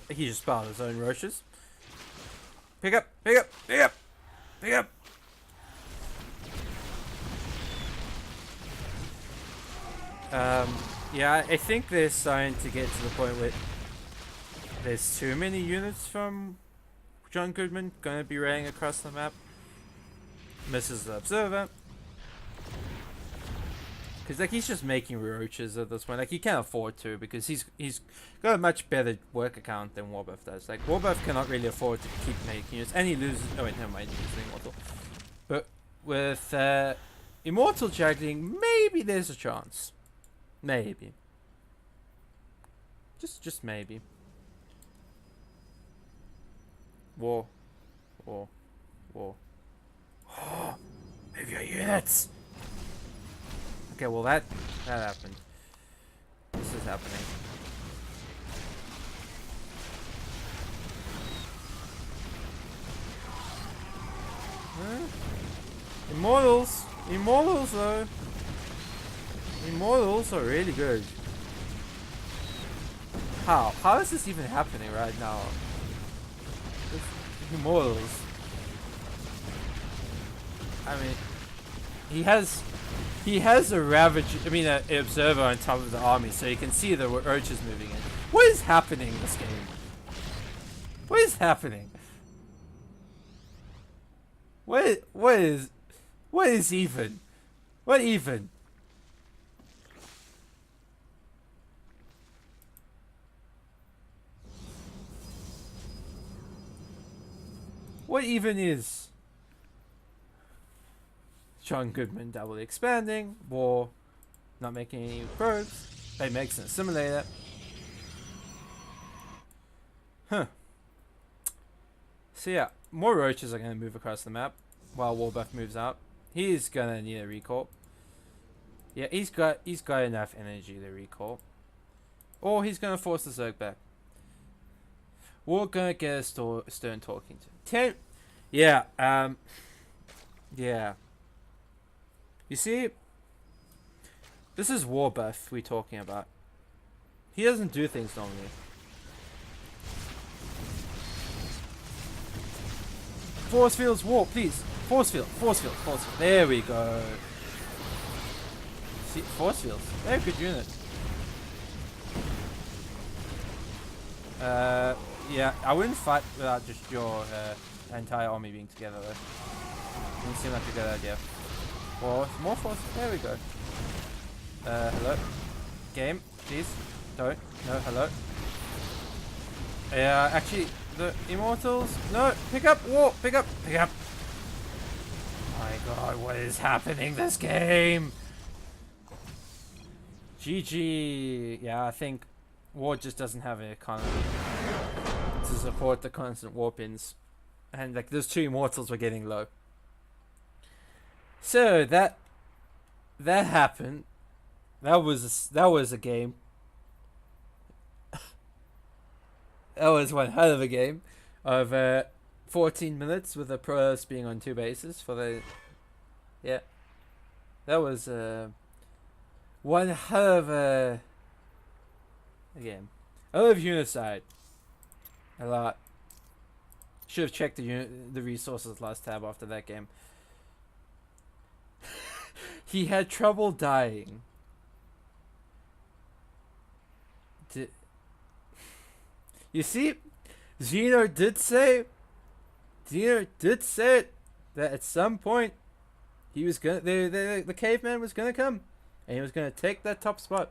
S1: He just spotted his own roaches. Pick up, pick up, pick up, pick up. Yeah, I think they're starting to get to the point where there's too many units from John Goodman gonna be raiding across the map. Misses the observer. Because like he's just making roaches at this point. Like he can't afford to because he's got a much better work account than Warbuff does. Like Warbuff cannot really afford to keep making units, and he loses. Oh wait, never mind, he's losing Immortal. But with Immortal juggling, maybe there's a chance. Maybe. Just maybe. War. Oh, move your units. Okay, well that happened. This is happening. Huh? Immortals! Immortals though! Immortals are really good. How? How is this even happening right now? Immortals. I mean, he has a ravage. I mean, an observer on top of the army, so you can see the roaches moving in. What is happening in this game? What is happening? What is even? What even? What even is? John Goodman doubly expanding, war, not making any probes, they makes an assimilator. Huh. So yeah, more roaches are going to move across the map while Warbuff moves out. He's going to need a recall. Yeah, he's got enough energy to recall. Or he's going to force the Zerg back. We're going to get a stern talking to. Yeah, yeah. You see, this is Warbuff we're talking about. He doesn't do things normally. Force fields, warp, please. Force field, force field, force field. There we go. See, force fields. They're a good unit. Yeah, I wouldn't fight without just your entire army being together though. Doesn't seem like a good idea. Force, more force. There we go. Hello? Game, please. Don't. No, hello? Yeah, actually, the Immortals. No, pick up, war, pick up, pick up. My god, what is happening this game? GG. Yeah, I think war just doesn't have an economy to support the constant warp-ins. And like those two Immortals were getting low. So that happened. That was a game. That was one hell of a game of 14 minutes with the pros being on two bases for the. Yeah, that was one hell of a game. I love Unicide a lot. Should have checked the resources last tab after that game. He had trouble dying. You see, Zeno did say it, that at some point he was gonna the caveman was gonna come and he was gonna take that top spot,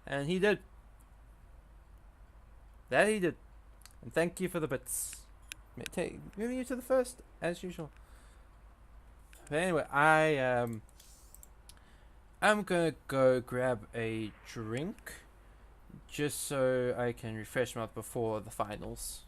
S1: and he did. That he did, and thank you for the bits. Moving you to the first as usual. But anyway, I'm gonna go grab a drink just so I can refresh my mouth before the finals.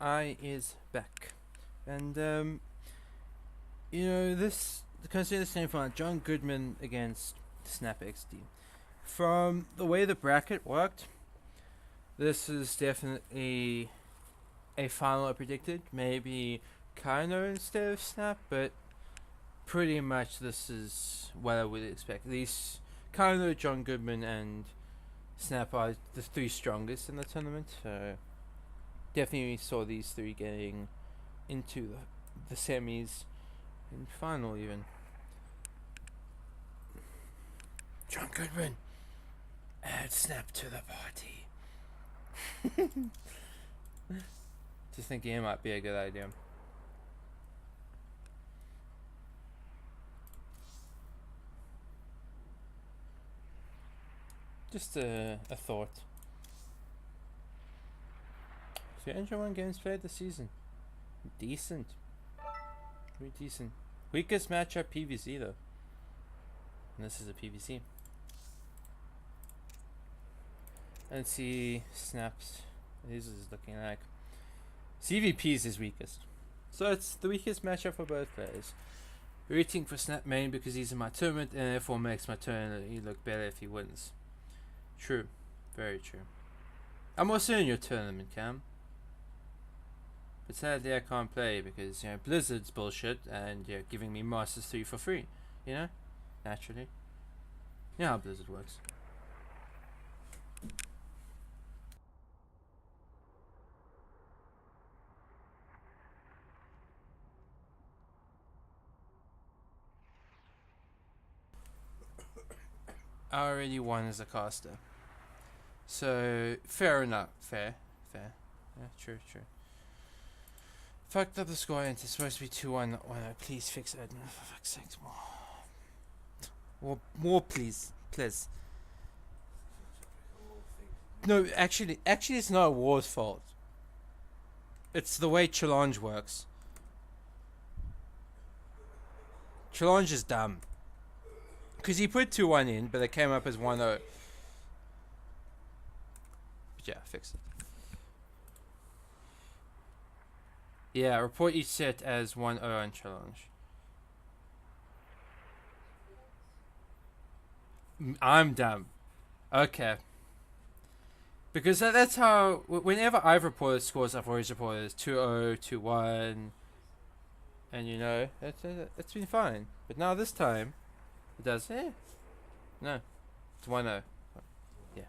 S1: I is back, and you know this. Consider the same fight, John Goodman against Snap XD. From the way the bracket worked, this is definitely a final I predicted. Maybe Kano instead of Snap, but pretty much this is what I would expect. These Kano, John Goodman, and Snap are the three strongest in the tournament, so definitely saw these three getting into the semis and final even. John Goodman, add Snap to the party. Just thinking it might be a good idea. Just a thought. 301 games played this season. Decent. Pretty decent. Weakest matchup PVC though. And this is a PVC. Let's see Snaps. This is looking like CVP is his weakest. So it's the weakest matchup for both players. Rooting for Snap main because he's in my tournament and therefore makes my turn look better if he wins. True. Very true. I'm also in your tournament, Cam. But sadly I can't play because, you know, Blizzard's bullshit and you're giving me Masters 3 for free. You know? Naturally. You know how Blizzard works. I already won as a caster. So, fair enough. Fair. Yeah, true. Fucked up the score and it's supposed to be 2-1, not 1-0. Please fix it. No, for fuck's sake, more, please. No, actually, it's not War's fault. It's the way challenge works. Challenge is dumb. Because he put 2-1 in, but it came up as 1-0. But yeah, fix it. Yeah, report each set as 1-0 on challenge. I'm dumb. Okay. Because that's how, whenever I've reported scores, I've always reported as 2-0, 2-1. And you know, it's been fine. But now this time, it does, no, it's 1-0. Yeah.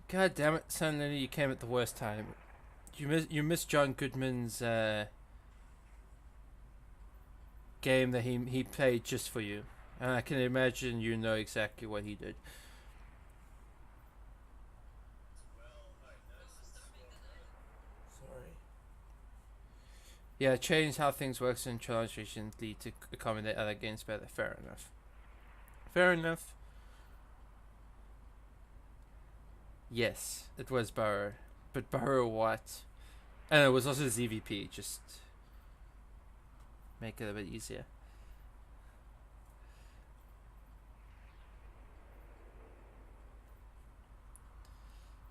S1: God damn it, Son Lenny, you came at the worst time. You missed John Goodman's game that he played just for you. And I can imagine you know exactly what he did. Sorry. Yeah, change how things works in challenge recently to accommodate other games better. Fair enough. Yes, it was Burrow. But Burrow what? And it was also ZVP, just make it a bit easier.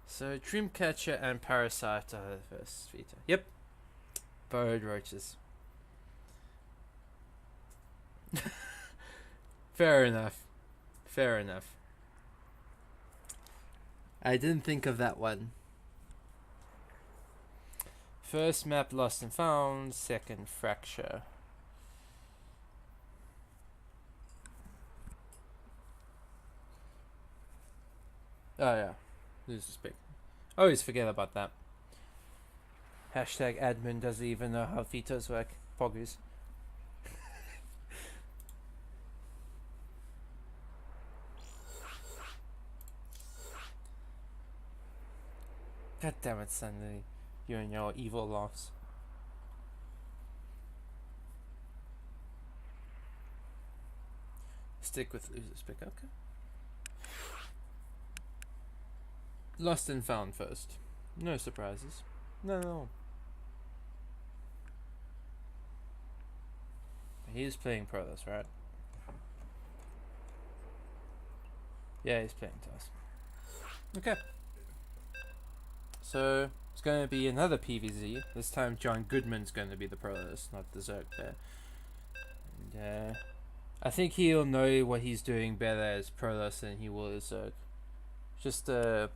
S1: So Dreamcatcher and Parasite are the first veto. Yep. Burrowed roaches. Fair enough. I didn't think of that one. First map lost and found, second fracture. Oh yeah, lose the spec. I always forget about that. Hashtag admin doesn't even know how vetoes work. Poggers. God damn it, Sunday. You and your evil laughs. Stick with losers pick, okay. Lost and found first. No surprises. No. He's playing Prowess, right? Yeah, he's playing Task. Okay. So it's going to be another PVZ. This time John Goodman's going to be the Prowess, not the Zerg there. And I think he'll know what he's doing better as Prowess than he will as Zerg. Just a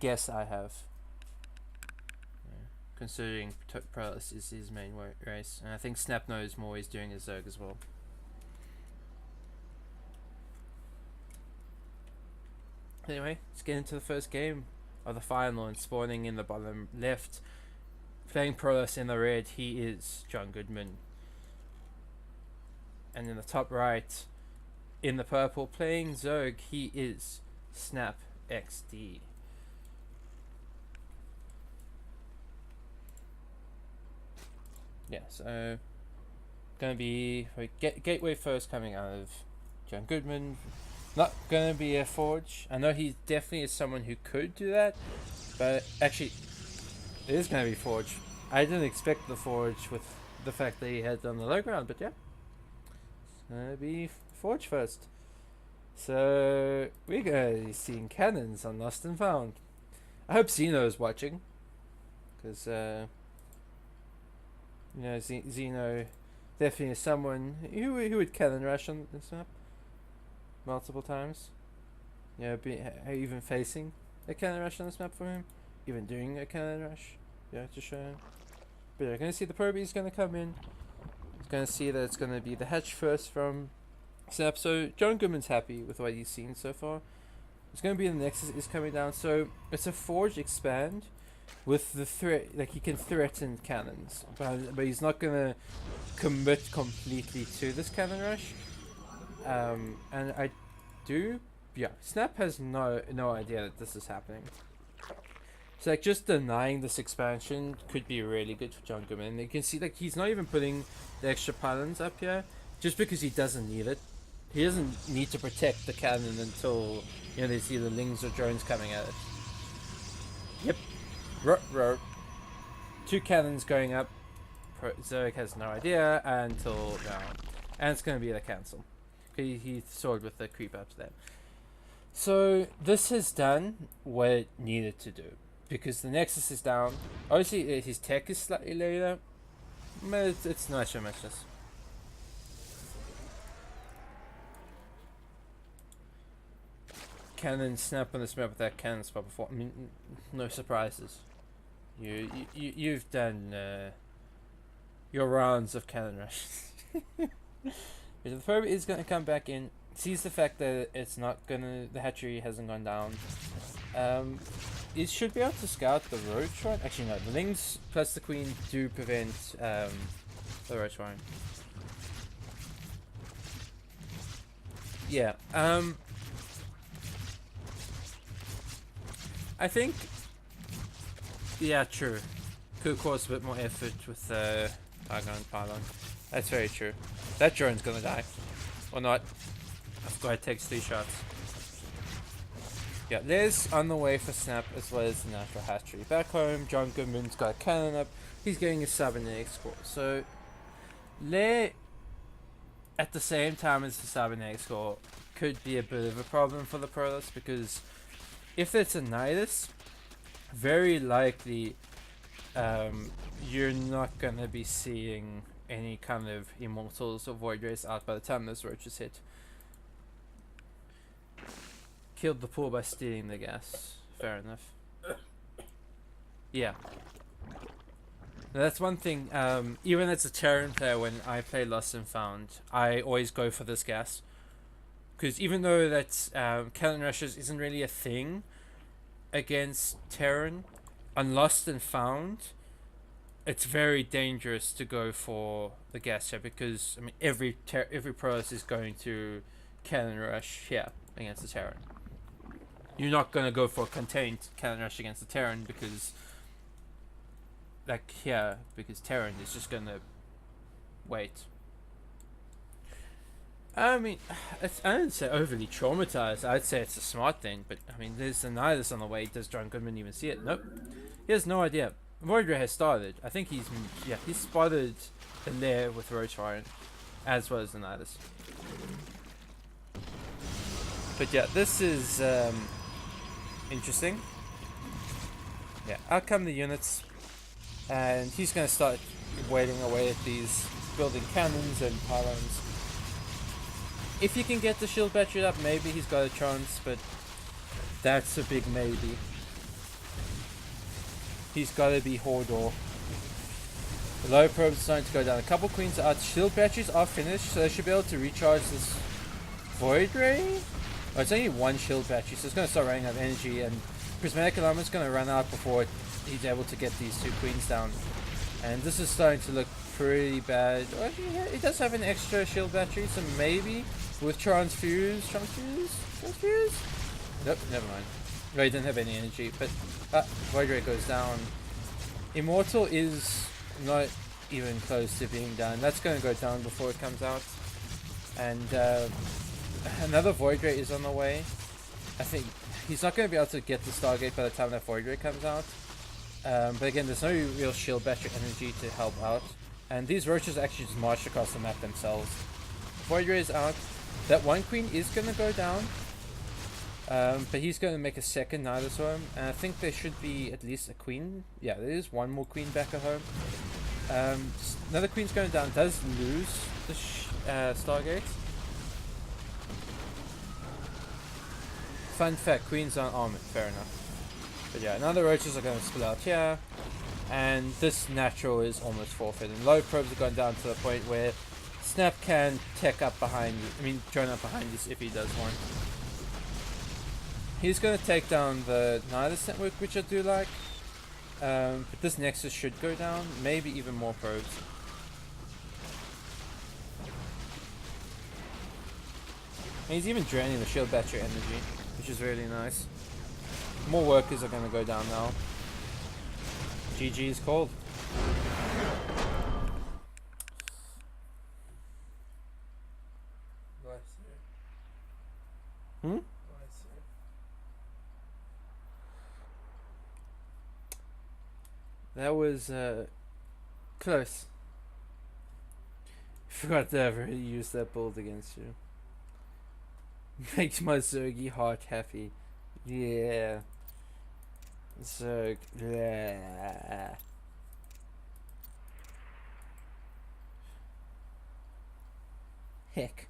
S1: guess I have. Considering Prowess is his main race. And I think Snap knows more he's doing as Zerg as well. Anyway, let's get into the first game of the final, and spawning in the bottom left, playing Prowess in the red, he is John Goodman. And in the top right, in the purple, playing Zerg, he is Snap XD. Yeah, so gonna be Gateway first coming out of John Goodman. Not gonna be a Forge. I know he definitely is someone who could do that, but actually it is gonna be Forge. I didn't expect the Forge with the fact that he had on the low ground, but yeah, it's gonna be Forge first. So we're gonna be seeing cannons on Lost and Found. I hope Zeno is watching, because you know, Zeno definitely is someone who would cannon rush on this map multiple times. Yeah, even facing a cannon rush on this map for him, even doing a cannon rush. Yeah, to show him. But you're gonna see the Proby is gonna come in. He's gonna see that it's gonna be the hatch first from Snap. So John Goodman's happy with what he's seen so far. It's gonna be the Nexus is coming down. So it's a Forge expand with the threat, like he can threaten cannons, but he's not gonna commit completely to this cannon rush. And Snap has no idea that this is happening. So like just denying this expansion could be really good for John Goodman. And you can see like he's not even putting the extra pylons up here just because he doesn't need it. He doesn't need to protect the cannon until, you know, they see the lings or drones coming at it. Yep. Two cannons going up. Zerg has no idea until now. And it's going to be the cancel. He soared with the creep ups there. So this has done what it needed to do. Because the Nexus is down. Obviously his tech is slightly later. But it's not so much this. Cannon Snap on this map with that cannon spot before. I mean, no surprises. You've done your rounds of cannon rushes. The Probe is going to come back in, sees the fact that it's not gonna, the hatchery hasn't gone down. It should be able to scout the roach one. Actually no, the Lings plus the Queen do prevent the roach one. Yeah, I think, yeah, true. Could cause a bit more effort with Tiger and Pylon. That's very true. That drone's gonna die. Or not. I forgot it takes 3 shots. Yeah, Liz on the way for Snap as well as the natural hatchery. Back home, John Goodman's got a cannon up. He's getting a cybernetic score. So, Lair, at the same time as the cybernetic score, could be a bit of a problem for the Protoss, because if it's a Nidus, very likely you're not going to be seeing any kind of Immortals or Void Race out by the time those roaches hit. Killed the pool by stealing the gas. Fair enough. Yeah. Now that's one thing, even as a Terran player, when I play Lost and Found, I always go for this gas. Because even though that cannon rushes isn't really a thing against Terran, on Lost and Found, it's very dangerous to go for the gas here, because I mean every Protoss is going to cannon rush here against the Terran. You're not gonna go for a contained cannon rush against the Terran because, like here, because Terran is just gonna wait. I mean, I don't say overly traumatized. I'd say it's a smart thing, but I mean, there's a Nidus on the way. Does John Goodman even see it? Nope. He has no idea. Void Ray has started. I think he's spotted the lair with Roach Warren. as well as the Nidus. But yeah, this is interesting. Yeah, out come the units, and he's going to start waiting away at these, building cannons and pylons. If you can get the shield battery up, maybe he's got a chance, but that's a big maybe. He's got to be Hordor. The low probes are starting to go down. A couple queens are out. Shield batteries are finished, so they should be able to recharge this Void Ray. Oh, it's only one shield battery, so it's going to start running out of energy, and Prismatic Alarm is going to run out before he's able to get these two queens down. And this is starting to look pretty bad. Well, yeah, it does have an extra shield battery, so maybe with Transfuse? Nope, never mind. No, he didn't have any energy, but Void Ray goes down. Immortal is not even close to being done. That's going to go down before it comes out. And another Void Ray is on the way. I think he's not going to be able to get the Stargate by the time that Void Ray comes out. But again, there's no real shield battery energy to help out. And these roaches actually just marched across the map themselves. Void Ray is out. That one queen is going to go down. But he's going to make a second Nidus home. And I think there should be at least a queen. Yeah, there is one more queen back at home. Another queen's going down. Does lose the Stargate. Fun fact, queens aren't armored. Fair enough. But yeah, now the roaches are going to spill out here. And this natural is almost forfeit. And low probes have gone down to the point where Snap can tech up behind you. I mean, join up behind you if he does want. He's going to take down the Nidus network, which I do like. But this Nexus should go down. Maybe even more probes. And he's even draining the shield battery energy, which is really nice. More workers are going to go down now. GG is called. Hmm? That was close. Forgot to ever use that build against you. Makes my Zergy heart happy. Yeah. Zerg. Yeah. Heck.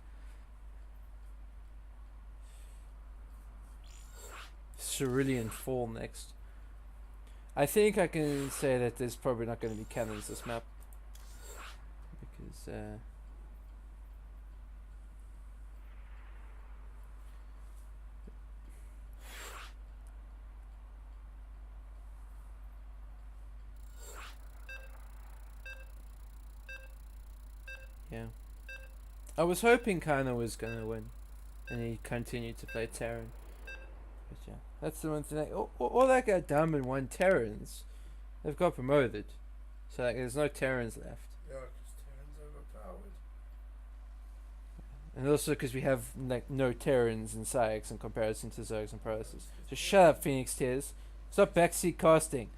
S1: Cerulean Fall next. I think I can say that there's probably not going to be cannons this map. Because, yeah. I was hoping Kana was going to win. And he continued to play Terran. But yeah, that's the one thing. All that got done and won Terrans. They've got promoted. So like, there's no Terrans left.
S2: Yeah, because Terran's overpowered.
S1: And also because we have like no Terrans in PsiX in comparison to Zergs and Protoss. So shut up, Phoenix Tears. Stop backseat casting.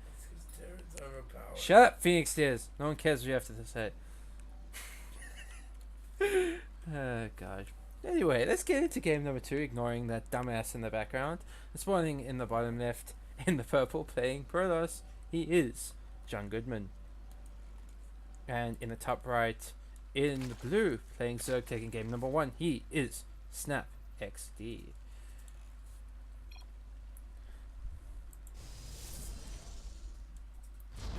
S2: Terran's overpowered.
S1: Shut up, Phoenix Tears. No one cares what you have to say. Oh, God. Anyway, let's get into game number 2, ignoring that dumbass in the background. Spawning in the bottom left, in the purple, playing Protoss, he is John Goodman. And in the top right, in the blue, playing Zerg, taking game number 1, he is Snap XD.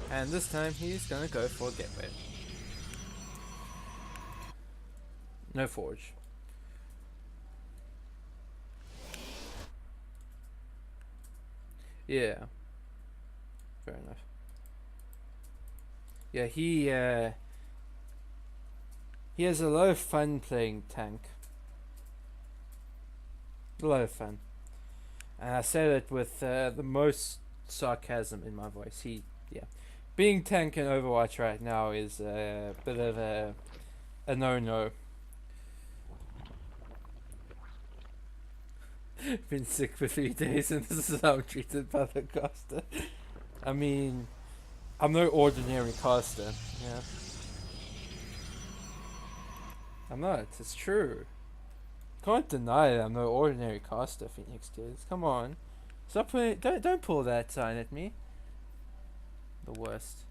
S1: And this time, he's gonna go for a gateway. No forge. Yeah. Fair enough. Yeah, he has a lot of fun playing tank. A lot of fun. And I say that with the most sarcasm in my voice. Yeah. Being tank in Overwatch right now is a bit of a no-no. Been sick for 3 days and this is how I'm treated by the caster. I mean, I'm no ordinary caster, yeah. I'm not. It's true. Can't deny that I'm no ordinary caster, Phoenix Tears. Come on. Stop putting. Don't pull that sign at me. The worst.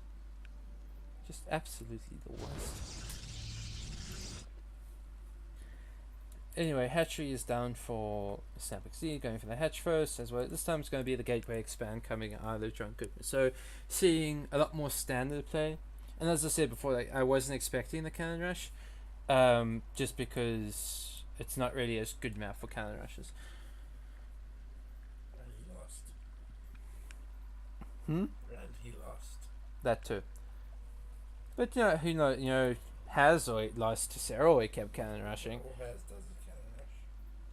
S1: Just absolutely the worst. Anyway, hatchery is down for PsiX, going for the hatch first as well. This time it's going to be the gateway expand coming out of John Goodman. So seeing a lot more standard play. And as I said before, like, I wasn't expecting the cannon rush, just because it's not really a good map for cannon rushes.
S2: And he lost.
S1: Hmm?
S2: And he lost.
S1: That too. But who knows? Hazoid lost to Sarah. He kept cannon rushing.
S2: All Has does is cannon rush.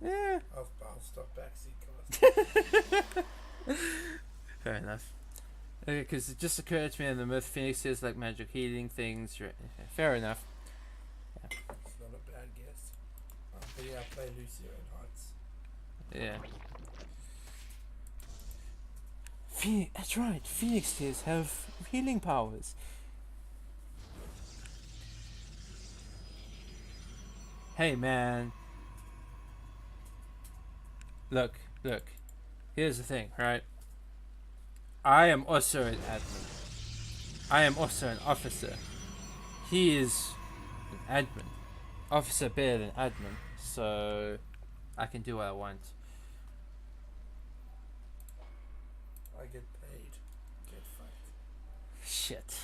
S1: Yeah.
S2: I'll stop backseat cast.
S1: Fair enough. Okay, because it just occurred to me in the myth Phoenix is like magic healing things. Fair enough. Yeah.
S2: It's not a bad guess. But yeah, I play Lucio in Hearts.
S1: Yeah. That's right. Phoenix tears have healing powers. Hey man. Look. Here's the thing, right? I am also an admin. I am also an officer. He is an admin. Officer better than admin. So I can do what I want.
S2: I get paid. Get fucked.
S1: Shit.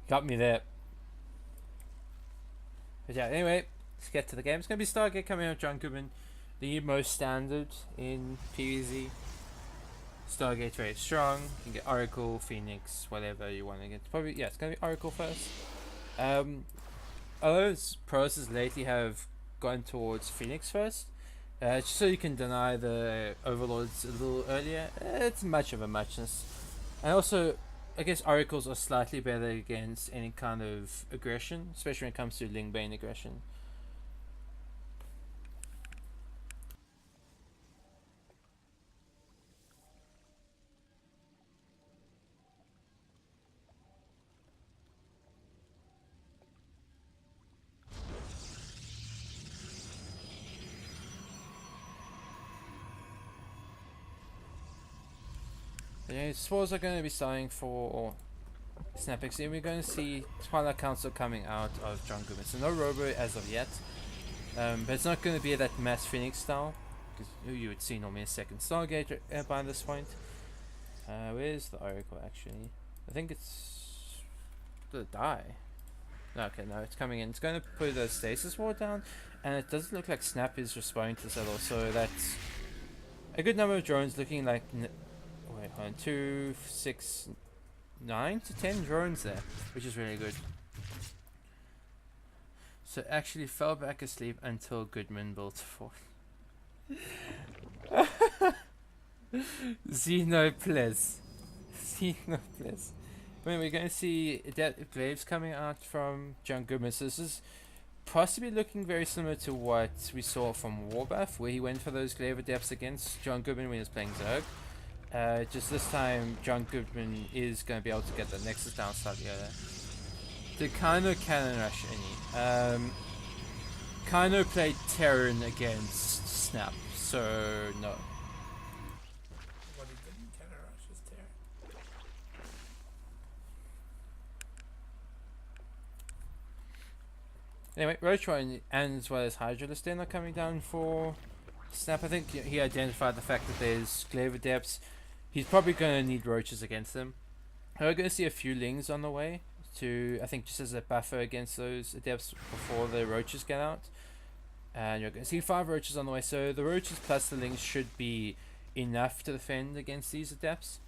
S1: Got me there. But yeah, anyway, let's get to the game. It's going to be Stargate coming out of John Goodman. The most standard in PvZ. Stargate very strong. You can get Oracle, Phoenix, whatever you want to get. Probably, yeah, it's going to be Oracle first. Although pros lately have gone towards Phoenix first. Just so you can deny the Overlords a little earlier. It's much of a muchness. And also, I guess Oracles are slightly better against any kind of aggression, especially when it comes to Lingbane aggression. Yeah, spores are going to be starting for SnapX, and we're going to see Twilight Council coming out of John Goodman. So no Robo as of yet, but it's not going to be that Mass Phoenix style, because you would see normally a second Stargate by this point. Where's the Oracle actually? I think it's... Did it die? Okay, no, it's coming in. It's going to put a stasis ward down, and it doesn't look like Snap is responding to this at all, so that's a good number of drones looking like... Wait, hold on, 2, 6, 9 to 10 drones there, which is really good. So actually fell back asleep until Goodman built fort. Xenoples. Xenoples. But we're going to see Glaives coming out from John Goodman. So this is possibly looking very similar to what we saw from Warbuff, where he went for those Glaive Adepts against John Goodman when he was playing Zerg. Just this time, John Goodman is going to be able to get the Nexus down slightly earlier. The Kano Cannon Rush any. Kano played Terran against Snap, so no.
S2: What he did in Cannon Rush is Terran.
S1: Anyway, Roach and as well as Hydralisk are coming down for Snap. I think he identified the fact that there's Glaive Adepts. He's probably going to need Roaches against them. We're going to see a few Lings on the way to, I think, just as a buffer against those Adepts before the Roaches get out. And you're going to see 5 Roaches on the way. So the Roaches plus the Lings should be enough to defend against these Adepts.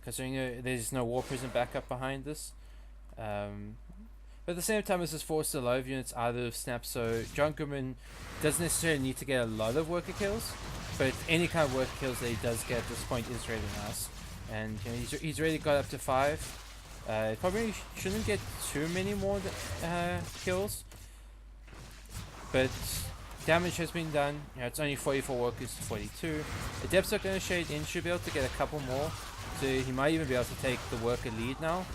S1: Considering there's no War Prison backup behind this. But at the same time, this is forced a lot of units out of Snap, so John Goodman doesn't necessarily need to get a lot of worker kills, but any kind of worker kills that he does get at this point is really nice. And he's already got up to 5. Probably shouldn't get too many more kills, but damage has been done. It's only 44 workers to 42. The depths are going to shade in, should be able to get a couple more, so he might even be able to take the worker lead now.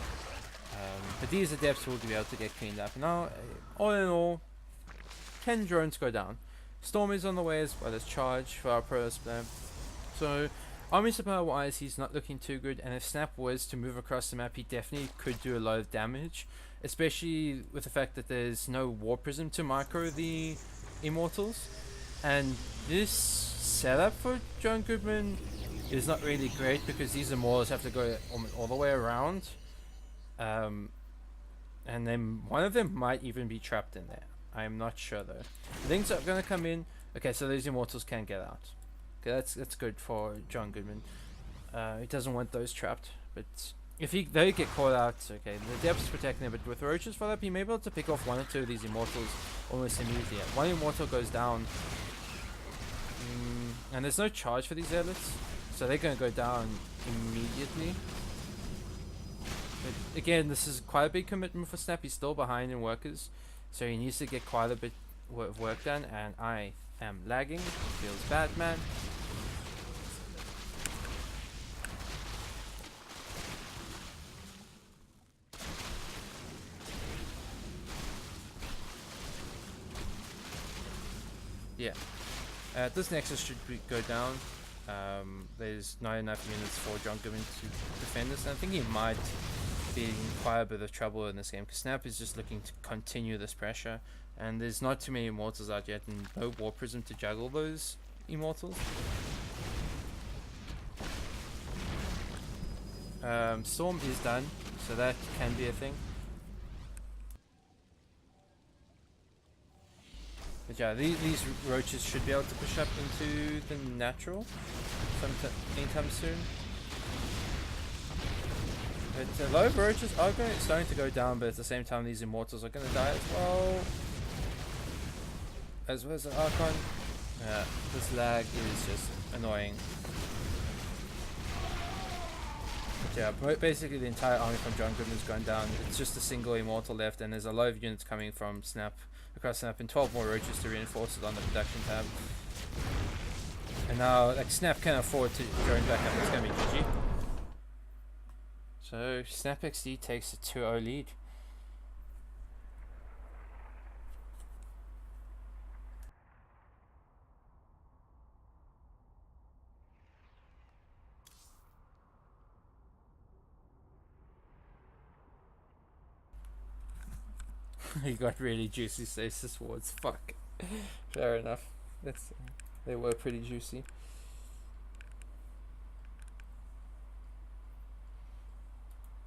S1: But these adepts will be able to get cleaned up. Now, all in all, 10 drones go down. Storm is on the way as well as Charge for our Protoss plan. So, army supply wise, he's not looking too good, and if Snap was to move across the map, he definitely could do a lot of damage, especially with the fact that there's no War Prism to micro the Immortals. And this setup for John Goodman is not really great because these Immortals have to go all the way around. And then one of them might even be trapped in there. I am not sure though. Things are gonna come in. Okay, so these Immortals can get out. Okay, that's good for John Goodman. He doesn't want those trapped, but if they get caught out, okay, the depth's protecting them. But with Roach's follow-up, he may be able to pick off one or two of these Immortals almost immediately. One Immortal goes down, and there's no charge for these Zealots, so they're gonna go down immediately. But again, this is quite a big commitment for Snap. He's still behind in workers, so he needs to get quite a bit of work done, and I am lagging. Feels bad, man. Yeah. This Nexus should go down. There's not enough units for John Goodman to defend this, and I think he might be in quite a bit of trouble in this game because Snap is just looking to continue this pressure, and there's not too many Immortals out yet, and no War Prism to juggle those Immortals. Storm is done, so that can be a thing. But yeah, these Roaches should be able to push up into the natural anytime soon. But a lot of Roaches are starting to go down, but at the same time these Immortals are going to die as well. As well as an Archon. Yeah, this lag is just annoying. But yeah, basically the entire army from John Goodman's gone down. It's just a single Immortal left, and there's a lot of units coming from Snap. Across Snap, and 12 more Roaches to reinforce it on the production tab. And now, like, Snap can't afford to drone back up, it's gonna be GG. So, Snap XD takes a 2-0 lead. He got really juicy stasis wards, fuck. Fair enough. They were pretty juicy.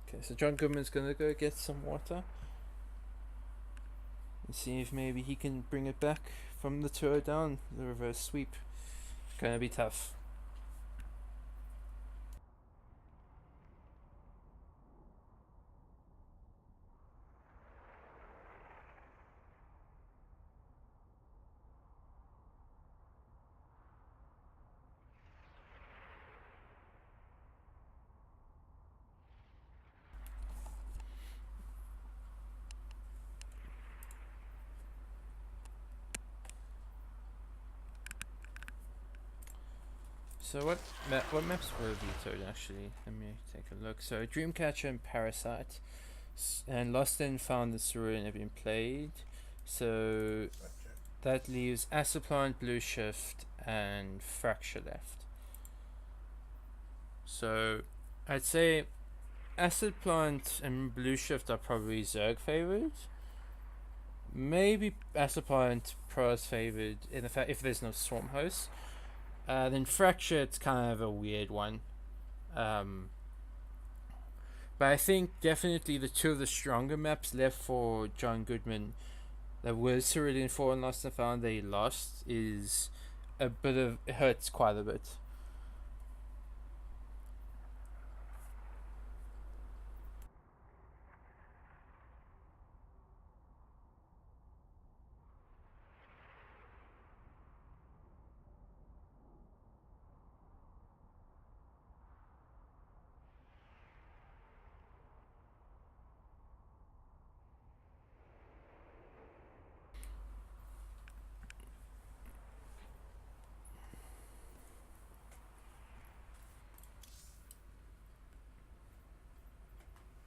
S1: Okay, so John Goodman's gonna go get some water and see if maybe he can bring it back from the 2-0 down. The reverse sweep. Gonna be tough. So what maps were vetoed actually? Let me take a look. So Dreamcatcher and Parasite, and Lost and Found and Cerulean have been played. So that leaves Acid Plant, Blue Shift, and Fracture left. So I'd say Acid Plant and Blue Shift are probably Zerg favored. Maybe Acid Plant Pro's favored in the fact if there's no Swarm Host. Then Fracture, it's kind of a weird one. But I think definitely the two of the stronger maps left for John Goodman that was Cerulean 4 and Lost and Found they lost is a bit of, it hurts quite a bit.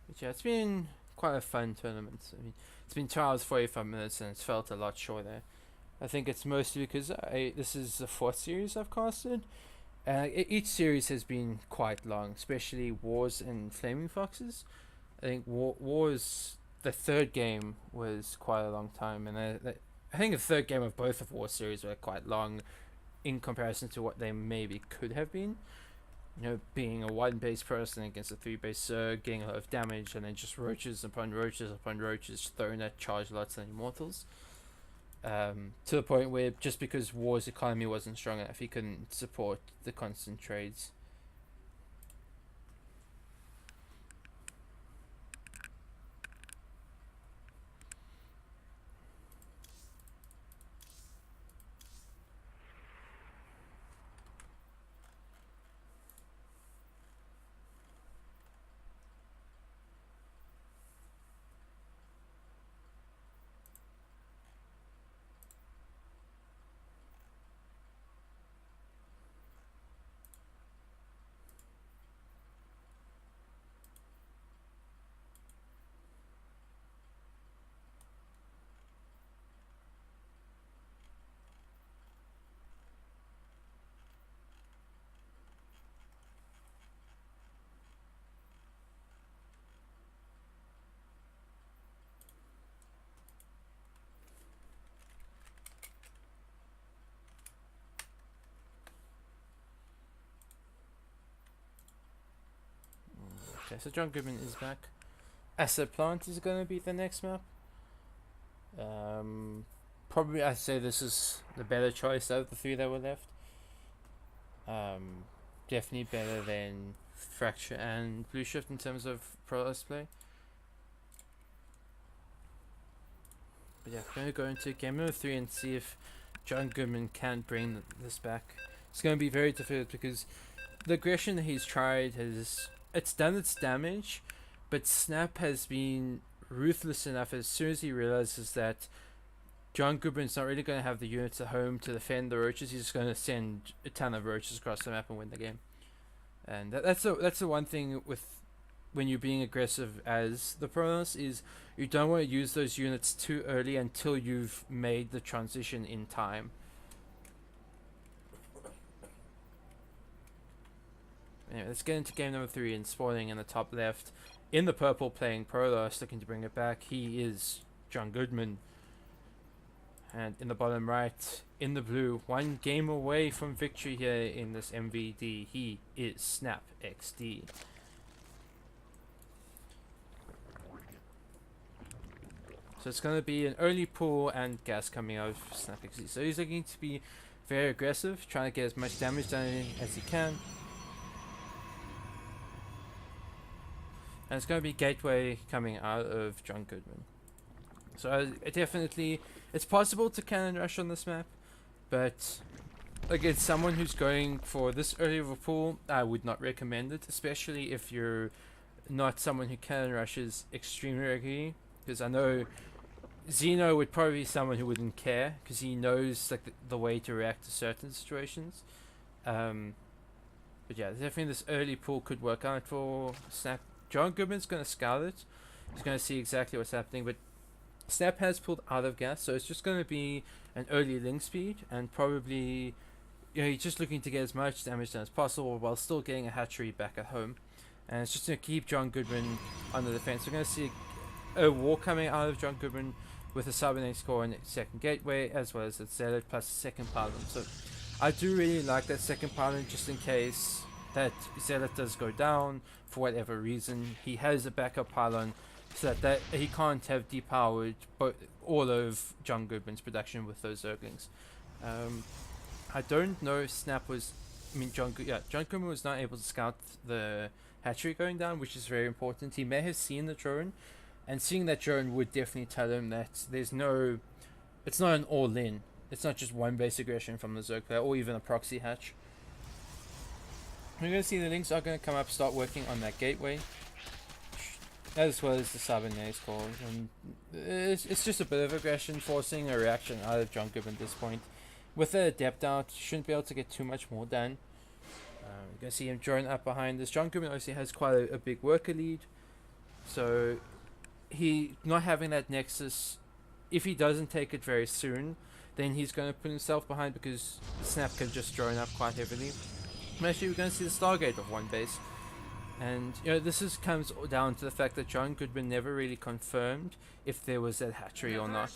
S1: But yeah, it's been quite a fun tournament. I mean, it's been 2 hours 45 minutes and it's felt a lot shorter. I think it's mostly because this is the 4th series I've casted. Each series has been quite long, especially Wars and Flaming Foxes. I think Wars, the 3rd game was quite a long time, and I think the 3rd game of both of War series were quite long in comparison to what they maybe could have been. You know, being a 1-base person against a 3-base Zerg, getting a lot of damage, and then just roaches upon roaches upon roaches thrown at charge lots and immortals. To the point where just because War's economy wasn't strong enough, he couldn't support the constant trades. Okay, so John Goodman is back. Acid Plant is going to be the next map. Probably I'd say this is the better choice out of the 3 that were left. Definitely better than Fracture and Blue Shift in terms of Protoss play. But yeah, we're going to go into game number 3 and see if John Goodman can bring this back. It's going to be very difficult because the aggression that he's tried it's done its damage, but Snap has been ruthless enough as soon as he realizes that John Goodman's not really going to have the units at home to defend the roaches. He's just going to send a ton of roaches across the map and win the game. And that's the one thing with when you're being aggressive as the Protoss is you don't want to use those units too early until you've made the transition in time. Anyway, let's get into game number 3 and spawning in the top left. In the purple playing Protoss, looking to bring it back. He is John Goodman. And in the bottom right, in the blue, 1 game away from victory here in this MVD. He is Snap XD. So it's going to be an early pull and gas coming out of Snap XD. So he's looking to be very aggressive, trying to get as much damage done as he can. And it's going to be Gateway coming out of John Goodman. So it's possible to cannon rush on this map, but against someone who's going for this early of a pull, I would not recommend it, especially if you're not someone who cannon rushes extremely regularly, because I know Xeno would probably be someone who wouldn't care, because he knows like the way to react to certain situations. But yeah, definitely this early pull could work out for Snap. John Goodman's going to scout it. He's going to see exactly what's happening, but Snap has pulled out of gas, so it's just going to be an early link speed, and probably, he's just looking to get as much damage done as possible while still getting a hatchery back at home. And it's just going to keep John Goodman on the defense. We're going to see a war coming out of John Goodman with a Cybernetic score and second gateway, as well as a Zealot plus second pylon. So I do really like that second pylon, just in case that Zealot does go down for whatever reason. He has a backup pylon so that he can't have depowered all of John Goodman's production with those Zerglings. I don't know if John Goodman was not able to scout the hatchery going down, which is very important. He may have seen the drone, and seeing that drone would definitely tell him that it's not an all-in. It's not just one base aggression from the Zerg player, or even a proxy hatch. We're going to see the links are going to come up, start working on that gateway, as well as the Cybernetic core. And it's just a bit of aggression, forcing a reaction out of John Goodman at this point. With the Adept out, shouldn't be able to get too much more done. You're going to see him drone up behind this. John Goodman obviously has quite a big worker lead, so he not having that nexus, if he doesn't take it very soon, then he's going to put himself behind because Snap can just drone up quite heavily. And actually, we're going to see the Stargate of one base. And, this comes down to the fact that John Goodman never really confirmed if there was that hatchery or not.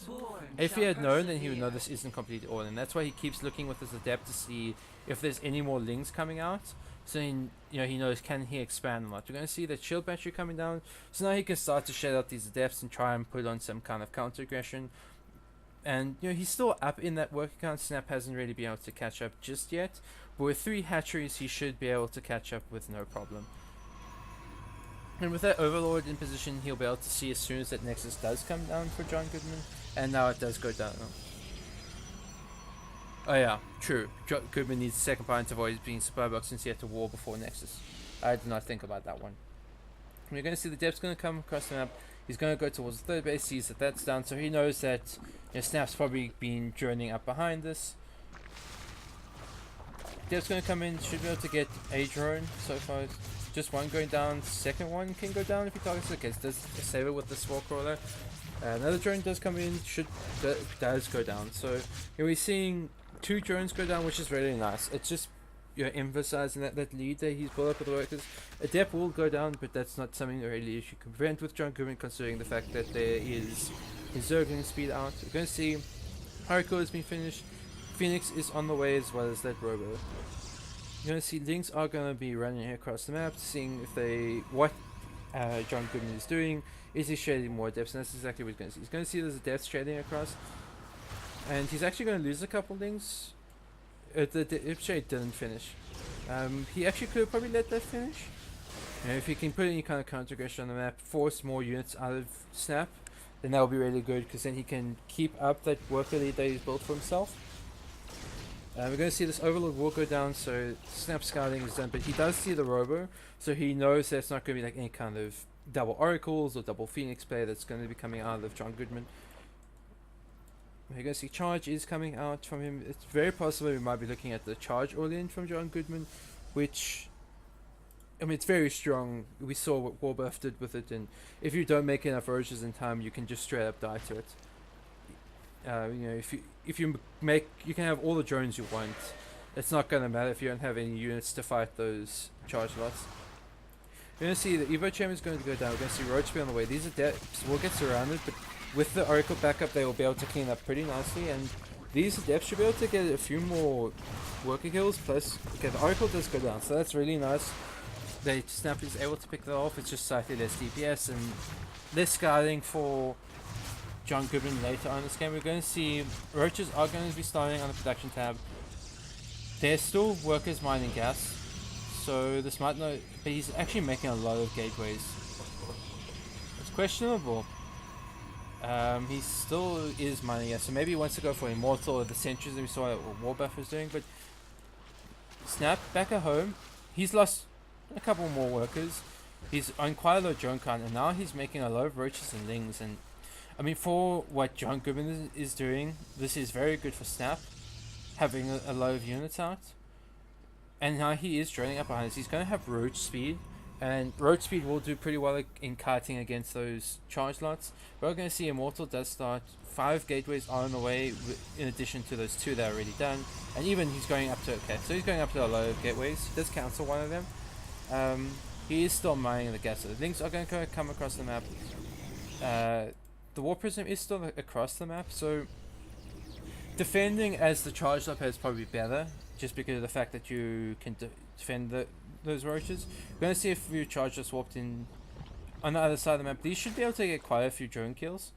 S1: If he had known, then he would know this isn't completely all, and that's why he keeps looking with his adept to see if there's any more links coming out. So he knows, can he expand or not. We're going to see that shield battery coming down, so now he can start to shed out these adepts and try and put on some kind of counter aggression. And he's still up in that work account. Snap hasn't really been able to catch up just yet, but with 3 hatcheries he should be able to catch up with no problem. And with that Overlord in position, he'll be able to see as soon as that Nexus does come down for John Goodman. And now it does go down. Oh yeah, true. John Goodman needs a second point to avoid being supply box since he had to war before Nexus. I did not think about that one. We're going to see the depth's going to come across the map. He's going to go towards the 3rd base, sees that that's down, so he knows that Snap's probably been droning up behind this. Depth's going to come in, should be able to get a drone so far. Just one going down, second one can go down if he targets it. Okay, does save it with the Sword Crawler. Another drone does come in, does go down. So we're seeing 2 drones go down, which is really nice. It's just emphasizing that lead that he's built up with the workers. Adept will go down, but that's not something that really you can prevent with John Goodman, considering the fact that there is his Zergling speed out. We're going to see Oracle has been finished. Phoenix is on the way, as well as that Robo. You're going to see links are going to be running across the map, seeing if what John Goodman is doing. Is he shading more depths? And that's exactly what he's going to see. He's going to see there's a depth shading across, and he's actually going to lose a couple links. The depth shade didn't finish. He actually could have probably let that finish. If he can put any kind of counter aggression on the map, force more units out of Snap, then that will be really good, because then he can keep up that worker lead that he's built for himself. We're going to see this Overlord will go down, so Snap scouting is done, but he does see the Robo, so he knows there's not going to be like any kind of double Oracles or double Phoenix play that's going to be coming out of John Goodman. We're going to see Charge is coming out from him. It's very possible we might be looking at the Charge all-in from John Goodman, which, I mean, it's very strong. We saw what Warbuff did with it, and if you don't make enough roaches in time, you can just straight up die to it. If you can have all the drones you want. It's not going to matter if you don't have any units to fight those charge lots. We're going to see the Evo Chamber is going to go down. We're going to see Roach be on the way. These Adepts will get surrounded, but with the Oracle backup, they will be able to clean up pretty nicely. And these Adepts should be able to get a few more worker kills. Plus, okay, the Oracle does go down, so that's really nice. Snap is able to pick that off. It's just slightly less DPS and less scouting for John Goodman later on in this game. We're going to see Roaches are going to be starting on the production tab. There's still workers mining gas, so this might not, but he's actually making a lot of gateways. It's questionable. He still is mining gas, so maybe he wants to go for Immortal or the Sentries that we saw what Warbuff was doing, but Snap back at home, he's lost a couple more workers. He's on quite a low drone count, and now he's making a lot of Roaches and Lings, and I mean, for what John Goodman is doing, this is very good for Snap, having a lot of units out. And now he is droning up behind us. He's going to have Roach Speed, and Roach Speed will do pretty well in kiting against those charge lots. We're going to see Immortal does start. 5 gateways are on the way, in addition to those 2 that are already done. And even he's going up to, okay, so he's going up to a lot of gateways. He does cancel one of them. He is still mining the gas. So the links are going to come across the map. The War Prism is still across the map, so defending as the charge up is probably better, just because of the fact that you can defend those roaches. We're going to see a few charges swapped in on the other side of the map. These should be able to get quite a few drone kills,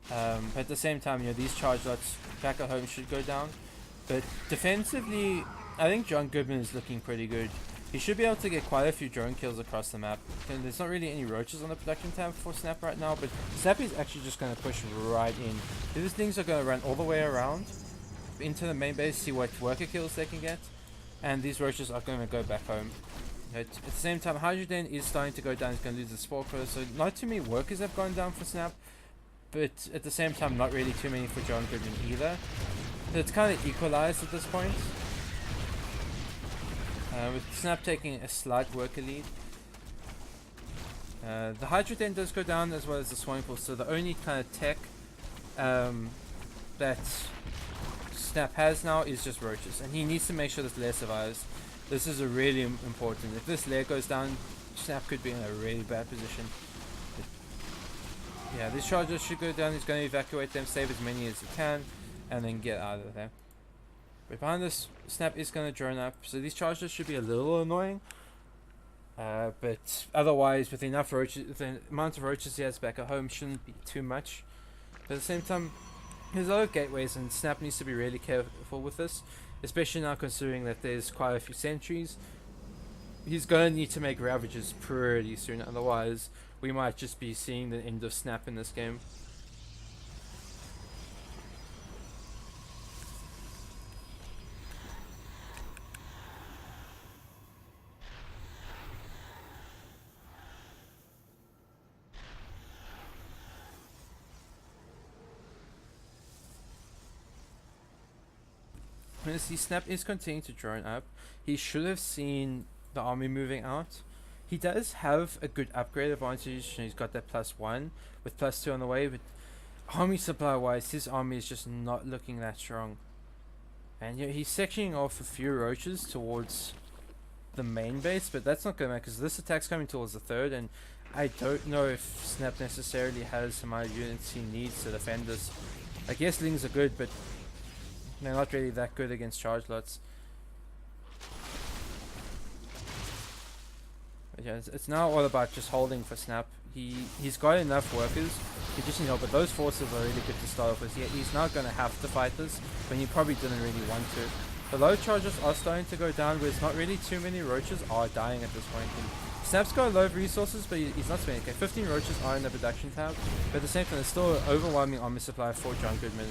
S1: but at the same time, these charge lots back at home should go down. But defensively, I think John Goodman is looking pretty good. He should be able to get quite a few drone kills across the map. And there's not really any roaches on the production tab for Snap right now, but Snap is actually just going to push right in. These things are going to run all the way around into the main base, see what worker kills they can get, and these roaches are going to go back home. At the same time, Hydrogen is starting to go down. He's going to lose the Spore Crow, so not too many workers have gone down for Snap, but at the same time, not really too many for John Goodman either. So it's kind of equalized at this point. With Snap taking a slight worker lead. The Hydra then does go down as well as the swimming pool, so the only kind of tech that Snap has now is just roaches, and he needs to make sure this lair survives. This is a really important. If this lair goes down, Snap could be in a really bad position. Yeah, these chargers should go down. He's going to evacuate them, save as many as he can, and then get out of there. But behind this, Snap is going to drone up, so these chargers should be a little annoying. But otherwise, with enough roaches, with the amount of roaches he has back at home, shouldn't be too much. But at the same time, there's a lot of gateways, and Snap needs to be really careful with this, especially now considering that there's quite a few sentries. He's going to need to make Ravages pretty soon, otherwise we might just be seeing the end of Snap in this game. Honestly, Snap is continuing to drone up. He should have seen the army moving out. He does have a good upgrade advantage. He's got that +1 with +2 on the way, but army supply wise, his army is just not looking that strong. And yeah, he's sectioning off a few roaches towards the main base, but that's not going to matter because this attack's coming towards the third, and I don't know if Snap necessarily has the amount of units he needs to defend this. I guess Lings are good, but they're not really that good against charge lots. But yeah, it's now all about just holding for Snap. He's got enough workers. He just needs help, but those forces are really good to start off with. He's now going to have to fight this when he probably didn't really want to. The low charges are starting to go down, but it's not really too many roaches are dying at this point. And Snap's got low resources, but he's not spending. Okay, 15 roaches are in the production tab, but at the same time, there's still an overwhelming army supply for John Goodman.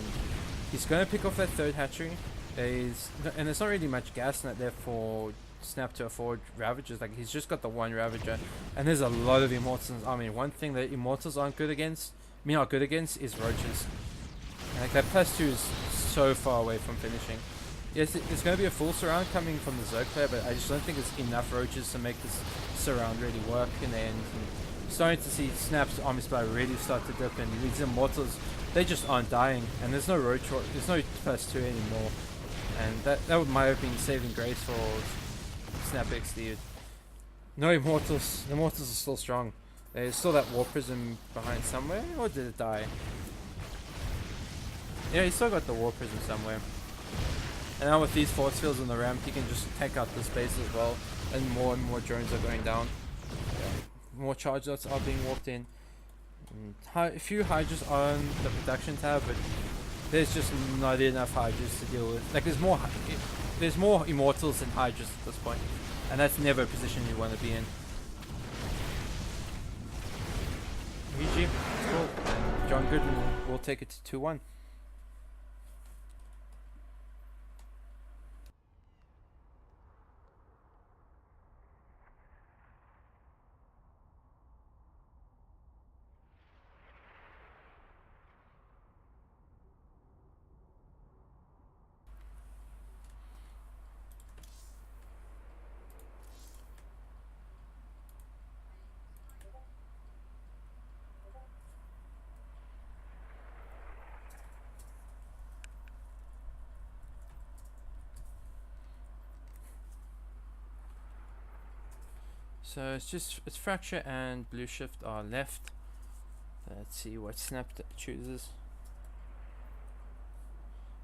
S1: He's going to pick off that third hatchery. And there's not really much gas net there for Snap to afford Ravagers. Like, he's just got the one Ravager, and there's a lot of Immortals. I mean, one thing that Immortals aren't good against, is roaches. And like, that +2 is so far away from finishing. Yes, it's going to be a full surround coming from the Zerg player, but I just don't think it's enough roaches to make this surround really work in the end. And starting to see Snap's army supply really start to dip, and these Immortals, they just aren't dying, and there's no there's no +2 anymore, and that might have been saving grace for Snap XD. No Immortals. The Immortals are still strong. There's still that War Prism behind somewhere, or did it die? Yeah, he's still got the War Prism somewhere. And now with these force fields on the ramp, he can just take out the space as well, and more drones are going down. Yeah. More charge lots are being walked in. A few Hydras are on the production tab, but there's just not enough Hydras to deal with. Like, there's more Immortals than Hydras at this point, and that's never a position you want to be in. GG, cool. And John Goodman will take it to 2-1. So it's Fracture and Blue Shift are left. Let's see what Snap chooses.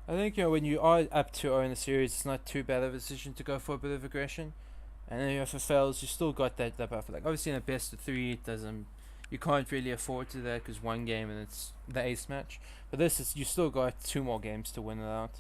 S1: I think, when you are up 2-0 in the series, it's not too bad of a decision to go for a bit of aggression. And then if it fails, you still got that buffer. Like, obviously in a best of 3, it doesn't. You can't really afford to that because one game and it's the ace match. But this is, you still got 2 more games to win it out.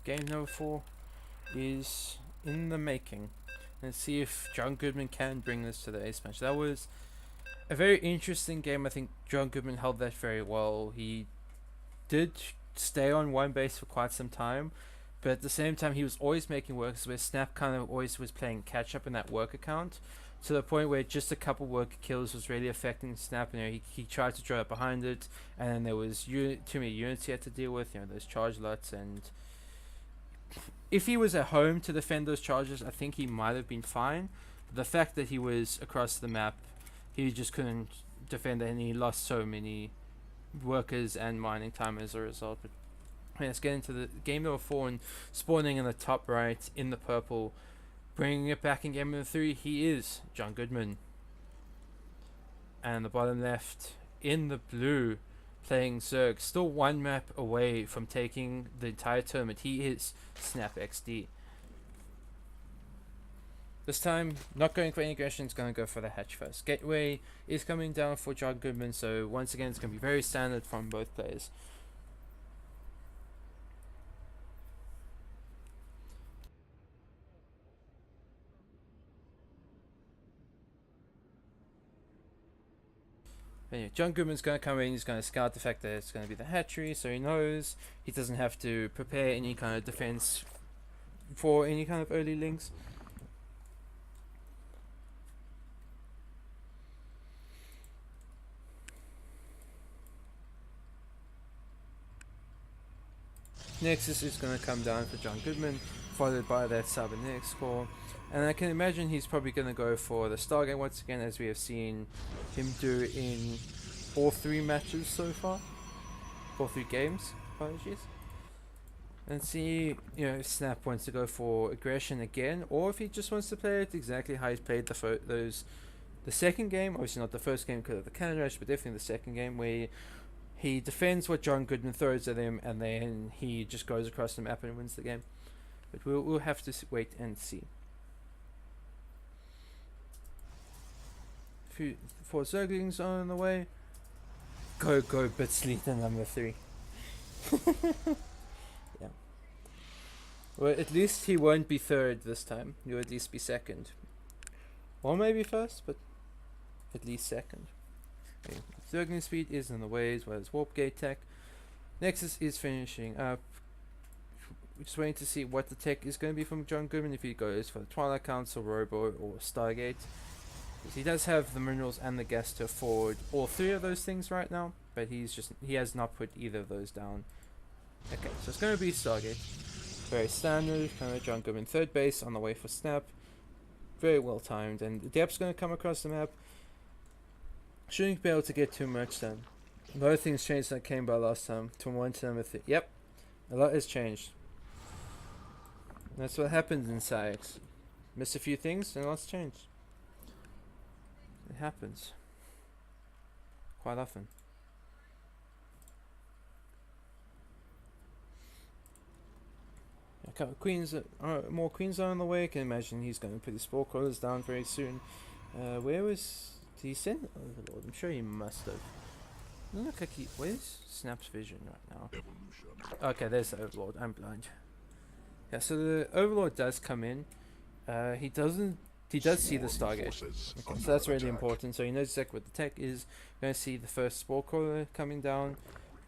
S1: Game number 4 is in the making. Let's see if John Goodman can bring this to the ace match. That was a very interesting game. I think John Goodman held that very well. He did stay on one base for quite some time, but at the same time he was always making workers where Snap kind of always was playing catch up in that work account, to the point where just a couple worker kills was really affecting Snap. He tried to draw up behind it, and then there was too many units he had to deal with, those charge lots, and if he was at home to defend those charges, I think he might have been fine. But the fact that he was across the map, he just couldn't defend it, and he lost so many workers and mining time as a result. But let's get into the game number 4, and spawning in the top right in the purple, bringing it back in game number 3, he is John Goodman. And the bottom left in the blue, playing Zerg, still one map away from taking the entire tournament. He is Snap XD. This time, not going for any aggression, it's going to go for the hatch first. Gateway is coming down for John Goodman, so once again it's going to be very standard from both players. Anyway, John Goodman's going to come in, he's going to scout the fact that it's going to be the hatchery, so he knows he doesn't have to prepare any kind of defense for any kind of early links. Nexus is going to come down for John Goodman, followed by that cybernetics core. And I can imagine he's probably going to go for the Stargate once again, as we have seen him do in all 3 matches so far. All 3 games, apologies. And see, if Snap wants to go for aggression again, or if he just wants to play it exactly how he's played the second game. Obviously not the first game because of the cannon rush, but definitely the second game, where he defends what John Goodman throws at him, and then he just goes across the map and wins the game. But we'll have to wait and see. 4 Zerglings on the way. Go Bitsleater number 3. Yeah. Well, at least he won't be 3rd this time. He'll at least be 2nd. Or maybe 1st, but at least 2nd. Okay. Zergling speed is in the way, as well as Warp Gate tech. Nexus is finishing up. We're just waiting to see what the tech is going to be from John Goodman, if he goes for the Twilight Council, Robo, or Stargate. He does have the minerals and the gas to afford all 3 of those things right now, but he has not put either of those down. Okay, so it's going to be Stargate. Very standard, kind of John Goodman 3rd base on the way for Snap. Very well timed, and the depth's going to come across the map. Shouldn't be able to get too much done. A lot of things changed that came by last time. To 1 to number 3. Yep, a lot has changed. And that's what happens in PsiX. Miss a few things and a lot's changed. It happens quite often. A couple of queens, more queens are on the way. I can imagine he's going to put his spore crawlers down very soon. Where was... Did he send Overlord? I'm sure he must have. Doesn't look like he... Where's Snap's vision right now? Okay, there's the Overlord. I'm blind. Yeah, so the Overlord does come in. He does see the Stargate. Okay, so that's really important. So he knows exactly what the tech is. Going to see the first spore crawler coming down.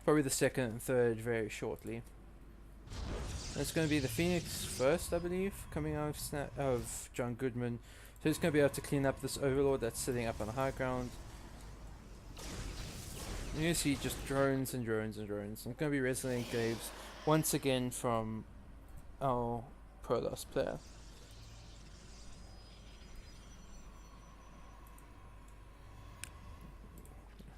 S1: Probably the 2nd and 3rd very shortly. It's going to be the Phoenix first, I believe, coming out of John Goodman. So he's going to be able to clean up this Overlord that's sitting up on the high ground. And you see just drones and drones and drones. And it's going to be Resident Graves once again from our Protoss player.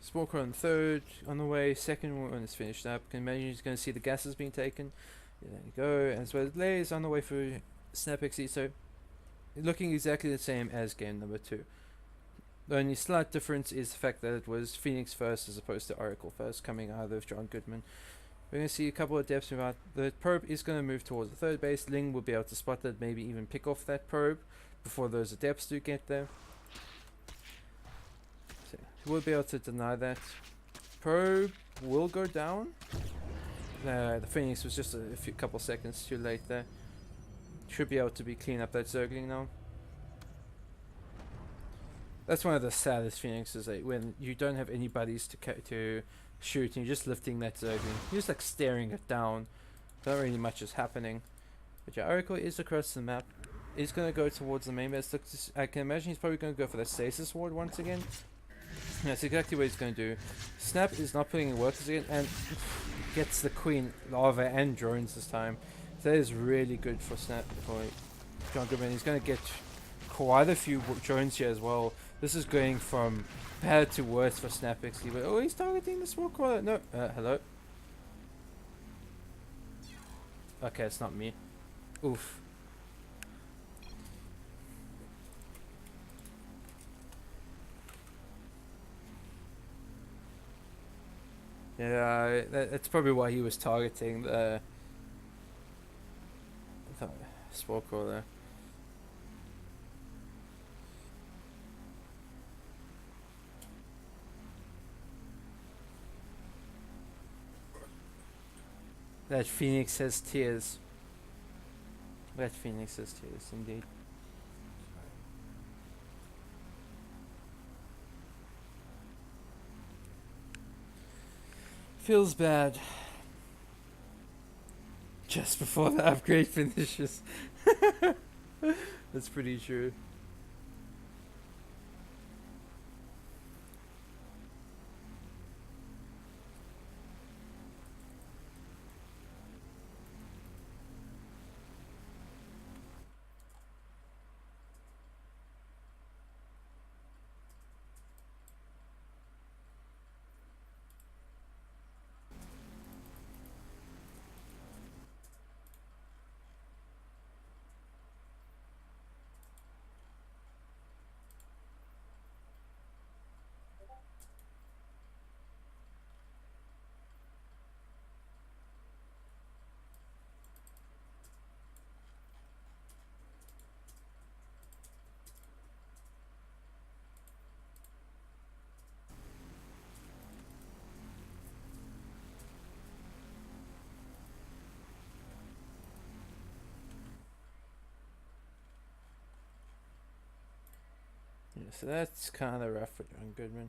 S1: Smoker on 3rd on the way, 2nd one is finished up. Can imagine he's going to see the gases being taken. Yeah, there you go. As well as Lay is on the way for Snap XE, so looking exactly the same as game number 2. The only slight difference is the fact that it was Phoenix first as opposed to Oracle first, coming out of John Goodman. We're going to see a couple of depths move out. The probe is going to move towards the 3rd base. Ling will be able to spot that, maybe even pick off that probe before those adepts do get there. So we'll be able to deny that. Probe will go down. The Phoenix was just a couple seconds too late there. Should be able to clean up that Zergling now. That's one of the saddest Phoenixes, when you don't have any buddies to shoot and you're just lifting that Zergling. You're just like staring it down. Not really much is happening. But yeah, Oracle is across the map. He's gonna go towards the main base. I can imagine he's probably gonna go for the stasis ward once again. That's exactly what he's gonna do. Snap is not putting in workers again and gets the queen, lava, and drones this time. So that is really good for Snap for John Goodman. He's gonna get quite a few drones here as well. This is going from bad to worse for Snap XD. But oh, he's targeting the smoke crawler. No, hello. Okay, it's not me. Oof. Yeah, that's probably why he was targeting the smoke crawler. That Phoenix has tears. That Phoenix has tears, indeed. Feels bad. Just before the upgrade finishes. That's pretty true. Yeah, so that's kind of rough for John Goodman.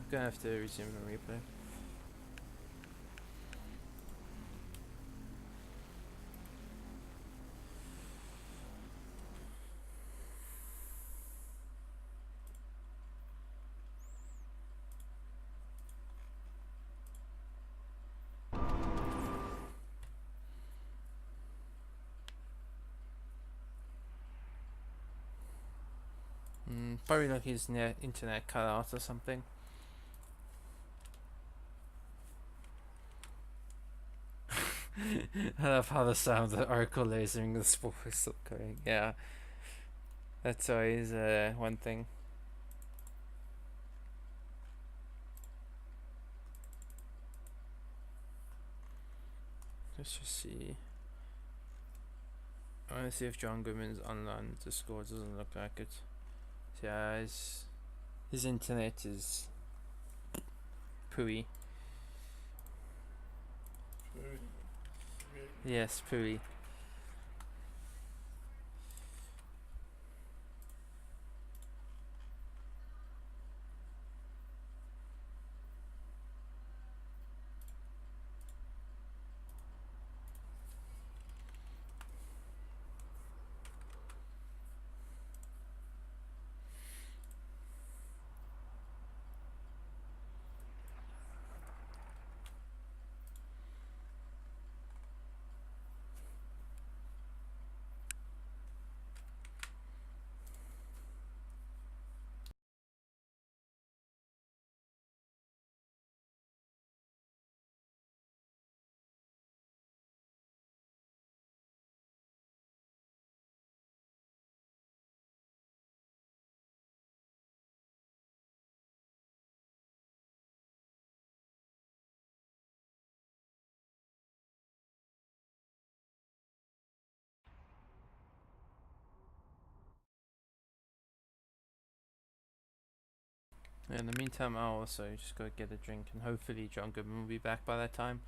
S1: Gonna have to resume the replay. Probably like his internet cut out or something. I love how the sound of the Oracle lasering the spore is still going. Yeah, that's always one thing. Let's just see. I want to see if John Goodman's online Discord. Doesn't look like it. So yeah, his internet is pooey. Yes, pooey. In the meantime, I'll also just go get a drink, and hopefully John Goodman will be back by that time.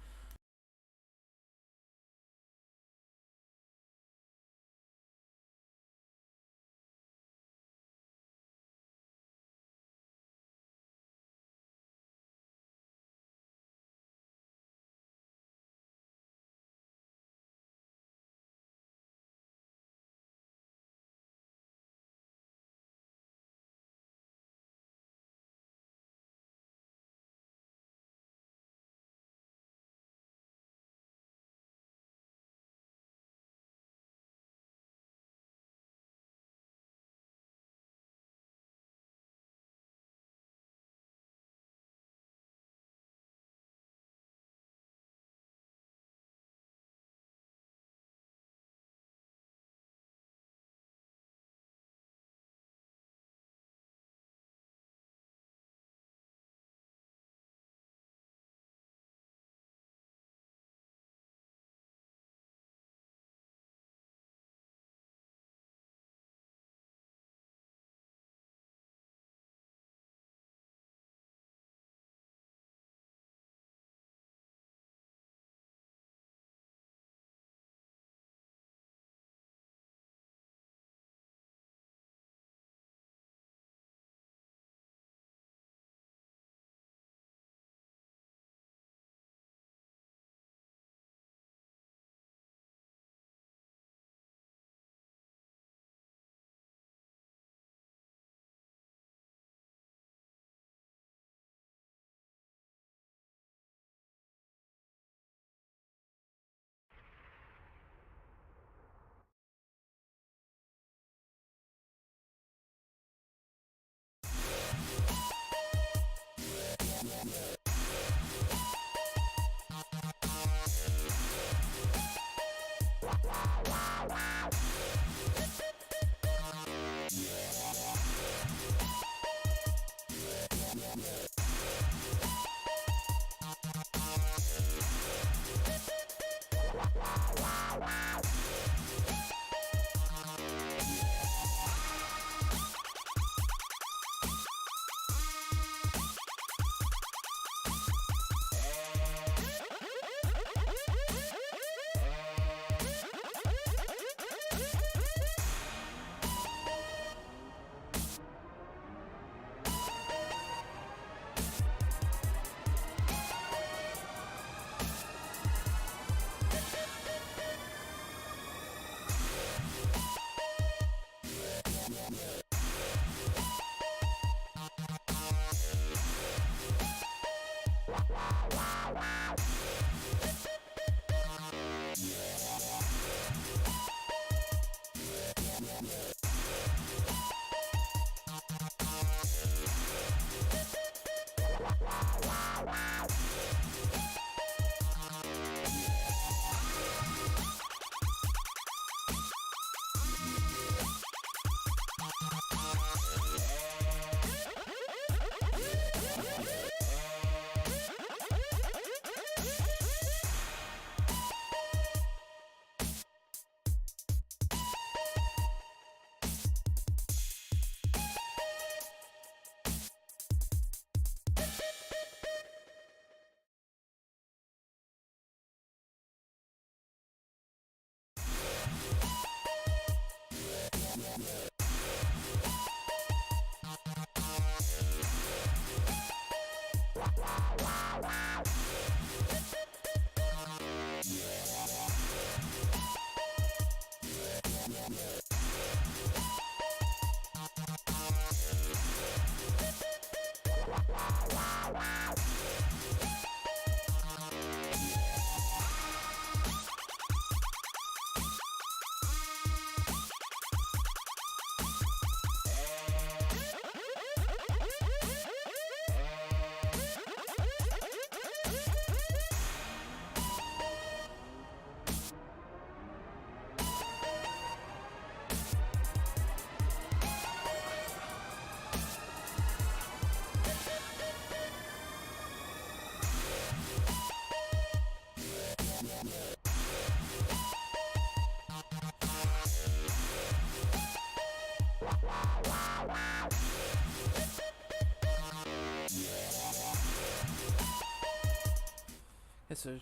S1: so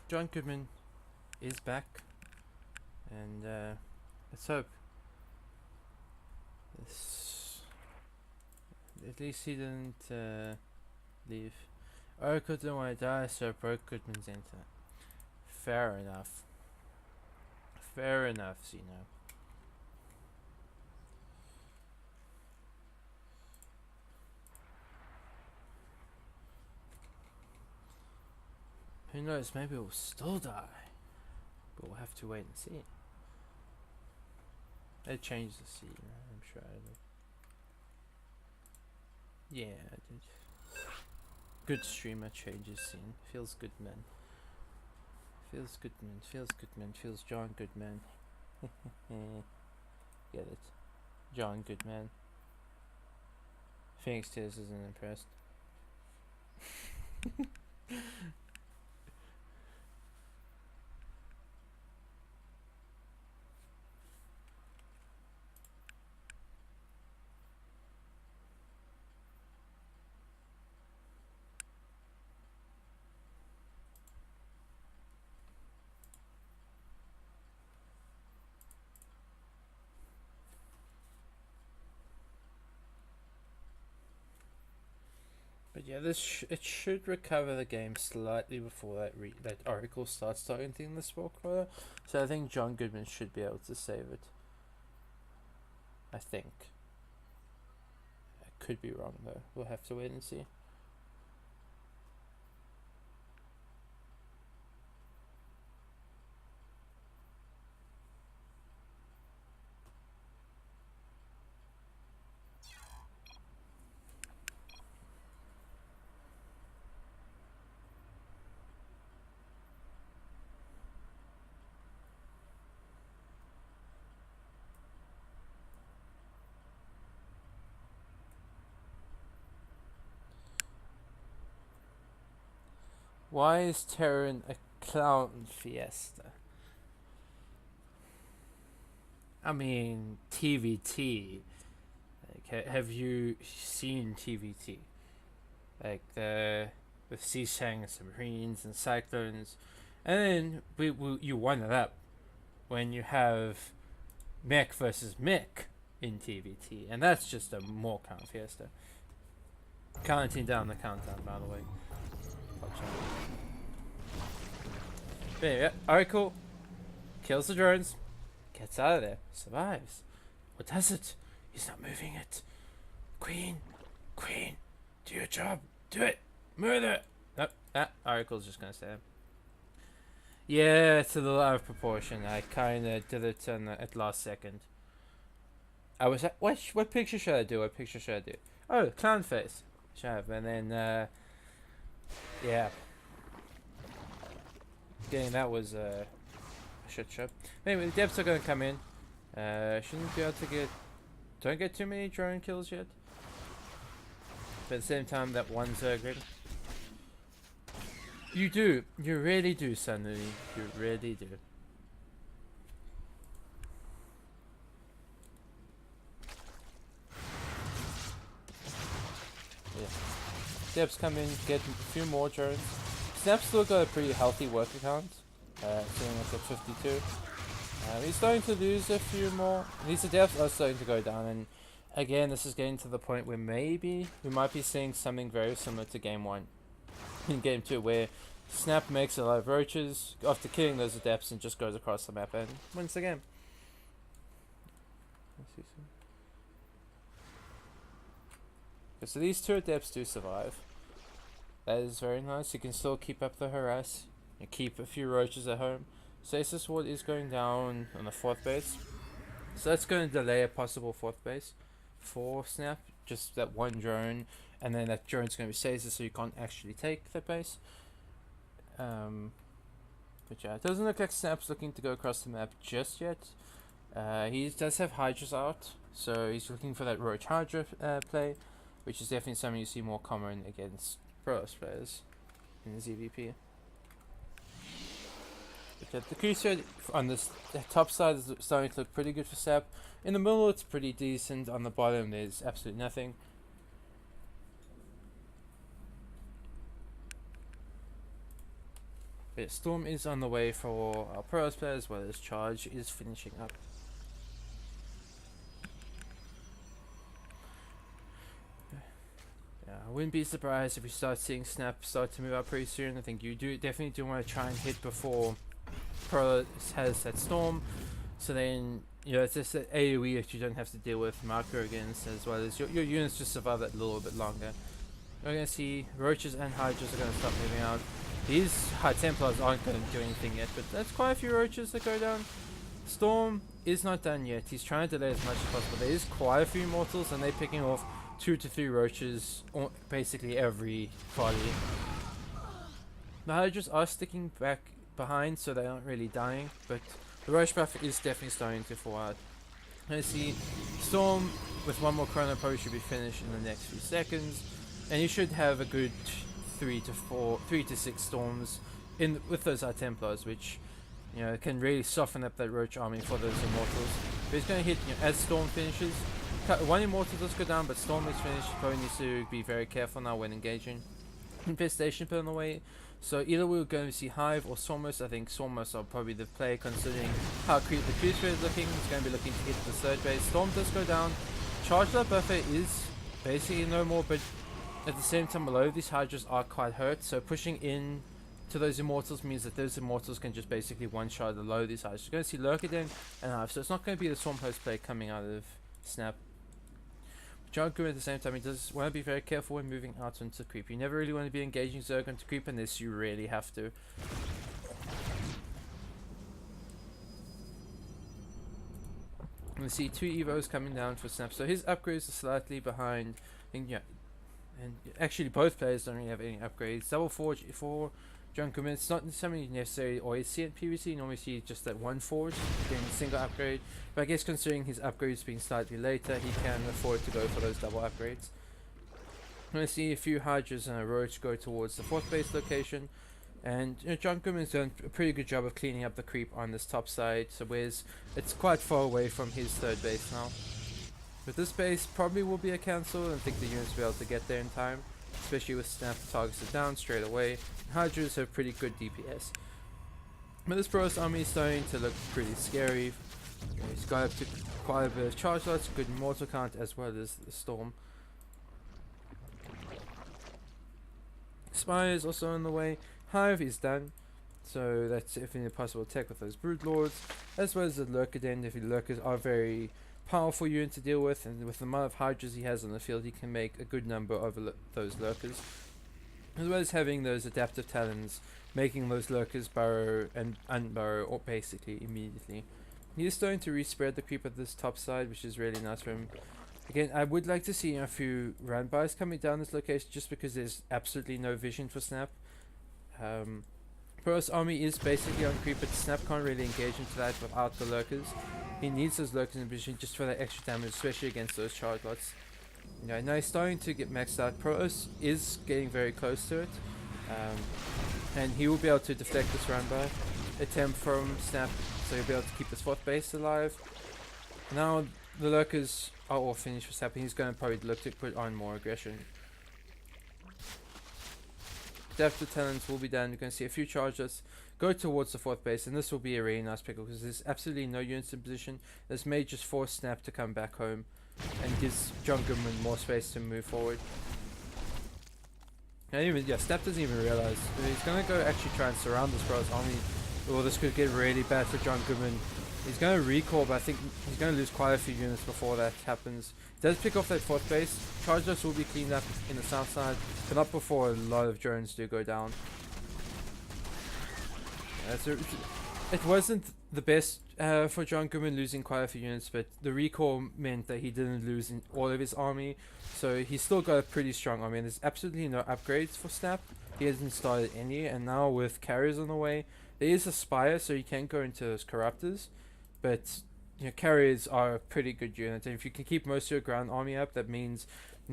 S1: John Goodman is back, and let's hope this, at least he didn't leave. Oracle didn't want to die, so broke Goodman's internet. Fair enough. Fair enough, Zeno. Who knows, maybe we'll still die. But we'll have to wait and see. They changed the scene, I'm sure I did. Yeah, I did. Good streamer changes scene. Feels good, man. Feels good, man. Feels good, man. Feels John Goodman. Get it? John Goodman. Phoenix Tears isn't impressed. But yeah, it should recover the game slightly before that Oracle starts targeting the Spore Crawler. So I think John Goodman should be able to save it. I think. I could be wrong though. We'll have to wait and see. Why is Terran a clown fiesta? I mean, TVT. Like, have you seen TVT? Like with Sea-Shang submarines and cyclones, and then you one it up when you have mech versus mech in TVT, and that's just a more clown fiesta. Counting down the countdown, by the way. But anyway, Oracle kills the drones, gets out of there, survives. What does it? He's not moving it. Queen, do your job. Do it. Murder. Nope, Oracle's just gonna stay there. Yeah, it's a little out of proportion. I kinda did it at last second. I was at, what picture should I do? What picture should I do? Oh, clown face. Should I have, and then yeah. Getting that was a shit show. Anyway, the depths are gonna come in. Shouldn't be able to get. Don't get too many drone kills yet. But at the same time, that one's good. You do. You really do, Sunny. You really do. Yeah. Depths come in, get a few more drones. Snap's still got a pretty healthy work account, sitting at 52. He's starting to lose a few more. These depths are starting to go down, and again, this is getting to the point where maybe we might be seeing something very similar to Game 1 in Game 2, where Snap makes a lot of roaches after killing those adepts and just goes across the map and wins the game. Okay, so these two adepts do survive. That is very nice. You can still keep up the harass and keep a few roaches at home. Stasis Ward is going down on the 4th base, so that's going to delay a possible 4th base for Snap. Just that one drone, and then that drone's going to be stasis, so you can't actually take the base. But yeah, it doesn't look like Snap's looking to go across the map just yet. He does have Hydras out, so he's looking for that Roach Hydra play, which is definitely something you see more common against Protoss players in the ZVP. But the Crusader on the top side is starting to look pretty good for Snap. In the middle, it's pretty decent. On the bottom, there's absolutely nothing. But Storm is on the way for our Pros player, as well as Charge is finishing up. I wouldn't be surprised if we start seeing Snap start to move up pretty soon. I think you definitely do want to try and hit before Pro has that Storm, so then it's just an AoE that you don't have to deal with Marco against, as well as your units just survive that a little bit longer. We're going to see Roaches and Hydras are going to start moving out. These High Templars aren't going to do anything yet, but that's quite a few Roaches that go down. Storm is not done yet. He's trying to delay as much as possible. There is quite a few Immortals, and they're picking off 2 to 3 Roaches basically every volley. The Hydras are sticking back behind, so they aren't really dying, but the Roach buff is definitely starting to fall out. Let's see, Storm with one more Chrono Post should be finished in the next few seconds, and you should have a good 3 to 6 Storms with those High Templars, which can really soften up that Roach army for those Immortals. But he's going to hit as Storm finishes. One Immortal does go down, but Storm is finished. Probably needs to be very careful now when engaging. Infestation put on the way. So either we're going to see Hive or Swarmers. I think Swarmers are probably the play, considering how the creep spread is looking. He's going to be looking to hit the third base. Storm does go down. Charged up buffer is basically no more, but at the same time, below these Hydras are quite hurt. So pushing in to those Immortals means that those Immortals can just basically one-shot below these Hydras. You're going to see Lurkiden and Hive. So it's not going to be the Swarm Host play coming out of Snap. Junker at the same time, he does want to be very careful when moving out onto creep. You never really want to be engaging Zerg onto creep unless you really have to. We see 2 Evos coming down for Snap, so his upgrades are slightly behind. And actually both players don't really have any upgrades. Double Forge for Junkerman, it's not something you necessarily always see at PvC. You normally see just that one Forge getting a single upgrade, but I guess considering his upgrades being slightly later, he can afford to go for those double upgrades. I'm going to see a few Hydras and a Roach go towards the 4th base location, and Junkerman's done a pretty good job of cleaning up the creep on this top side, so whereas it's quite far away from his 3rd base now. But this base probably will be a cancel, and I think the units will be able to get there in time, especially with Snap targets it down straight away. Hydras have pretty good DPS. But this Protoss army is starting to look pretty scary. He's got up to quite a bit of charge lots, good mortal count, as well as the Storm. Spire is also on the way. Hive is done, so that's definitely a possible tech with those Brood Lords, as well as the Lurkiden. If the Lurkers are very powerful unit to deal with, and with the amount of Hydras he has on the field, he can make a good number of those Lurkers, as well as having those adaptive talents, making those Lurkers burrow and unburrow or basically immediately. He is starting to respread the creep at this top side, which is really nice for him. Again, I would like to see a few run bys coming down this location, just because there's absolutely no vision for Snap. Protoss army is basically on creep, but Snap can't really engage into that without the Lurkers. He needs those Lurkers in vision just for that extra damage, especially against those charge lots. Now he's starting to get maxed out. Protoss is getting very close to it, and he will be able to deflect this run by attempt from Snap, so he'll be able to keep his 4th base alive. Now the Lurkers are all finished for Snap, and he's going to probably look to put on more aggression. Adaptive talents will be done. You're going to see a few charges go towards the 4th base, and this will be a really nice pickle because there's absolutely no units in position. This may just force Snap to come back home and gives Junkerman more space to move forward. And Snap doesn't even realize he's going to go actually try and surround this Protoss army. Or this could get really bad for Junkerman. He's going to recall, but I think he's going to lose quite a few units before that happens. He does pick off that 4th base. Charge will be cleaned up in the south side, but not before a lot of drones do go down. So it wasn't the best for Junkerman losing quite a few units, but the recall meant that he didn't lose in all of his army. So he's still got a pretty strong army, and there's absolutely no upgrades for Snap. He hasn't started any, and now with carriers on the way, there is a Spire, so you can go into those Corruptors. But carriers are a pretty good unit, and if you can keep most of your ground army up, that means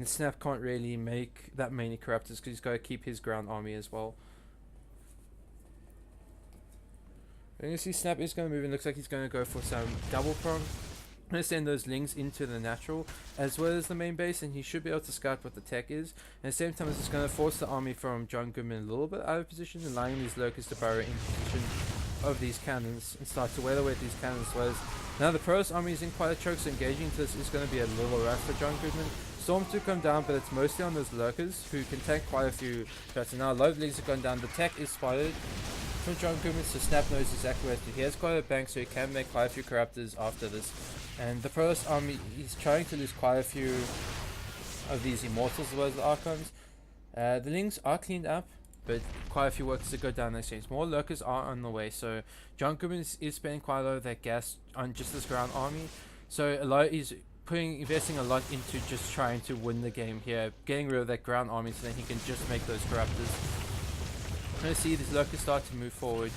S1: Snap can't really make that many Corruptors because he's got to keep his ground army as well. And you see Snap is going to move, and looks like he's going to go for some double prong. I'm going to send those links into the natural as well as the main base, and he should be able to scout what the tech is. And at the same time, it's just going to force the army from John Goodman a little bit out of position, allowing these locusts to burrow in position of these cannons and start to weather away these cannons as well as. Now the Protoss army is in quite a choke, so engaging into this is going to be a little rough for John Goodman. Storms do come down, but it's mostly on those lurkers who can take quite a few shots. And now a lot of leagues have gone down. The tech is spotted from John Goodman, so Snap knows exactly where to do. He has quite a bank, so he can make quite a few corruptors after this. And the Protoss army, he's trying to lose quite a few of these Immortals as well as the Archons. The Lings are cleaned up, but quite a few workers that go down in exchange. More lurkers are on the way, so John Goodman is spending quite a lot of that gas on just this ground army. So a lot he's investing a lot into just trying to win the game here, getting rid of that ground army so that he can just make those corruptors. I'm going to see these lurkers start to move forward.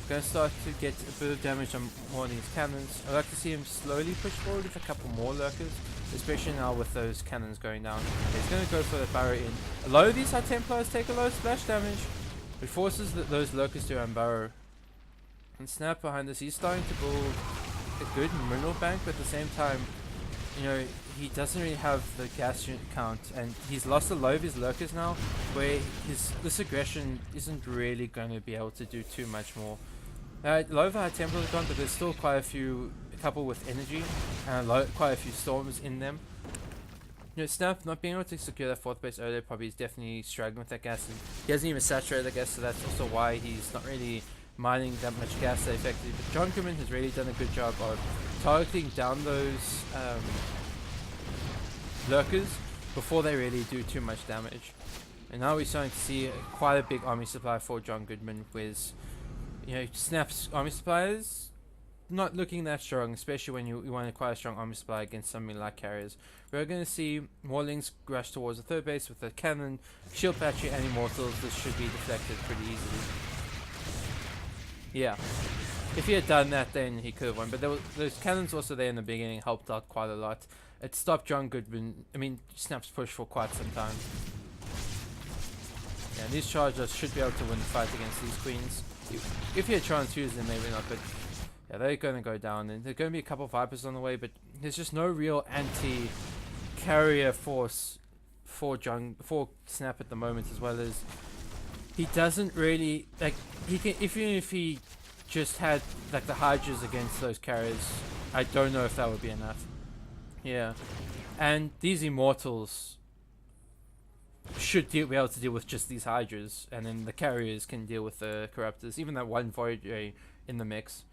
S1: Going to start to get a bit of damage on more of these cannons. I'd like to see him slowly push forward with a couple more lurkers, especially now with those cannons going down. He's going to go for the barrow in. A lot of these High Templars take a lot of splash damage, which forces those lurkers to unburrow. And Snap behind this, he's starting to build a good mineral bank, but at the same time, you know, he doesn't really have the gas unit count, and he's lost a lot of his lurkers now, where this aggression isn't really going to be able to do too much more. A lot of the High Templars are gone, but there's still quite a couple with energy, and quite a few storms in them. You know, Snap not being able to secure that 4th base earlier probably is definitely struggling with that gas, and he hasn't even saturated the gas, so that's also why he's not really mining that much gas that effectively. But John Goodman has really done a good job of targeting down those lurkers before they really do too much damage. And now we're starting to see quite a big army supply for John Goodman, with, you know, Snap's army supplies not looking that strong, especially when you want quite a strong army supply against something like carriers. We're going to see more Lings rush towards the 3rd base with a cannon, shield patchy, and Immortals. This should be deflected pretty easily. Yeah, if he had done that, then he could have won. But those cannons also there in the beginning helped out quite a lot. It stopped John Goodman, Snap's push for quite some time. Yeah, and these Chargers should be able to win the fight against these Queens. If he had tried to use them, maybe not, but yeah, they're going to go down. And there's going to be a couple of Vipers on the way, but there's just no real anti-carrier force for Snap at the moment, as well as he doesn't really, like, he can, even if he just had like the Hydras against those carriers, I don't know if that would be enough. Yeah, and these Immortals should be able to deal with just these Hydras, and then the carriers can deal with the Corruptors, even that one Voyager in the mix.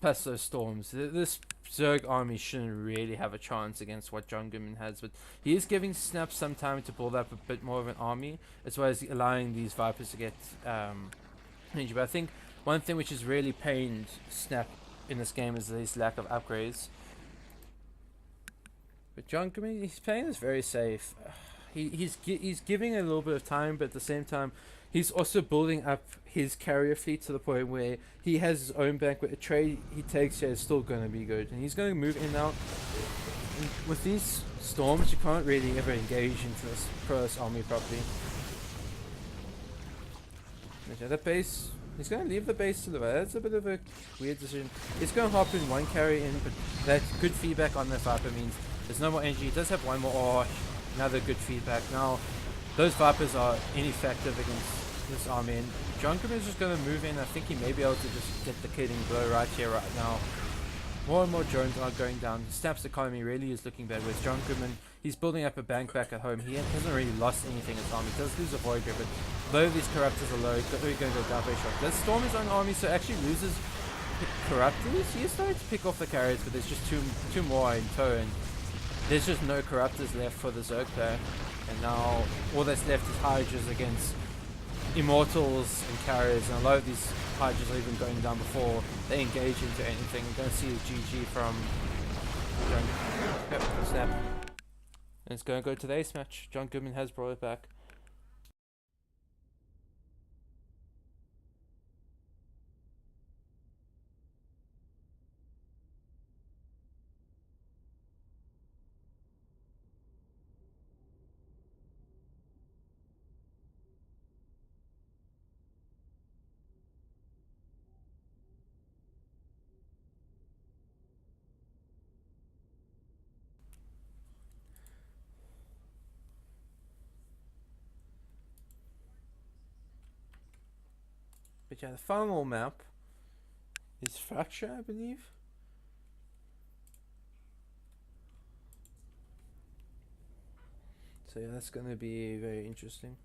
S1: Plus those Storms. This Zerg army shouldn't really have a chance against what John Goodman has, but he is giving Snap some time to build up a bit more of an army, as well as allowing these Vipers to get energy. But I think one thing which has really pained Snap in this game is his lack of upgrades. But John Goodman, he's playing this very safe. He's giving it a little bit of time, but at the same time, he's also building up his carrier fleet to the point where he has his own bank, but a trade he takes here is still going to be good. And he's going to move in and out. And with these Storms, you can't really ever engage into this Protoss army properly. Okay, that base, he's going to leave the base to the right. That's a bit of a weird decision. He's going to hop in one carry in, but that good feedback on the Viper means there's no more energy. He does have one more. Oh, another good feedback. Now, those Vipers are ineffective against this army, and John Goodman is just going to move in. I think he may be able to just get the killing blow right here, right now. More and more drones are going down. Snap's economy really is looking bad with John Goodman. He's building up a bank back at home. He hasn't really lost anything in his army. He does lose a Voyager, but though these Corruptors are low, he's going to go down very short. Does storm his own army, so actually loses Corruptors. He is starting to pick off the carriers, but there's just two more in tow, and there's just no Corruptors left for the Zerg player. And now all that's left is Hydras against Immortals and carriers, and a lot of these Hydras are even going down before they engage into anything. We're going to see a GG from Snap. And it's going to go to the ace match. John Goodman has brought it back. But yeah, the final map is Fracture, I believe. So yeah, that's going to be very interesting.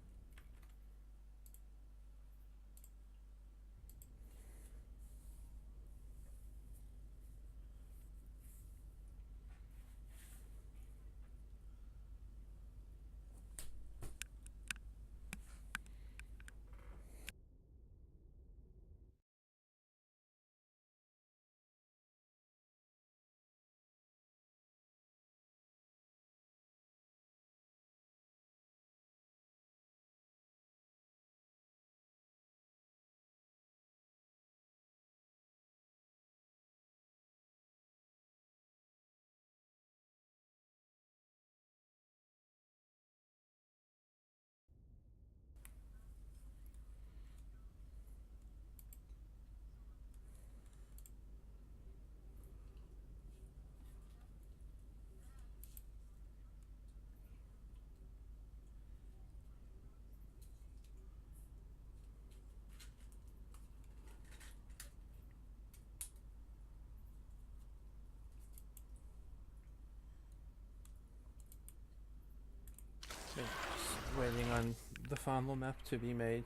S1: So just waiting on the final map to be made.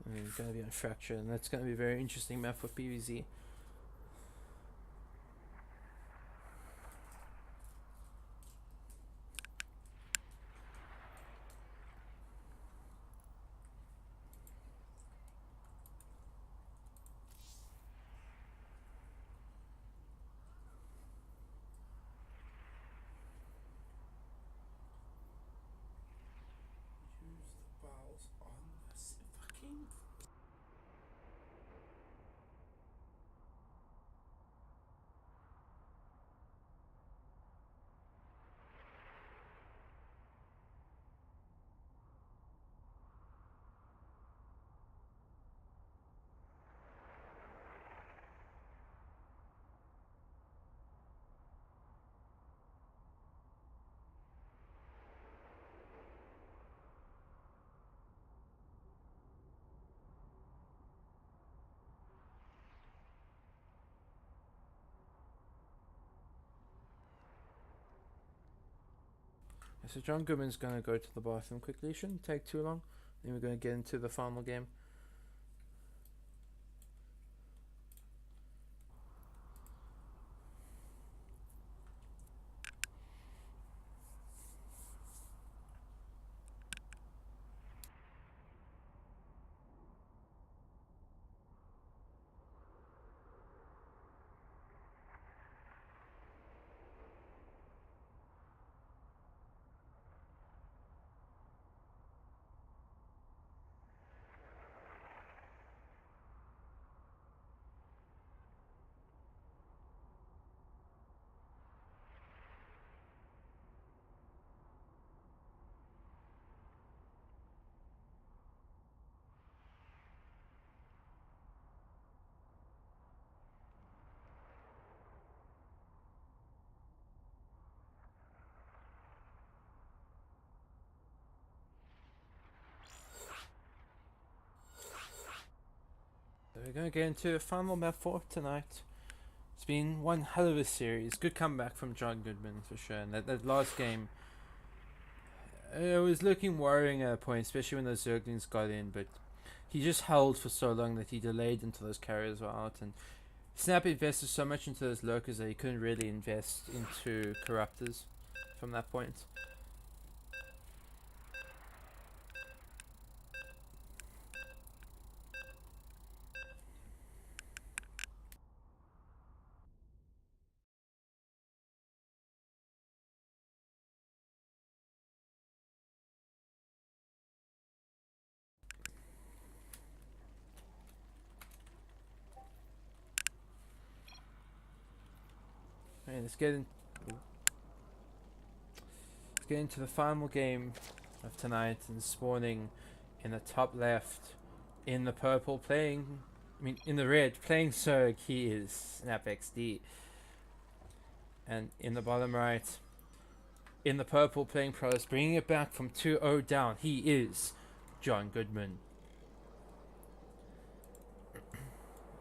S1: And it's going to be on Fracture, and that's going to be a very interesting map for PvZ.
S2: Use the balls on this fucking.
S1: So John Goodman's going to go to the bathroom quickly. It shouldn't take too long. Then we're going to get into the final game. So we're going to get into the final map for tonight. It's been one hell of a series. Good comeback from John Goodman for sure. And that last game, it was looking worrying at a point, especially when those Zerglings got in. But he just held for so long that he delayed until those carriers were out. And Snap invested so much into those lurkers that he couldn't really invest into corruptors from that point. Right, let's get into the final game of tonight, and spawning in the top left, in the purple in the red playing Zerg, he is Snap XD. And in the bottom right, in the purple playing Pros, bringing it back from 2-0 down, he is John Goodman.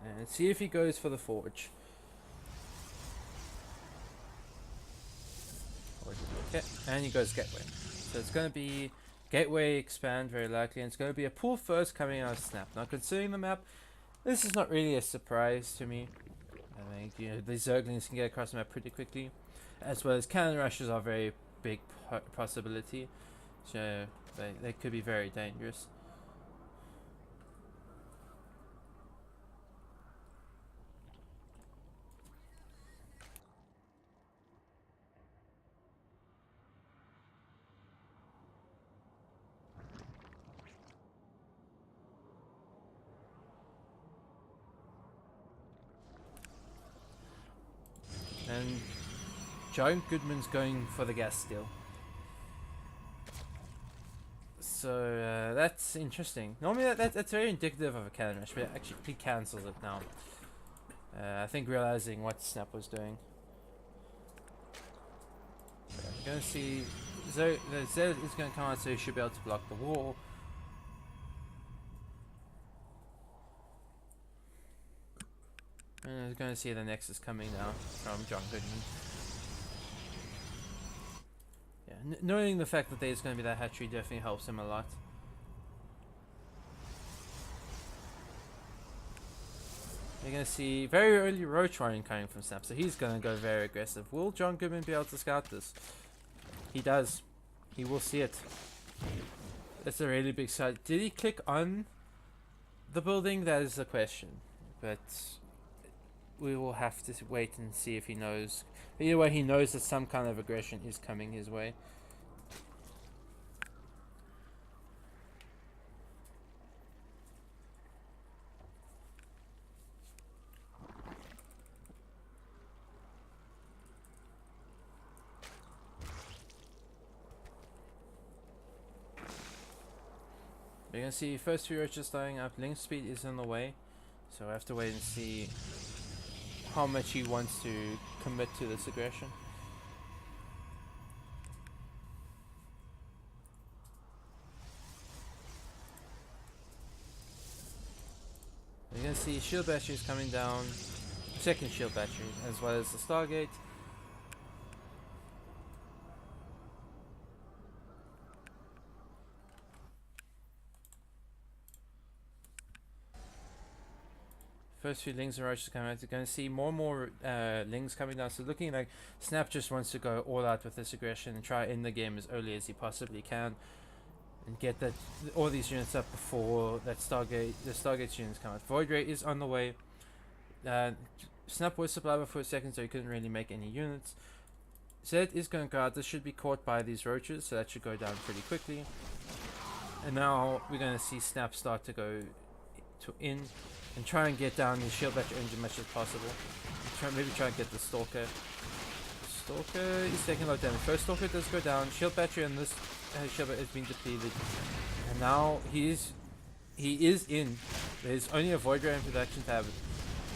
S1: And see if he goes for the forge. Okay, and he goes gateway. So it's going to be gateway expand very likely, and it's going to be a pull first coming out of Snap. Now considering the map, this is not really a surprise to me. I think the Zerglings can get across the map pretty quickly, as well as cannon rushes are a very big possibility. So they could be very dangerous. And Giant Goodman's going for the gas steal. So that's interesting. Normally that's very indicative of a cannon rush, but actually he cancels it now. I think realizing what Snap was doing. We're going to see the Z is going to come out, so he should be able to block the wall. And we're going to see the Nexus coming now from John Goodman. Yeah, knowing the fact that there's going to be that hatchery definitely helps him a lot. You're going to see very early roach running coming from Snap, so he's going to go very aggressive. Will John Goodman be able to scout this? He does. He will see it. That's a really big side. Did he click on the building? That is the question. But we will have to wait and see if he knows. But either way, he knows that some kind of aggression is coming his way. You're gonna see first few roaches starting up. Link speed is in the way, so I have to wait and see how much he wants to commit to this aggression. You're gonna see shield batteries coming down, second shield battery, as well as the Stargate. First few Lings and Roaches coming out. You're going to see more and more Lings coming down. So looking like Snap just wants to go all out with this aggression and try end the game as early as he possibly can. And get that all these units up before that the Stargate units come out. Void Ray is on the way. Snap was supplied for a second, so he couldn't really make any units. Zed is going to go out. This should be caught by these roaches, so that should go down pretty quickly. And now we're going to see Snap start to go in and try and get down the shield battery engine as much as possible. Maybe try and get the Stalker. Stalker is taking a lot of damage. First Stalker does go down. Shield battery and this shield battery has been depleted. And now he is in. There's only a Void Ray in production tab.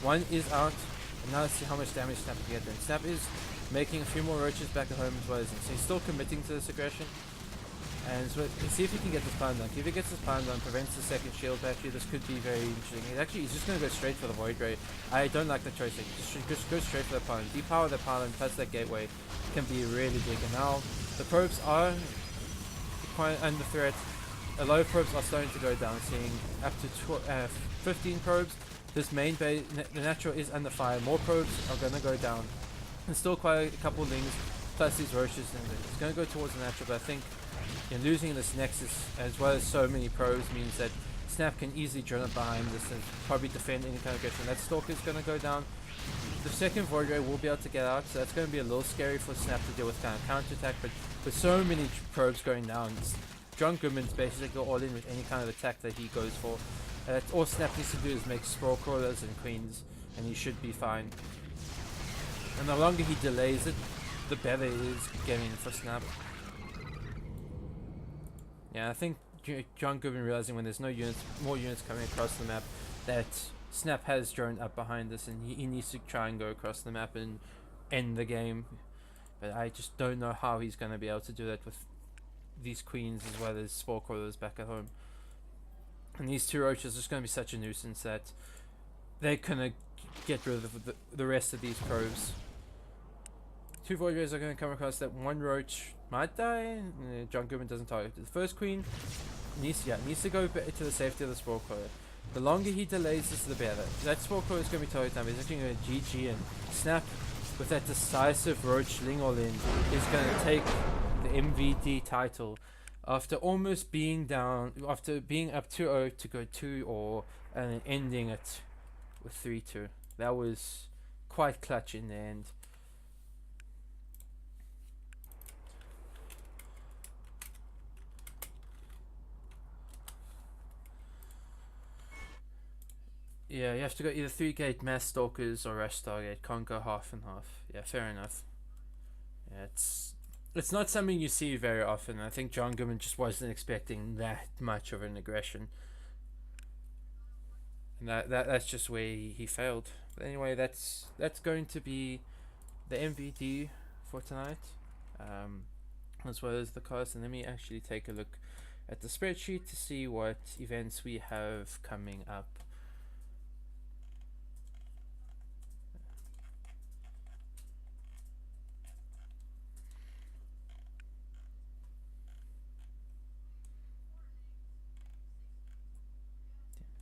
S1: One is out. And now let's see how much damage Snap can get then. Snap is making a few more roaches back at home as well as him. So he's still committing to this aggression. And so let's see if he can get this plan done. If he gets this plan done, prevents the second shield battery, this could be very interesting. He's just going to go straight for the Void Ray. I don't like the choice. Just go straight for the pylon. Depower the pylon, plus that gateway can be really big. And now the probes are quite under threat. A lot of probes are starting to go down, seeing up to 15 probes. This main base, the natural is under fire. More probes are going to go down. And still quite a couple of Lings, plus these roaches. And it's going to go towards the natural, but I think losing this Nexus as well as so many probes means that Snap can easily drill up behind this and probably defend any kind of aggression. That Stalker is going to go down. The second Void Ray will be able to get out, so that's going to be a little scary for Snap to deal with kind of counterattack, but with so many probes going down, John Goodman's basically go all in with any kind of attack that he goes for. All Snap needs to do is make Sprawl Crawlers and Queens, and he should be fine. And the longer he delays it, the better it is getting for Snap. Yeah, I think John Goodman realizing when there's no more units coming across the map, that Snap has drone up behind us, and he needs to try and go across the map and end the game. But I just don't know how he's going to be able to do that with these Queens as well as Spore Crawlers back at home. And these two roaches are just going to be such a nuisance that they're gonna get rid of the rest of these probes. 2 void rays are gonna come across that. 1 roach might die. John Goodman doesn't target the first queen. Needs to go to the safety of the spore coil. The longer he delays this, the better. That spore coil is going to be target time. He's actually going to GG and snap with that decisive roach ling all in. He's going to take the MVD title after almost being down, after being up 2-0 to go 2-0 and then ending it with 3-2. That was quite clutch in the end. Yeah, you have to go either 3-gate Mass Stalkers or Rush Stargate. Can't go half and half. Yeah, fair enough. Yeah, it's not something you see very often. I think John Goodman just wasn't expecting that much of an aggression. And that's just where he failed. But anyway, that's going to be the MVD for tonight. As well as the cast. And let me actually take a look at the spreadsheet to see what events we have coming up.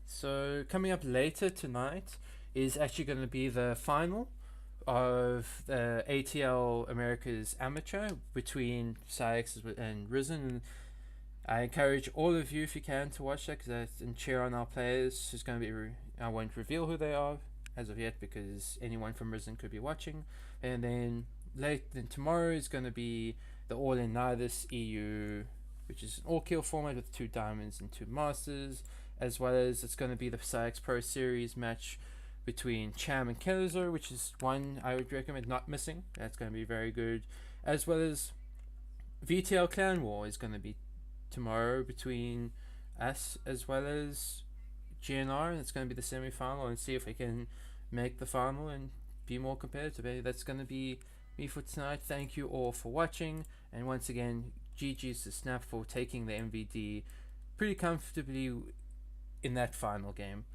S1: So coming up later tonight is actually going to be the final of the ATL America's Amateur between PsiX and Risen. And I encourage all of you, if you can, to watch that and cheer on our players. It's going to be I won't reveal who they are as of yet because anyone from Risen could be watching. And then tomorrow is going to be the All in Nidus EU, which is an all-kill format with 2 diamonds and 2 masters. As well as it's going to be the PsiX Pro Series match between Cham and Kellerzor, which is one I would recommend not missing. That's going to be very good. As well as VTL Clan War is going to be tomorrow between us as well as GNR, and it's going to be the semi-final, and see if we can make the final and be more competitive. That's going to be me for tonight. Thank you all for watching, and once again, GG's to Snap for taking the MVD pretty comfortably in that final game.